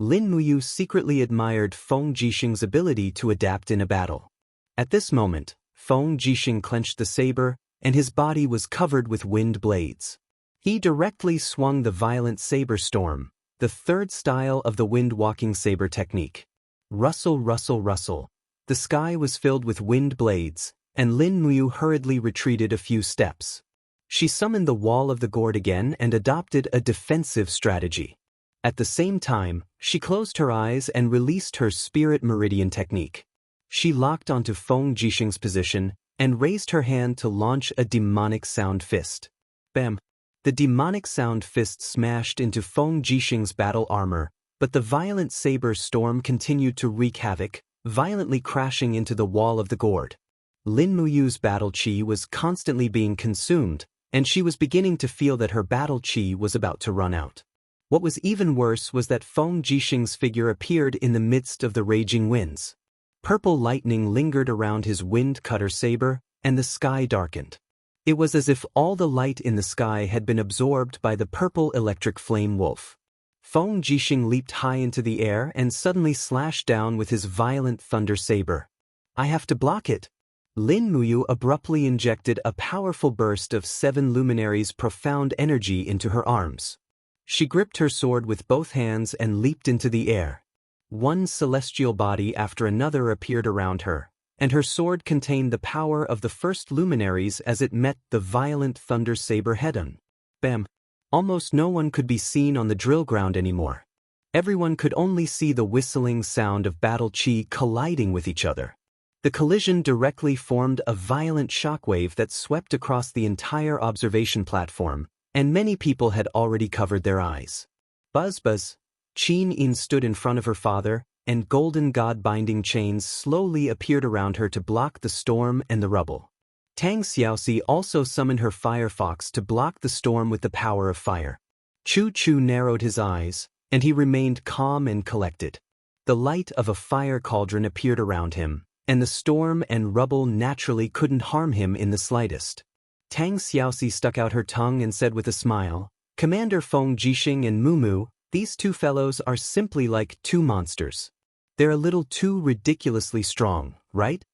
Lin Muyu secretly admired Feng Jixing's ability to adapt in a battle. At this moment, Feng Jixing clenched the saber, and his body was covered with wind blades. He directly swung the violent saber storm, the third style of the wind-walking saber technique. Rustle, rustle, rustle. The sky was filled with wind blades, and Lin Muyu hurriedly retreated a few steps. She summoned the wall of the gourd again and adopted a defensive strategy. At the same time, she closed her eyes and released her spirit meridian technique. She locked onto Feng Jixing's position and raised her hand to launch a demonic sound fist. Bam! The demonic sound fist smashed into Feng Jixing's battle armor, but the violent saber storm continued to wreak havoc, violently crashing into the wall of the gourd. Lin Muyu's battle chi was constantly being consumed, and she was beginning to feel that her battle chi was about to run out. What was even worse was that Feng Jixing's figure appeared in the midst of the raging winds. Purple lightning lingered around his wind cutter saber, and the sky darkened. It was as if all the light in the sky had been absorbed by the purple electric flame wolf. Feng Jixing leaped high into the air and suddenly slashed down with his violent thunder saber. I have to block it. Lin Muyu abruptly injected a powerful burst of 7 luminaries' profound energy into her arms. She gripped her sword with both hands and leaped into the air. One celestial body after another appeared around her, and her sword contained the power of the first luminaries as it met the violent thunder saber head-on. Bam! Almost no one could be seen on the drill ground anymore. Everyone could only see the whistling sound of battle chi colliding with each other. The collision directly formed a violent shockwave that swept across the entire observation platform, and many people had already covered their eyes. Buzz buzz! Qin stood in front of her father, and golden god-binding chains slowly appeared around her to block the storm and the rubble. Tang Xiaoxi also summoned her fire fox to block the storm with the power of fire. Chu Chu narrowed his eyes, and he remained calm and collected. The light of a fire cauldron appeared around him, and the storm and rubble naturally couldn't harm him in the slightest. Tang Xiaoxi stuck out her tongue and said with a smile, "Commander Feng Jixing and Mumu, these two fellows are simply like two monsters. They're a little too ridiculously strong, right?"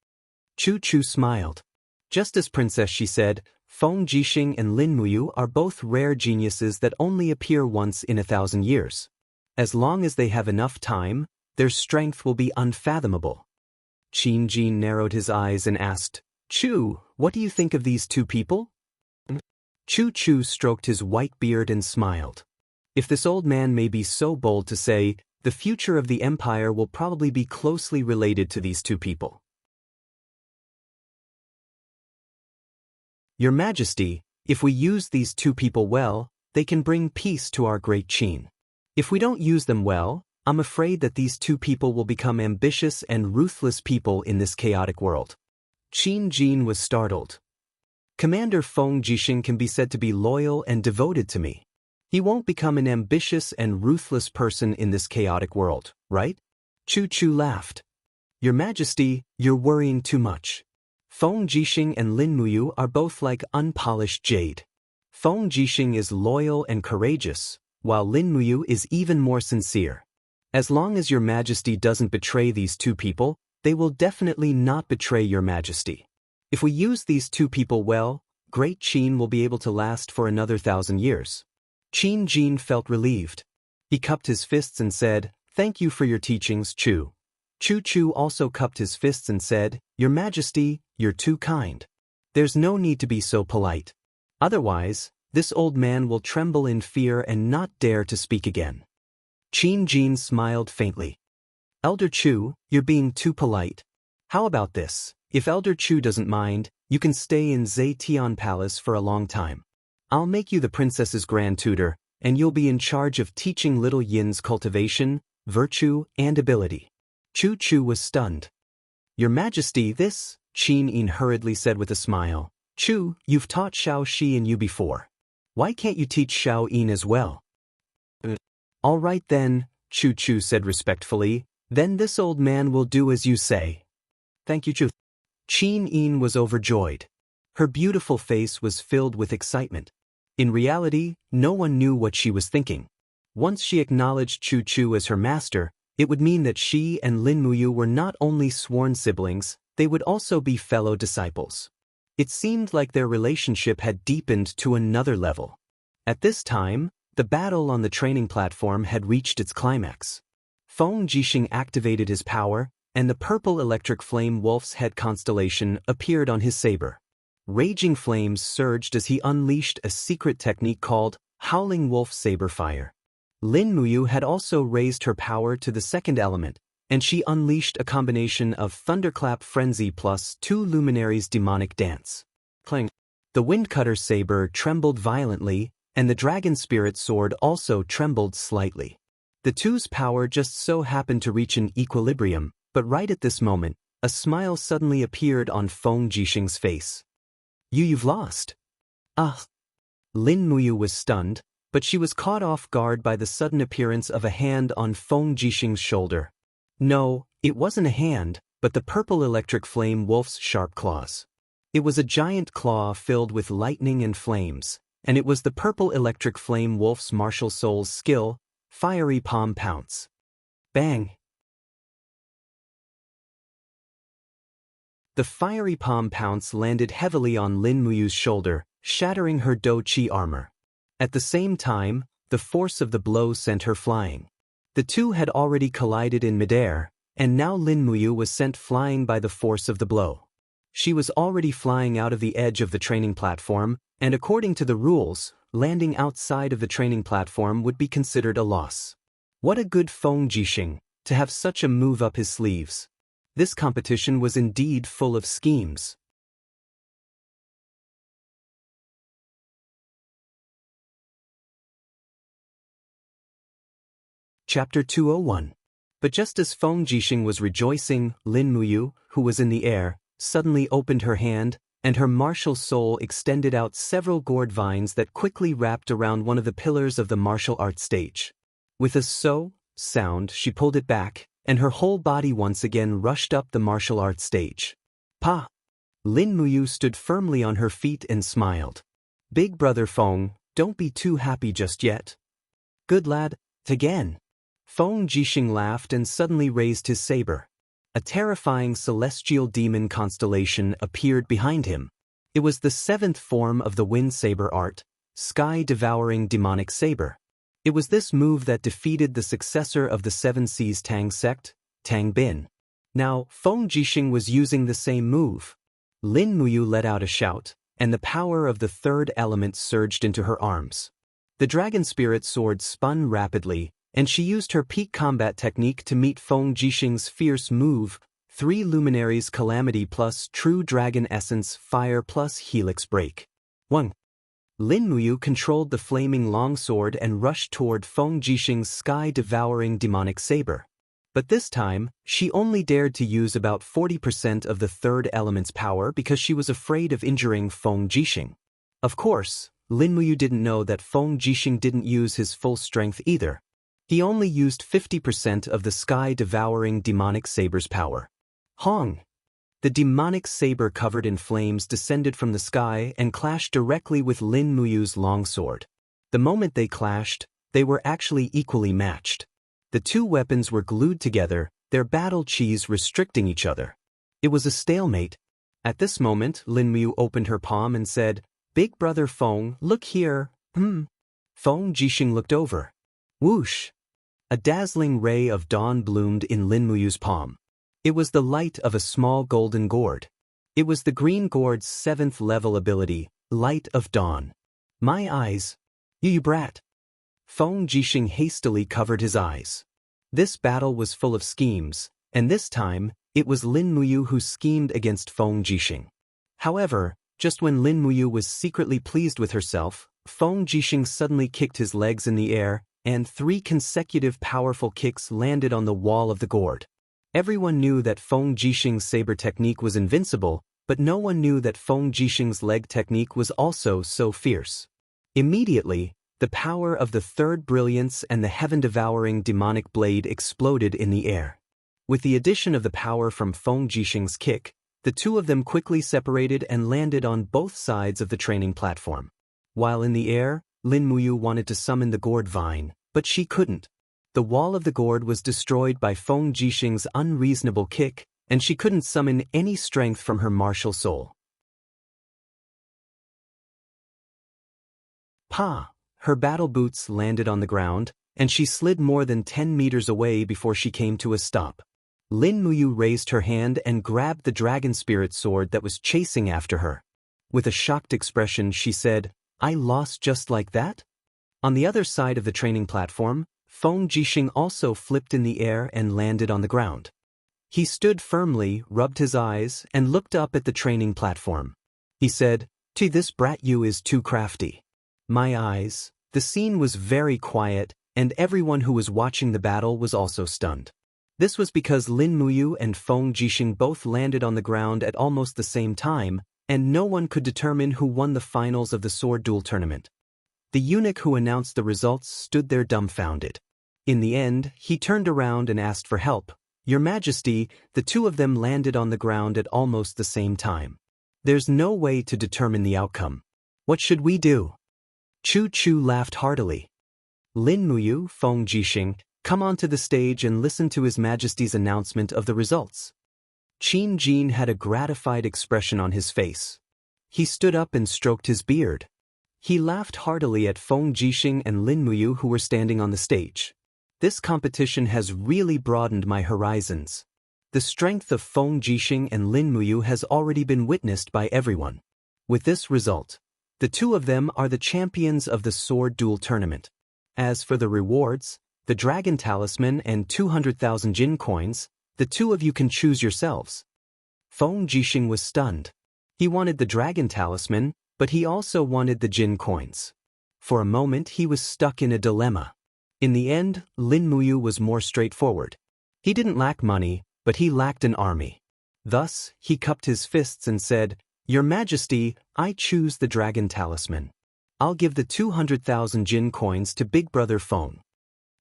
Chu Chu smiled. "Just as Princess," she said, "Feng Jixing and Lin Muyu are both rare geniuses that only appear once in 1,000 years. As long as they have enough time, their strength will be unfathomable." Qin Jin narrowed his eyes and asked, "Chu, what do you think of these two people?" Chu Chu stroked his white beard and smiled. "If this old man may be so bold to say, the future of the empire will probably be closely related to these two people." "Your Majesty, if we use these two people well, they can bring peace to our great Qin. If we don't use them well, I'm afraid that these two people will become ambitious and ruthless people in this chaotic world." Qin Jin was startled. "Commander Feng Jixing can be said to be loyal and devoted to me. He won't become an ambitious and ruthless person in this chaotic world, right?" Chu Chu laughed. "Your Majesty, you're worrying too much. Feng Jixing and Lin Muyu are both like unpolished jade. Feng Jixing is loyal and courageous, while Lin Muyu is even more sincere. As long as your Majesty doesn't betray these two people, they will definitely not betray your Majesty. If we use these two people well, Great Qin will be able to last for another 1,000 years." Qin Jin felt relieved. He cupped his fists and said, "Thank you for your teachings, Chu." Chu Chu also cupped his fists and said, "Your Majesty, you're too kind. There's no need to be so polite. Otherwise, this old man will tremble in fear and not dare to speak again." Qin Jin smiled faintly. "Elder Chu, you're being too polite. How about this? If Elder Chu doesn't mind, you can stay in Zetian Palace for a long time. I'll make you the princess's grand tutor, and you'll be in charge of teaching little Yin's cultivation, virtue, and ability." Chu Chu was stunned. "Your Majesty, this," Qin Yin hurriedly said with a smile. "Chu, you've taught Xiao Shi and you before. Why can't you teach Xiao Yin as well?" "All right then," Chu Chu said respectfully, "then this old man will do as you say." "Thank you, Chu." Qin Yin was overjoyed. Her beautiful face was filled with excitement. In reality, no one knew what she was thinking. Once she acknowledged Chu Chu as her master, it would mean that she and Lin Muyu were not only sworn siblings, they would also be fellow disciples. It seemed like their relationship had deepened to another level. At this time, the battle on the training platform had reached its climax. Feng Jixing activated his power, and the purple electric flame wolf's head constellation appeared on his saber. Raging flames surged as he unleashed a secret technique called Howling Wolf Saber Fire. Lin Muyu had also raised her power to the second element, and she unleashed a combination of Thunderclap Frenzy plus 2 Luminaries Demonic Dance. Clang! The Windcutter saber trembled violently, and the Dragon Spirit sword also trembled slightly. The two's power just so happened to reach an equilibrium, but right at this moment, a smile suddenly appeared on Feng Jixing's face. You've lost." "Ah." Lin Muyu was stunned, but she was caught off guard by the sudden appearance of a hand on Feng Jixing's shoulder. No, it wasn't a hand, but the purple electric flame wolf's sharp claws. It was a giant claw filled with lightning and flames, and it was the purple electric flame wolf's martial soul's skill, Fiery Palm Pounce. Bang! The fiery palm pounce landed heavily on Lin Muyu's shoulder, shattering her Do Chi armor. At the same time, the force of the blow sent her flying. The two had already collided in midair, and now Lin Muyu was sent flying by the force of the blow. She was already flying out of the edge of the training platform, and according to the rules, landing outside of the training platform would be considered a loss. What a good Feng Jixing, to have such a move up his sleeves. This competition was indeed full of schemes. Chapter 201. But just as Feng Jixing was rejoicing, Lin Muyu, who was in the air, suddenly opened her hand, and her martial soul extended out several gourd vines that quickly wrapped around one of the pillars of the martial arts stage. With a "so" sound, she pulled it back, and her whole body once again rushed up the martial arts stage. Pa! Lin Muyu stood firmly on her feet and smiled. Big brother Feng, don't be too happy just yet. Good lad, again. Feng Jixing laughed and suddenly raised his saber. A terrifying celestial demon constellation appeared behind him. It was the seventh form of the wind saber art, sky-devouring demonic saber. It was this move that defeated the successor of the Seven Seas Tang sect, Tang Bin. Now, Feng Jixing was using the same move. Lin Muyu let out a shout, and the power of the third element surged into her arms. The dragon spirit sword spun rapidly, and she used her peak combat technique to meet Feng Jixing's fierce move, 3 luminaries calamity plus true dragon essence fire plus helix break. 1. Lin Muyu controlled the flaming longsword and rushed toward Feng Jixing's sky-devouring demonic saber. But this time, she only dared to use about 40% of the third element's power because she was afraid of injuring Feng Jixing. Of course, Lin Muyu didn't know that Feng Jixing didn't use his full strength either. He only used 50% of the sky-devouring demonic saber's power. Hong! The demonic saber covered in flames descended from the sky and clashed directly with Lin Muyu's longsword. The moment they clashed, they were actually equally matched. The two weapons were glued together, their battle chis restricting each other. It was a stalemate. At this moment, Lin Muyu opened her palm and said, "Big brother Feng, look here." Feng Jixing looked over. Whoosh! A dazzling ray of dawn bloomed in Lin Muyu's palm. It was the light of a small golden gourd. It was the green gourd's 7th level ability, Light of Dawn. My eyes. You brat. Feng Jixing hastily covered his eyes. This battle was full of schemes, and this time, it was Lin Muyu who schemed against Feng Jixing. However, just when Lin Muyu was secretly pleased with herself, Feng Jixing suddenly kicked his legs in the air, and 3 consecutive powerful kicks landed on the wall of the gourd. Everyone knew that Feng Jixing's saber technique was invincible, but no one knew that Feng Jixing's leg technique was also so fierce. Immediately, the power of the third brilliance and the heaven-devouring demonic blade exploded in the air. With the addition of the power from Feng Jixing's kick, the two of them quickly separated and landed on both sides of the training platform. While in the air, Lin Muyu wanted to summon the gourd vine, but she couldn't. The wall of the gourd was destroyed by Feng Jixing's unreasonable kick, and she couldn't summon any strength from her martial soul. Pa! Her battle boots landed on the ground, and she slid more than 10 meters away before she came to a stop. Lin Muyu raised her hand and grabbed the dragon spirit sword that was chasing after her. With a shocked expression, she said, "I lost just like that?" On the other side of the training platform, Feng Jixing also flipped in the air and landed on the ground. He stood firmly, rubbed his eyes, and looked up at the training platform. He said, This brat you is too crafty." My eyes. The scene was very quiet, and everyone who was watching the battle was also stunned. This was because Lin Muyu and Feng Jixing both landed on the ground at almost the same time, and no one could determine who won the finals of the sword duel tournament. The eunuch who announced the results stood there dumbfounded. In the end, he turned around and asked for help. "Your Majesty, the two of them landed on the ground at almost the same time. There's no way to determine the outcome. What should we do?" Chu Chu laughed heartily. "Lin Muyu, Feng Jixing, come onto the stage and listen to His Majesty's announcement of the results." Qin Jin had a gratified expression on his face. He stood up and stroked his beard. He laughed heartily at Feng Jixing and Lin Muyu who were standing on the stage. This competition has really broadened my horizons. The strength of Feng Jixing and Lin Muyu has already been witnessed by everyone. With this result, the two of them are the champions of the sword duel tournament. As for the rewards, the Dragon Talisman and 200,000 Jin coins, the two of you can choose yourselves. Feng Jixing was stunned. He wanted the Dragon Talisman, but he also wanted the Jin coins. For a moment he was stuck in a dilemma. In the end, Lin Muyu was more straightforward. He didn't lack money, but he lacked an army. Thus, he cupped his fists and said, "Your Majesty, I choose the Dragon Talisman. I'll give the 200,000 Jin coins to Big Brother Feng."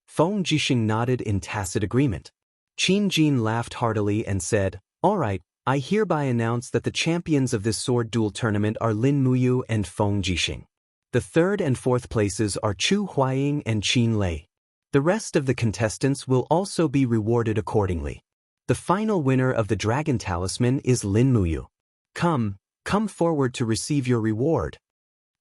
Feng Jixing nodded in tacit agreement. Qin Jin laughed heartily and said, "All right, I hereby announce that the champions of this sword duel tournament are Lin Muyu and Feng Jixing. The third and fourth places are Chu Huaying and Qin Lei. The rest of the contestants will also be rewarded accordingly. The final winner of the Dragon Talisman is Lin Muyu. Come forward to receive your reward."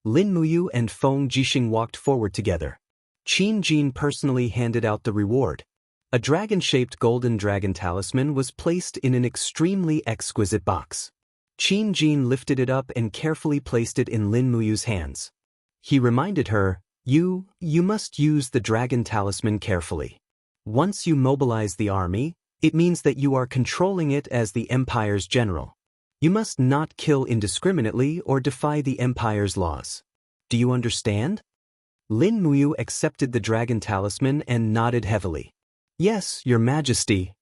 Lin Muyu and Feng Jixing walked forward together. Qin Jin personally handed out the reward. A dragon-shaped golden dragon talisman was placed in an extremely exquisite box. Qin Jin lifted it up and carefully placed it in Lin Muyu's hands. He reminded her, You must use the dragon talisman carefully. Once you mobilize the army, it means that you are controlling it as the Empire's general. You must not kill indiscriminately or defy the Empire's laws. Do you understand?" Lin Muyu accepted the dragon talisman and nodded heavily. "Yes, Your Majesty."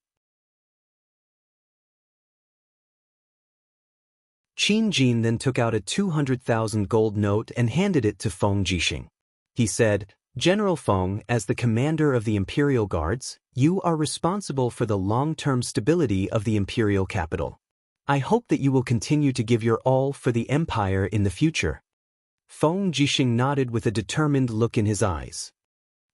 Qin Jin then took out a 200,000 gold note and handed it to Feng Jixing. He said, "General Feng, as the commander of the Imperial Guards, you are responsible for the long-term stability of the Imperial capital. I hope that you will continue to give your all for the Empire in the future." Feng Jixing nodded with a determined look in his eyes.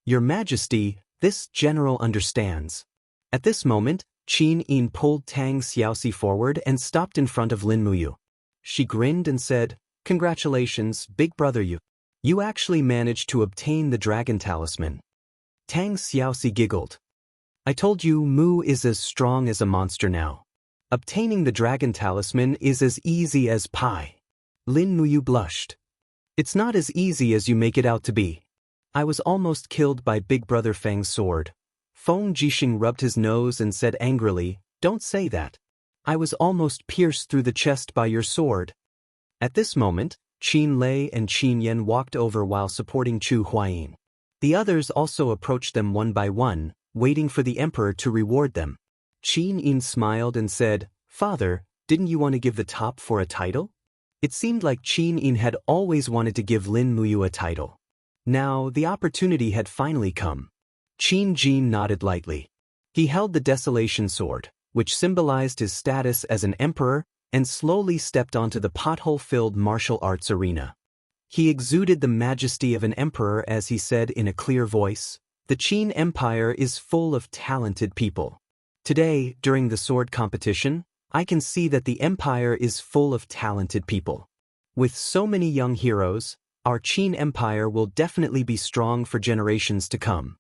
"Your Majesty, this general understands." At this moment, Qin Yin pulled Tang Xiaoxi forward and stopped in front of Lin Muyu. She grinned and said, "Congratulations, big brother, you actually managed to obtain the Dragon Talisman." Tang Xiaoxi giggled. "I told you Mu is as strong as a monster now. Obtaining the Dragon Talisman is as easy as pie." Lin Muyu blushed. "It's not as easy as you make it out to be. I was almost killed by Big Brother Feng's sword." Feng Jixing rubbed his nose and said angrily, "Don't say that. I was almost pierced through the chest by your sword." At this moment, Qin Lei and Qin Yan walked over while supporting Chu Huaying. The others also approached them one by one, waiting for the emperor to reward them. Qin Yin smiled and said, "Father, didn't you want to give the top for a title?" It seemed like Qin Yin had always wanted to give Lin Muyu a title. Now, the opportunity had finally come. Qin Jin nodded lightly. He held the Desolation Sword, which symbolized his status as an emperor, and slowly stepped onto the pothole-filled martial arts arena. He exuded the majesty of an emperor as he said in a clear voice, "The Qin Empire is full of talented people. Today, during the sword competition, I can see that the Empire is full of talented people. With so many young heroes, our Qin Empire will definitely be strong for generations to come."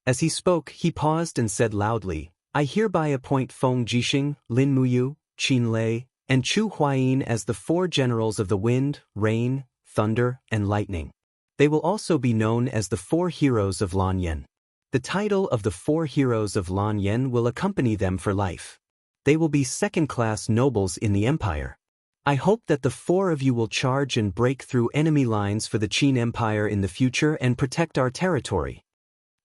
As he spoke, he paused and said loudly, "I hereby appoint Feng Jixing, Lin Muyu, Qin Lei, and Chu Huaying as the 4 generals of the wind, rain, thunder, and lightning. They will also be known as the 4 heroes of Lanyan. The title of the 4 heroes of Lanyan will accompany them for life. They will be second-class nobles in the empire. I hope that the 4 of you will charge and break through enemy lines for the Qin Empire in the future and protect our territory."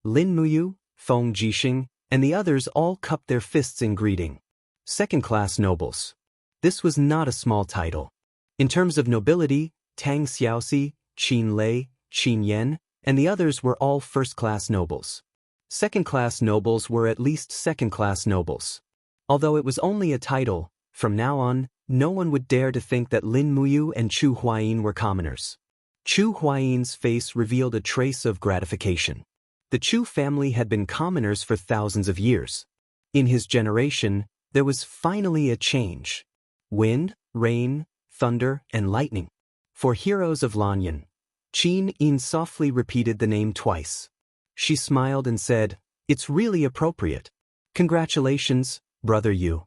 Lin Muyu, Feng Jixing, and the others all cupped their fists in greeting. Second-class nobles. This was not a small title. In terms of nobility, Tang Xiaoxi, Qin Lei, Qin Yan, and the others were all first-class nobles. Second-class nobles were at least second-class nobles. Although it was only a title, from now on, no one would dare to think that Lin Muyu and Chu Huaying were commoners. Chu Huaying's face revealed a trace of gratification. The Chu family had been commoners for thousands of years. In his generation, there was finally a change. Wind, rain, thunder, and lightning. 4 heroes of Lanyan. Qin Yin softly repeated the name twice. She smiled and said, "It's really appropriate. Congratulations, brother Yu.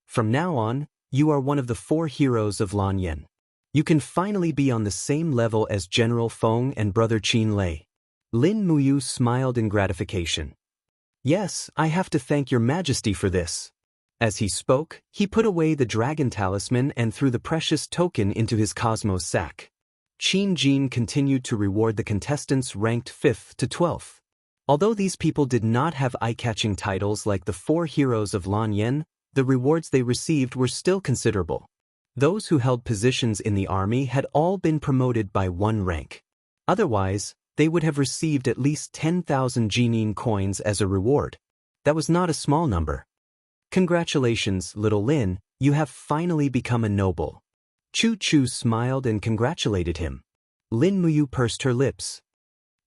From now on, you are one of the 4 heroes of Lanyan. You can finally be on the same level as General Feng and brother Qin Lei." Lin Muyu smiled in gratification. "Yes, I have to thank your majesty for this." As he spoke, he put away the dragon talisman and threw the precious token into his cosmos sack. Qin Jin continued to reward the contestants ranked 5th to 12th. Although these people did not have eye-catching titles like the 4 heroes of Lanyan, the rewards they received were still considerable. Those who held positions in the army had all been promoted by 1 rank. Otherwise, they would have received at least 10,000 Jinin coins as a reward. That was not a small number. "Congratulations, little Lin, you have finally become a noble." Chu Chu smiled and congratulated him. Lin Muyu pursed her lips.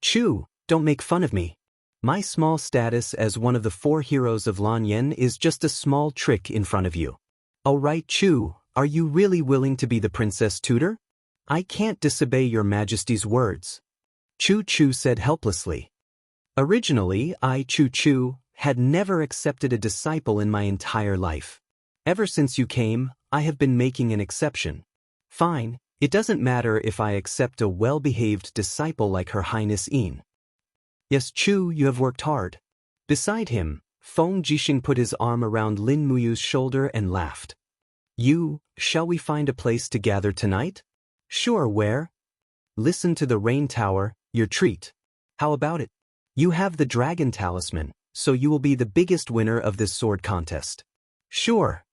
"Chu, don't make fun of me. My small status as one of the 4 heroes of Lanyan is just a small trick in front of you." "All right, Chu, are you really willing to be the princess tutor? I can't disobey your majesty's words," Chu Chu said helplessly. "Originally, I, Chu Chu, had never accepted a disciple in my entire life. Ever since you came, I have been making an exception." "Fine, it doesn't matter if I accept a well-behaved disciple like Her Highness Yin." "Yes, Chu, you have worked hard." Beside him, Feng Jixing put his arm around Lin Muyu's shoulder and laughed. Shall we find a place to gather tonight?" "Sure, where?" "Listen to the rain tower, your treat." "How about it? You have the dragon talisman, so you will be the biggest winner of this sword contest." "Sure."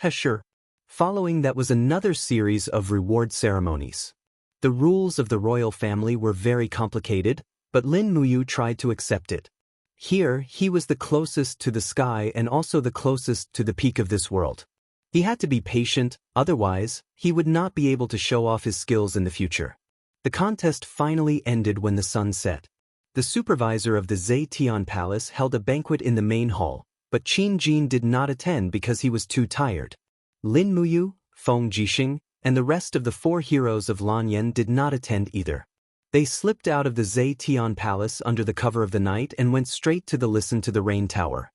Sure. Following that was another series of reward ceremonies. The rules of the royal family were very complicated, but Lin Muyu tried to accept it. Here, he was the closest to the sky and also the closest to the peak of this world. He had to be patient, otherwise, he would not be able to show off his skills in the future. The contest finally ended when the sun set. The supervisor of the Zetian Palace held a banquet in the main hall, but Qin Jin did not attend because he was too tired. Lin Muyu, Feng Jixing, and the rest of the 4 heroes of Lanyan did not attend either. They slipped out of the Zetian Palace under the cover of the night and went straight to the Listen to the Rain Tower.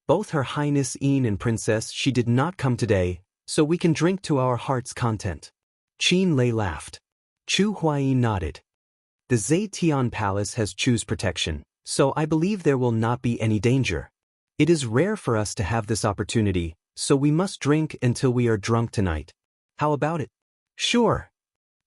"Both Her Highness Yin and Princess She did not come today, so we can drink to our heart's content." Qin Lei laughed. Chu Huayin nodded. "The Zetian Palace has Chu's protection, so I believe there will not be any danger. It is rare for us to have this opportunity, so we must drink until we are drunk tonight. How about it?" "Sure."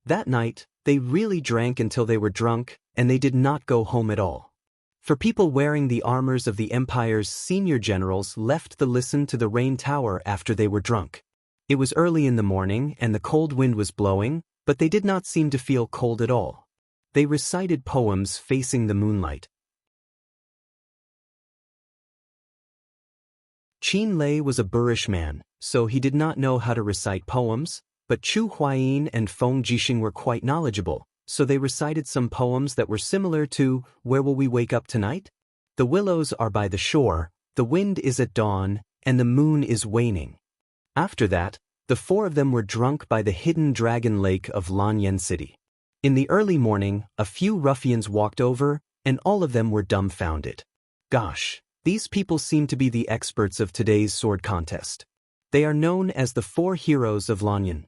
That night, they really drank until they were drunk, and they did not go home at all. For people wearing the armors of the Empire's senior generals left the Listen to the Rain Tower after they were drunk. It was early in the morning and the cold wind was blowing, but they did not seem to feel cold at all. They recited poems facing the moonlight. Qin Lei was a boorish man, so he did not know how to recite poems, but Chu Huayin and Feng Jixing were quite knowledgeable, so they recited some poems that were similar to "Where will we wake up tonight? The willows are by the shore, the wind is at dawn, and the moon is waning." After that, the 4 of them were drunk by the hidden dragon lake of Lanyan City. In the early morning, a few ruffians walked over, and all of them were dumbfounded. Gosh, these people seem to be the experts of today's sword contest. They are known as the 4 heroes of Lanyan.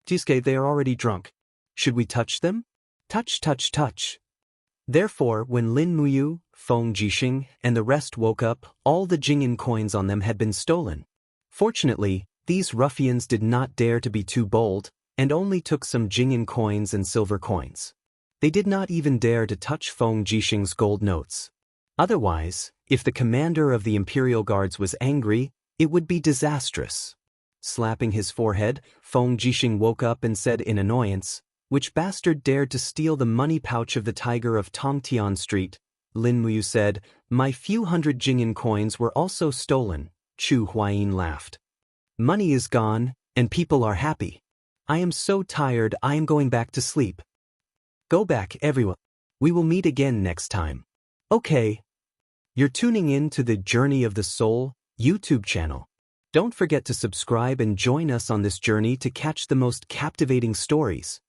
"Jiske, they are already drunk. Should we touch them?" "Touch, touch, touch." Therefore, when Lin Muyu, Feng Jixing, and the rest woke up, all the Jingyan coins on them had been stolen. Fortunately, these ruffians did not dare to be too bold, and only took some Jingyan coins and silver coins. They did not even dare to touch Feng Jixing's gold notes. Otherwise, if the commander of the Imperial Guards was angry, it would be disastrous. Slapping his forehead, Feng Jixing woke up and said in annoyance, "Which bastard dared to steal the money pouch of the tiger of Tongtian Street?" Lin Muyu said, "My few hundred Jingyan coins were also stolen." Chu Huayin laughed. "Money is gone, and people are happy. I am so tired I am going back to sleep." "Go back, everyone. We will meet again next time." "Okay." You're tuning in to the Journey of the Soul YouTube channel. Don't forget to subscribe and join us on this journey to catch the most captivating stories.